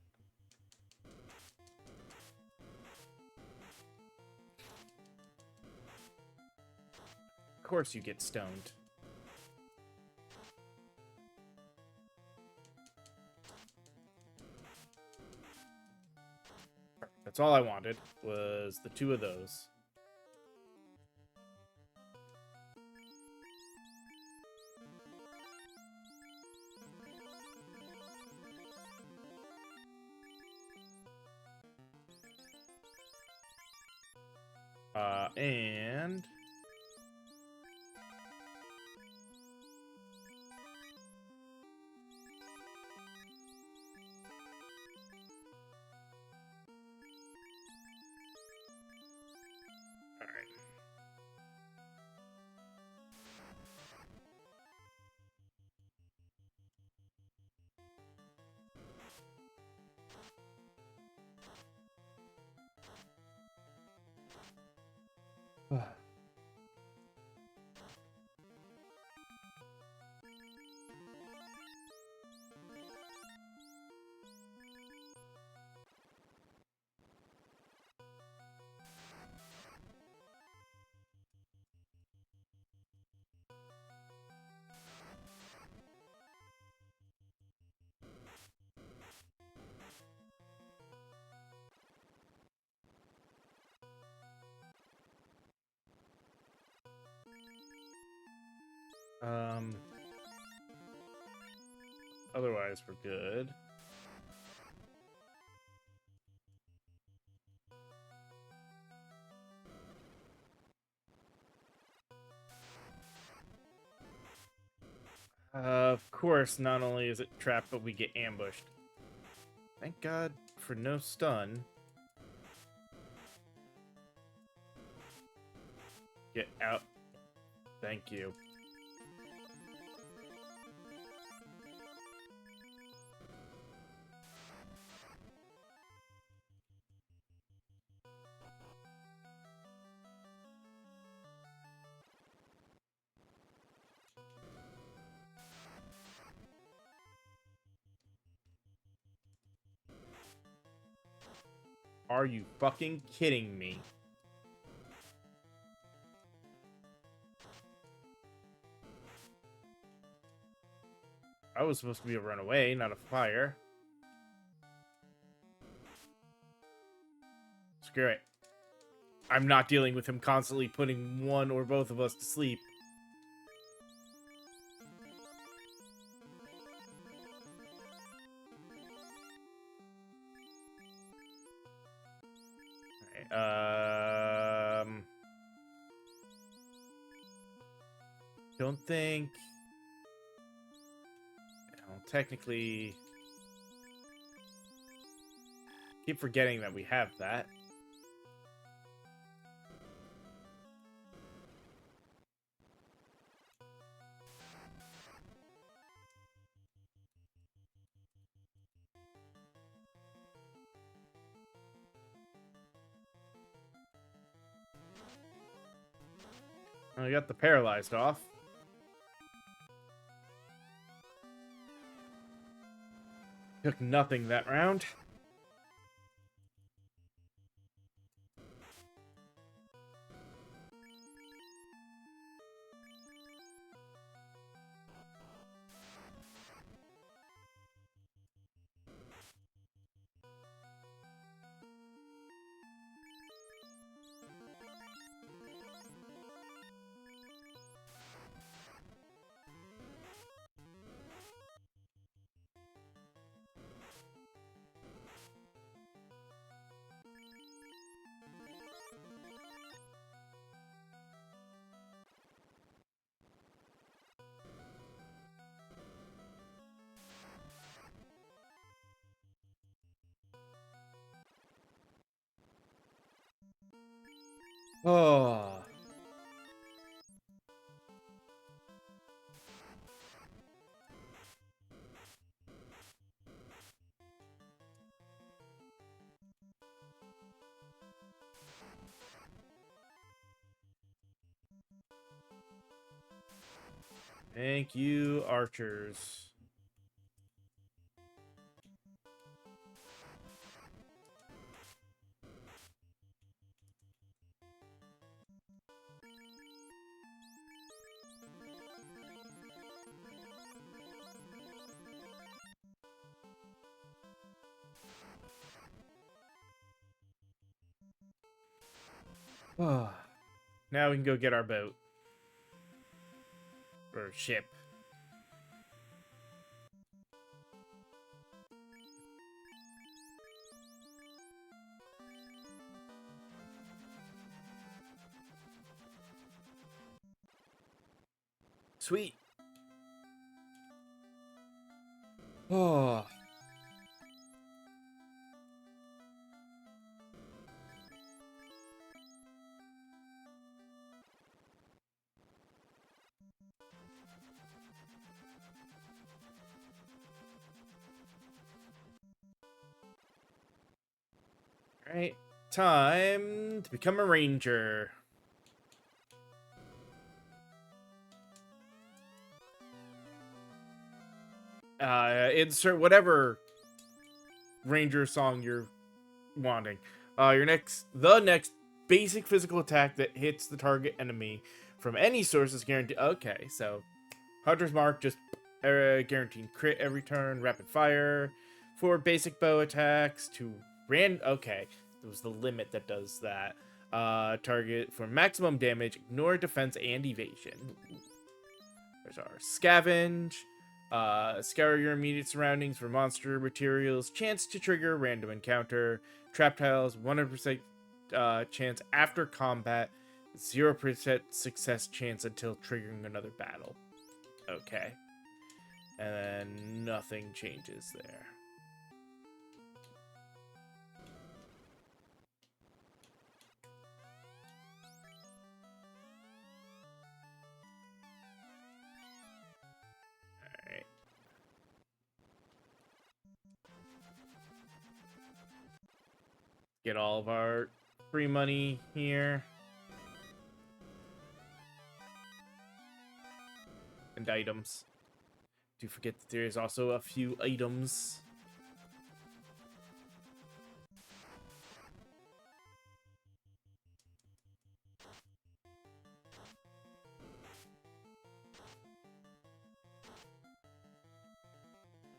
Of course you get stoned. That's all I wanted, was the 2 of those. And... Alright. Otherwise, we're good. Of course, not only is it trapped, but we get ambushed. Thank God for no stun. Get out. Thank you. Are you fucking kidding me? I was supposed to be a runaway, not a fire. Screw it. I'm not dealing with him constantly putting one or both of us to sleep. Alright, don't think... Well, technically... Keep forgetting that we have that. I got the paralyzed off. Took nothing that round. Oh. Thank you, archers. Now we can go get our boat. Or ship. Sweet. Oh. Alright. Time to become a ranger. Insert whatever ranger song you're wanting. The next basic physical attack that hits the target enemy from any source is guaranteed. Okay, so Hunter's Mark just guaranteed crit every turn, rapid fire for basic bow attacks to Okay, it was the limit that does that. Target for maximum damage, ignore defense and evasion. There's our scavenge. Scour your immediate surroundings for monster materials. Chance to trigger random encounter. Trap tiles, 100% chance after combat. 0% success chance until triggering another battle. Okay. And then nothing changes there. Alright. Get all of our free money here. And items. Do forget that there is also a few items.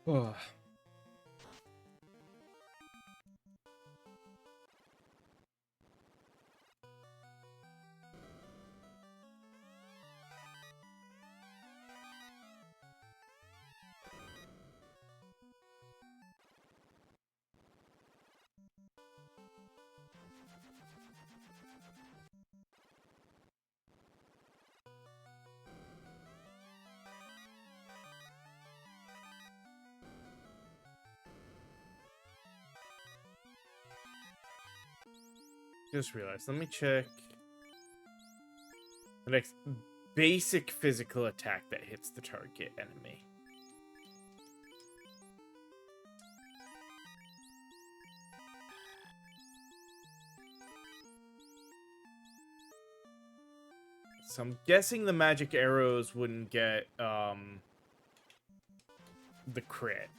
Oh. Just realized. Let me check the next basic physical attack that hits the target enemy. So I'm guessing the magic arrows wouldn't get the crit.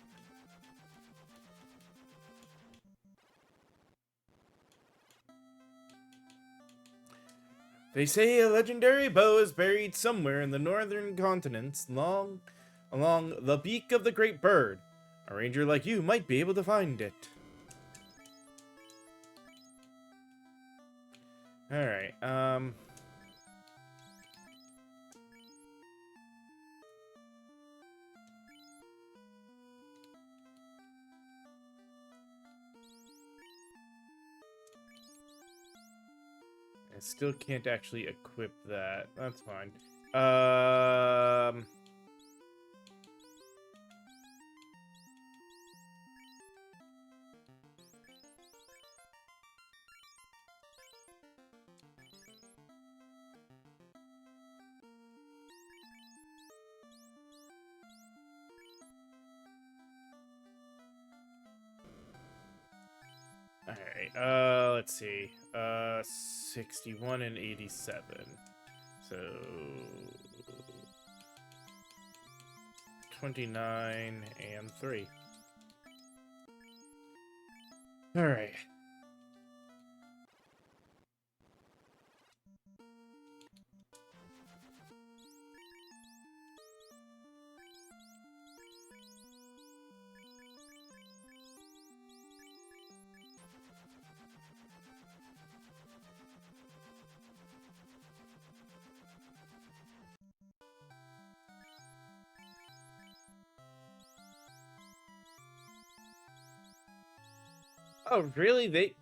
They say a legendary bow is buried somewhere in the northern continents, along the beak of the great bird. A ranger like you might be able to find it. Alright, I still can't actually equip that. That's fine. Alright, let's see. 61 and 87. So 29 and 3. Alright. Oh, really?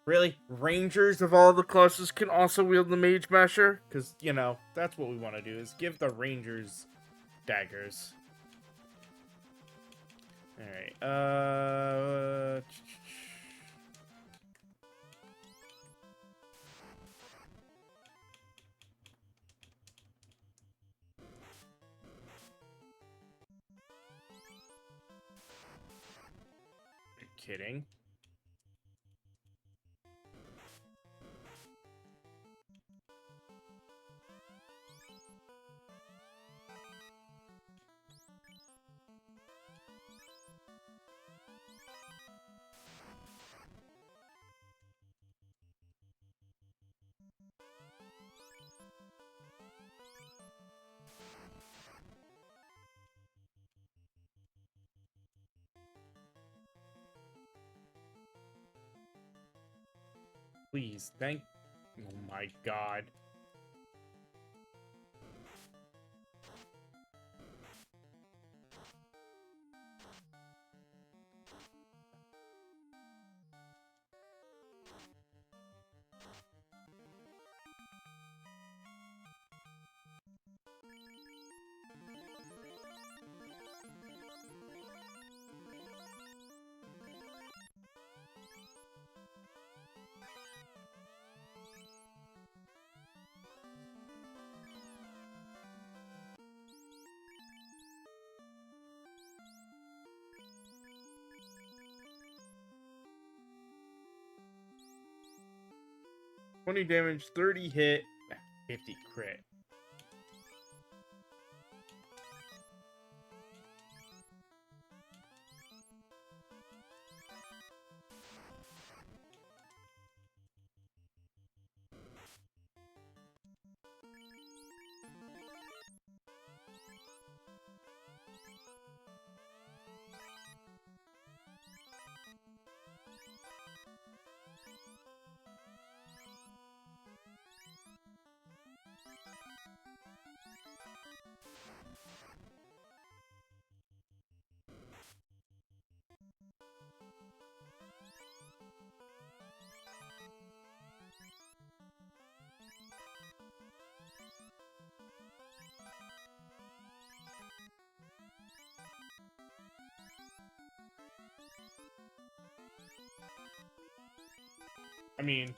Really? Rangers of all the classes can also wield the Mage Masher? Because, you know, that's what we want to do, is give the Rangers daggers. Alright, You're kidding. Please, thank... Oh my god. $20 damage, 30 hit, 50 crit. I mean...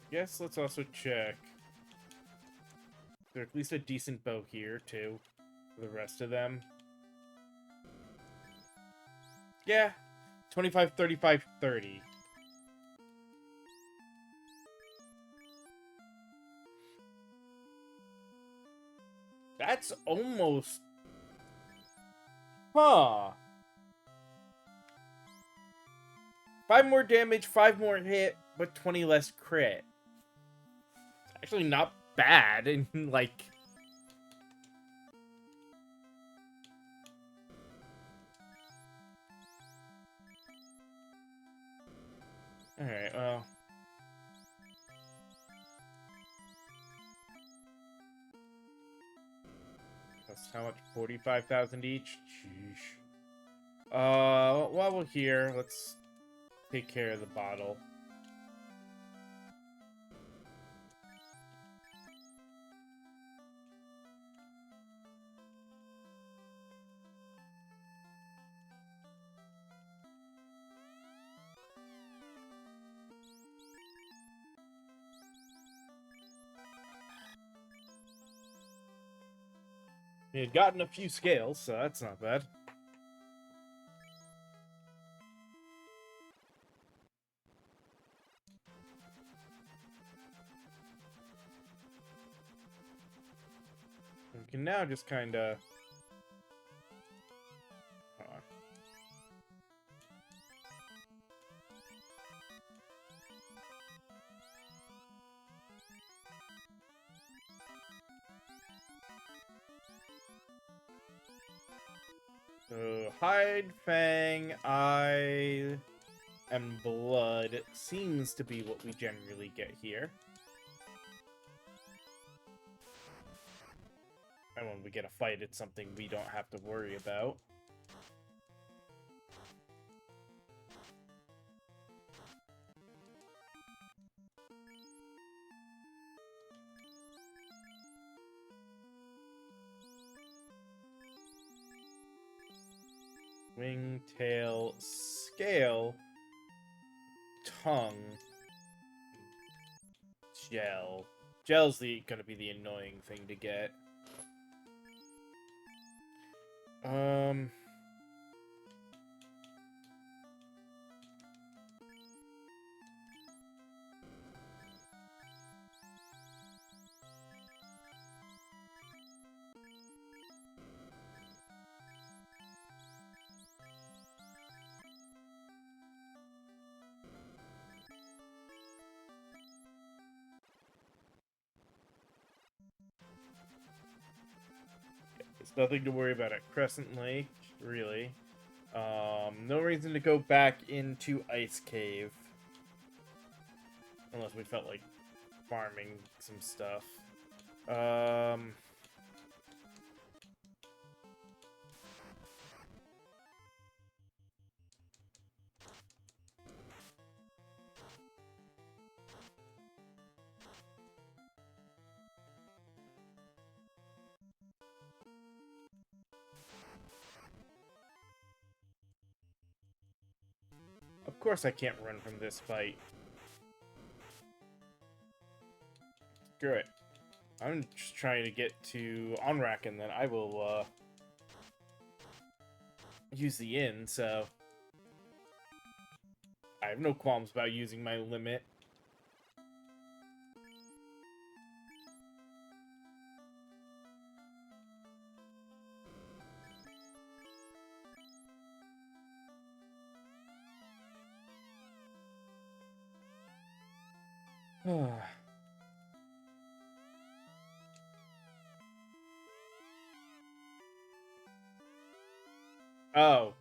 Yes, let's also check. There's at least a decent bow here, too. For the rest of them. Yeah. 25, 35, 30. That's almost... Huh. 5 more damage, 5 more hit, but 20 less crit. Actually not bad, and like... Alright, well... Cost how much? 45,000 each? Sheesh. While we're here, let's take care of the bottle. We had gotten a few scales, so that's not bad. We can now just kind of... So, hide, fang, eye, and blood seems to be what we generally get here. And when we get a fight, it's something we don't have to worry about. Wing, tail, scale, tongue, gel. Gel's gonna be the annoying thing to get. There's nothing to worry about at Crescent Lake, really. No reason to go back into Ice Cave. Unless we felt like farming some stuff. Of course I can't run from this fight. Screw it. I'm just trying to get to Onrak, and then I will, use the inn, so... I have no qualms about using my limit. Oh.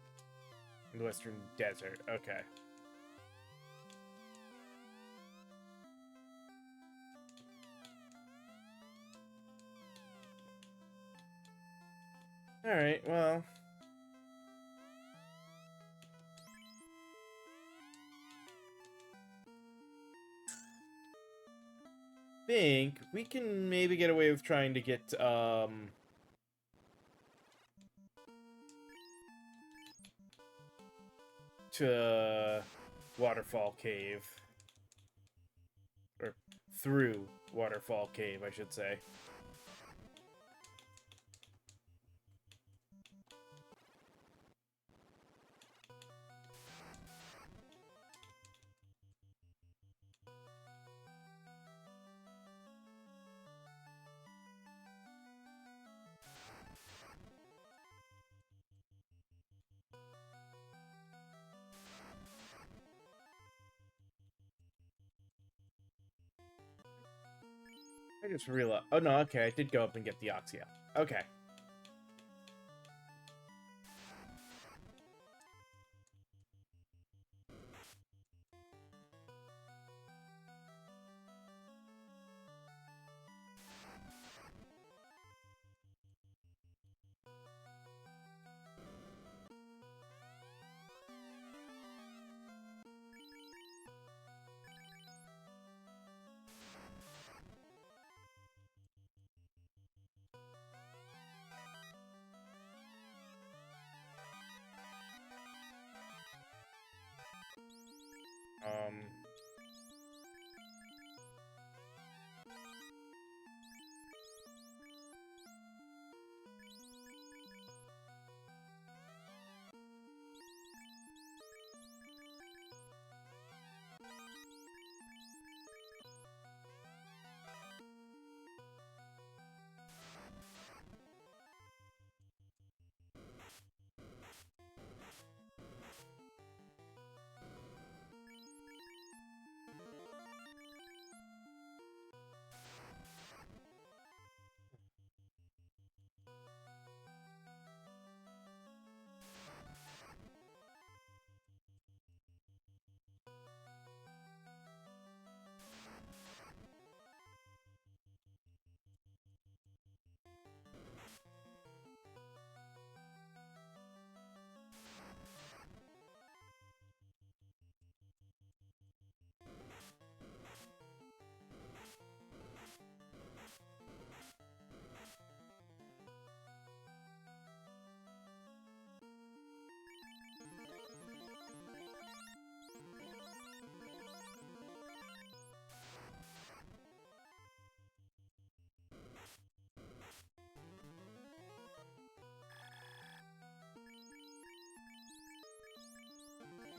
In the Western Desert. Okay. Alright, well... think we can maybe get away with trying to get, to Waterfall Cave. Or through Waterfall Cave, I should say. I just realized... Oh, no, okay, I did go up and get the Oxia. Okay.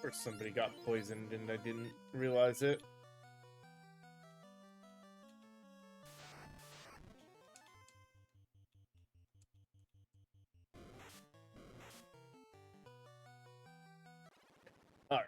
Or somebody got poisoned and I didn't realize it. Alright.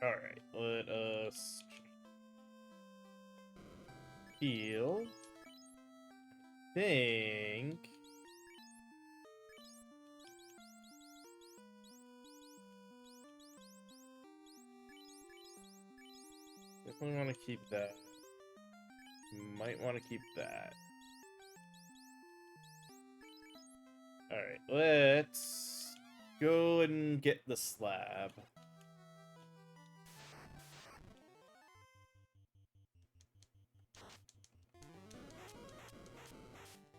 Alright, let us heal. Think. Definitely want to keep that. Might want to keep that. Alright, let's go and get the slab.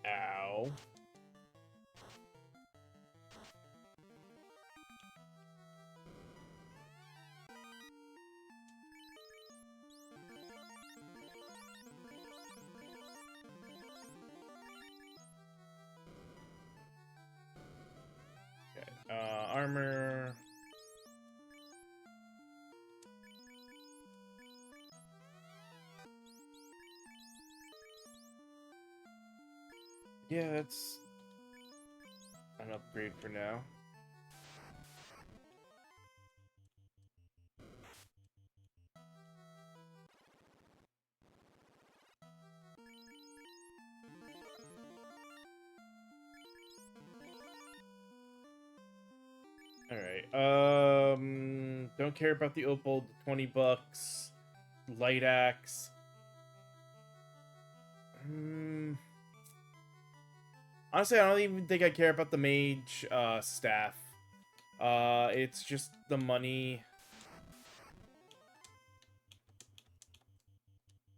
Ow. Okay, armor. Yeah, it's an upgrade for now. Alright, don't care about the opal, 20 bucks, light axe. Honestly, I don't even think I care about the mage, staff. It's just the money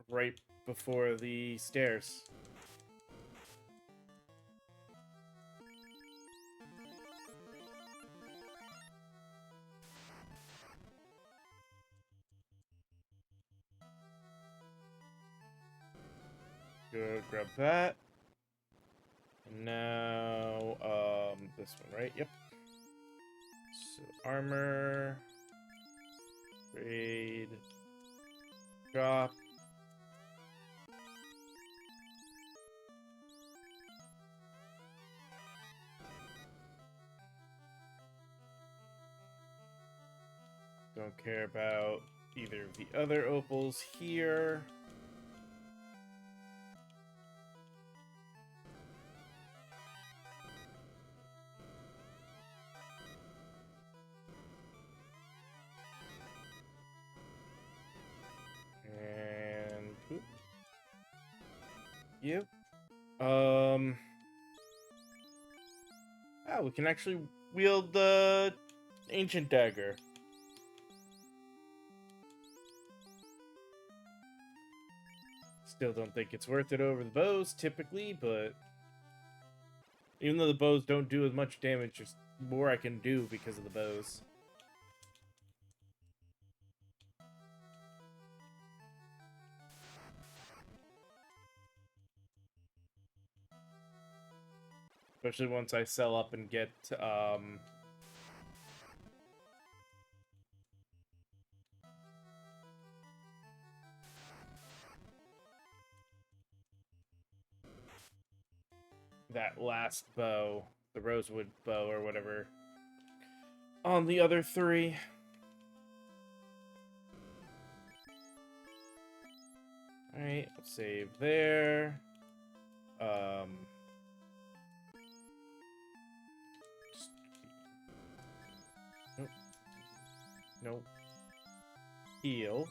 right before the stairs. Go grab that. And now, this one, right? Yep. So, armor. Trade. Drop. Don't care about either of the other opals here. And oop. Yep. We can actually wield the ancient dagger. Still don't think it's worth it over the bows, typically, but even though the bows don't do as much damage, there's more I can do because of the bows. Especially once I sell up and get, that last bow, the rosewood bow or whatever, on the other three. Alright, save there. Nope. Nope. Heal.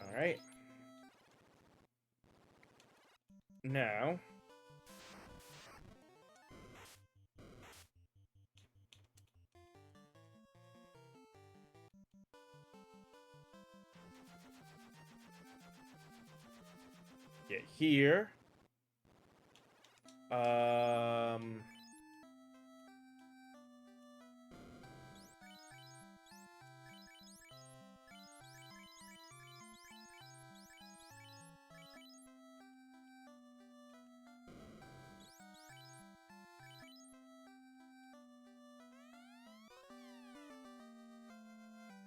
Alright. Now, get here. Um,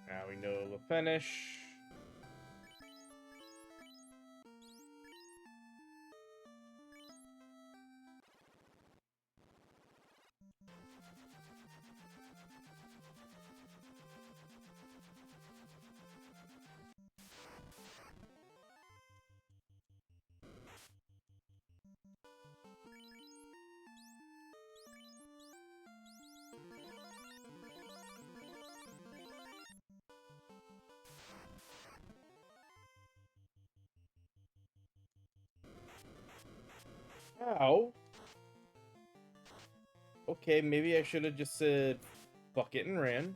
Now we know it'll finish. Ow. Okay, maybe I should have just said fuck it and ran.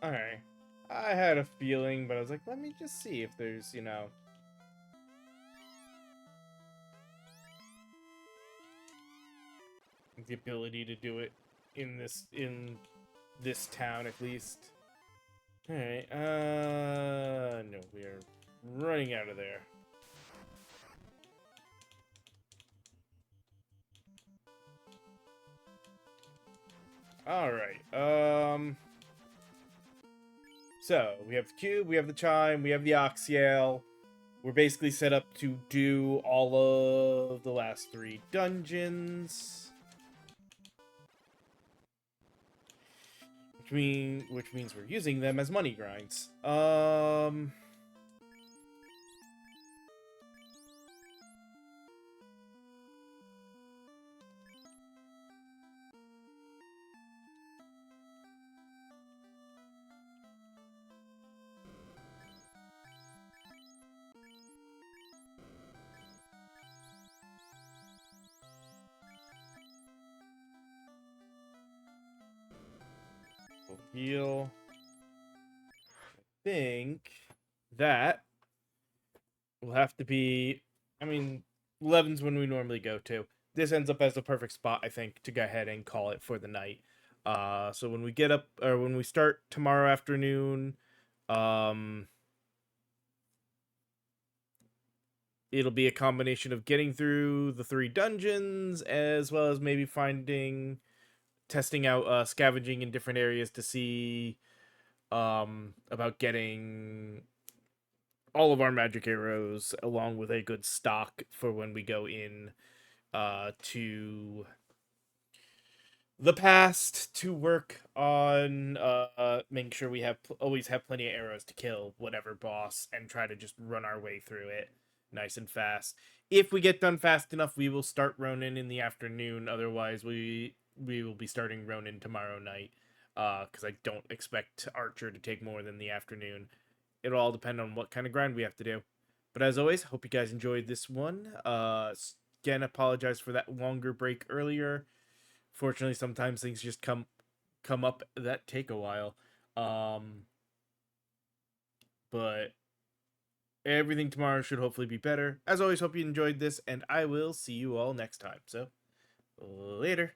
Alright. I had a feeling, but I was like, let me just see if there's, the ability to do it in this town at least. Alright, no, we are running out of there. Alright, so, we have the cube, we have the chime, we have the oxyale. We're basically set up to do all of the last 3 dungeons. Which means we're using them as money grinds. We'll heal. I think that will have to be. I mean, 11's when we normally go to. This ends up as the perfect spot, I think, to go ahead and call it for the night. So when we get up, or when we start tomorrow afternoon, um, it'll be a combination of getting through the 3 dungeons, as well as maybe testing out, scavenging in different areas to see, about getting all of our magic arrows along with a good stock for when we go in to the past to work on making sure we always have plenty of arrows to kill whatever boss and try to just run our way through it nice and fast. If we get done fast enough, we will start Ronin in the afternoon. Otherwise, we will be starting Ronin tomorrow night because I don't expect Archer to take more than the afternoon. It'll all depend on what kind of grind we have to do. But as always, hope you guys enjoyed this one. Again, apologize for that longer break earlier. Fortunately, sometimes things just come up that take a while. Um, but everything tomorrow should hopefully be better. As always, hope you enjoyed this, and I will see you all next time. So, later.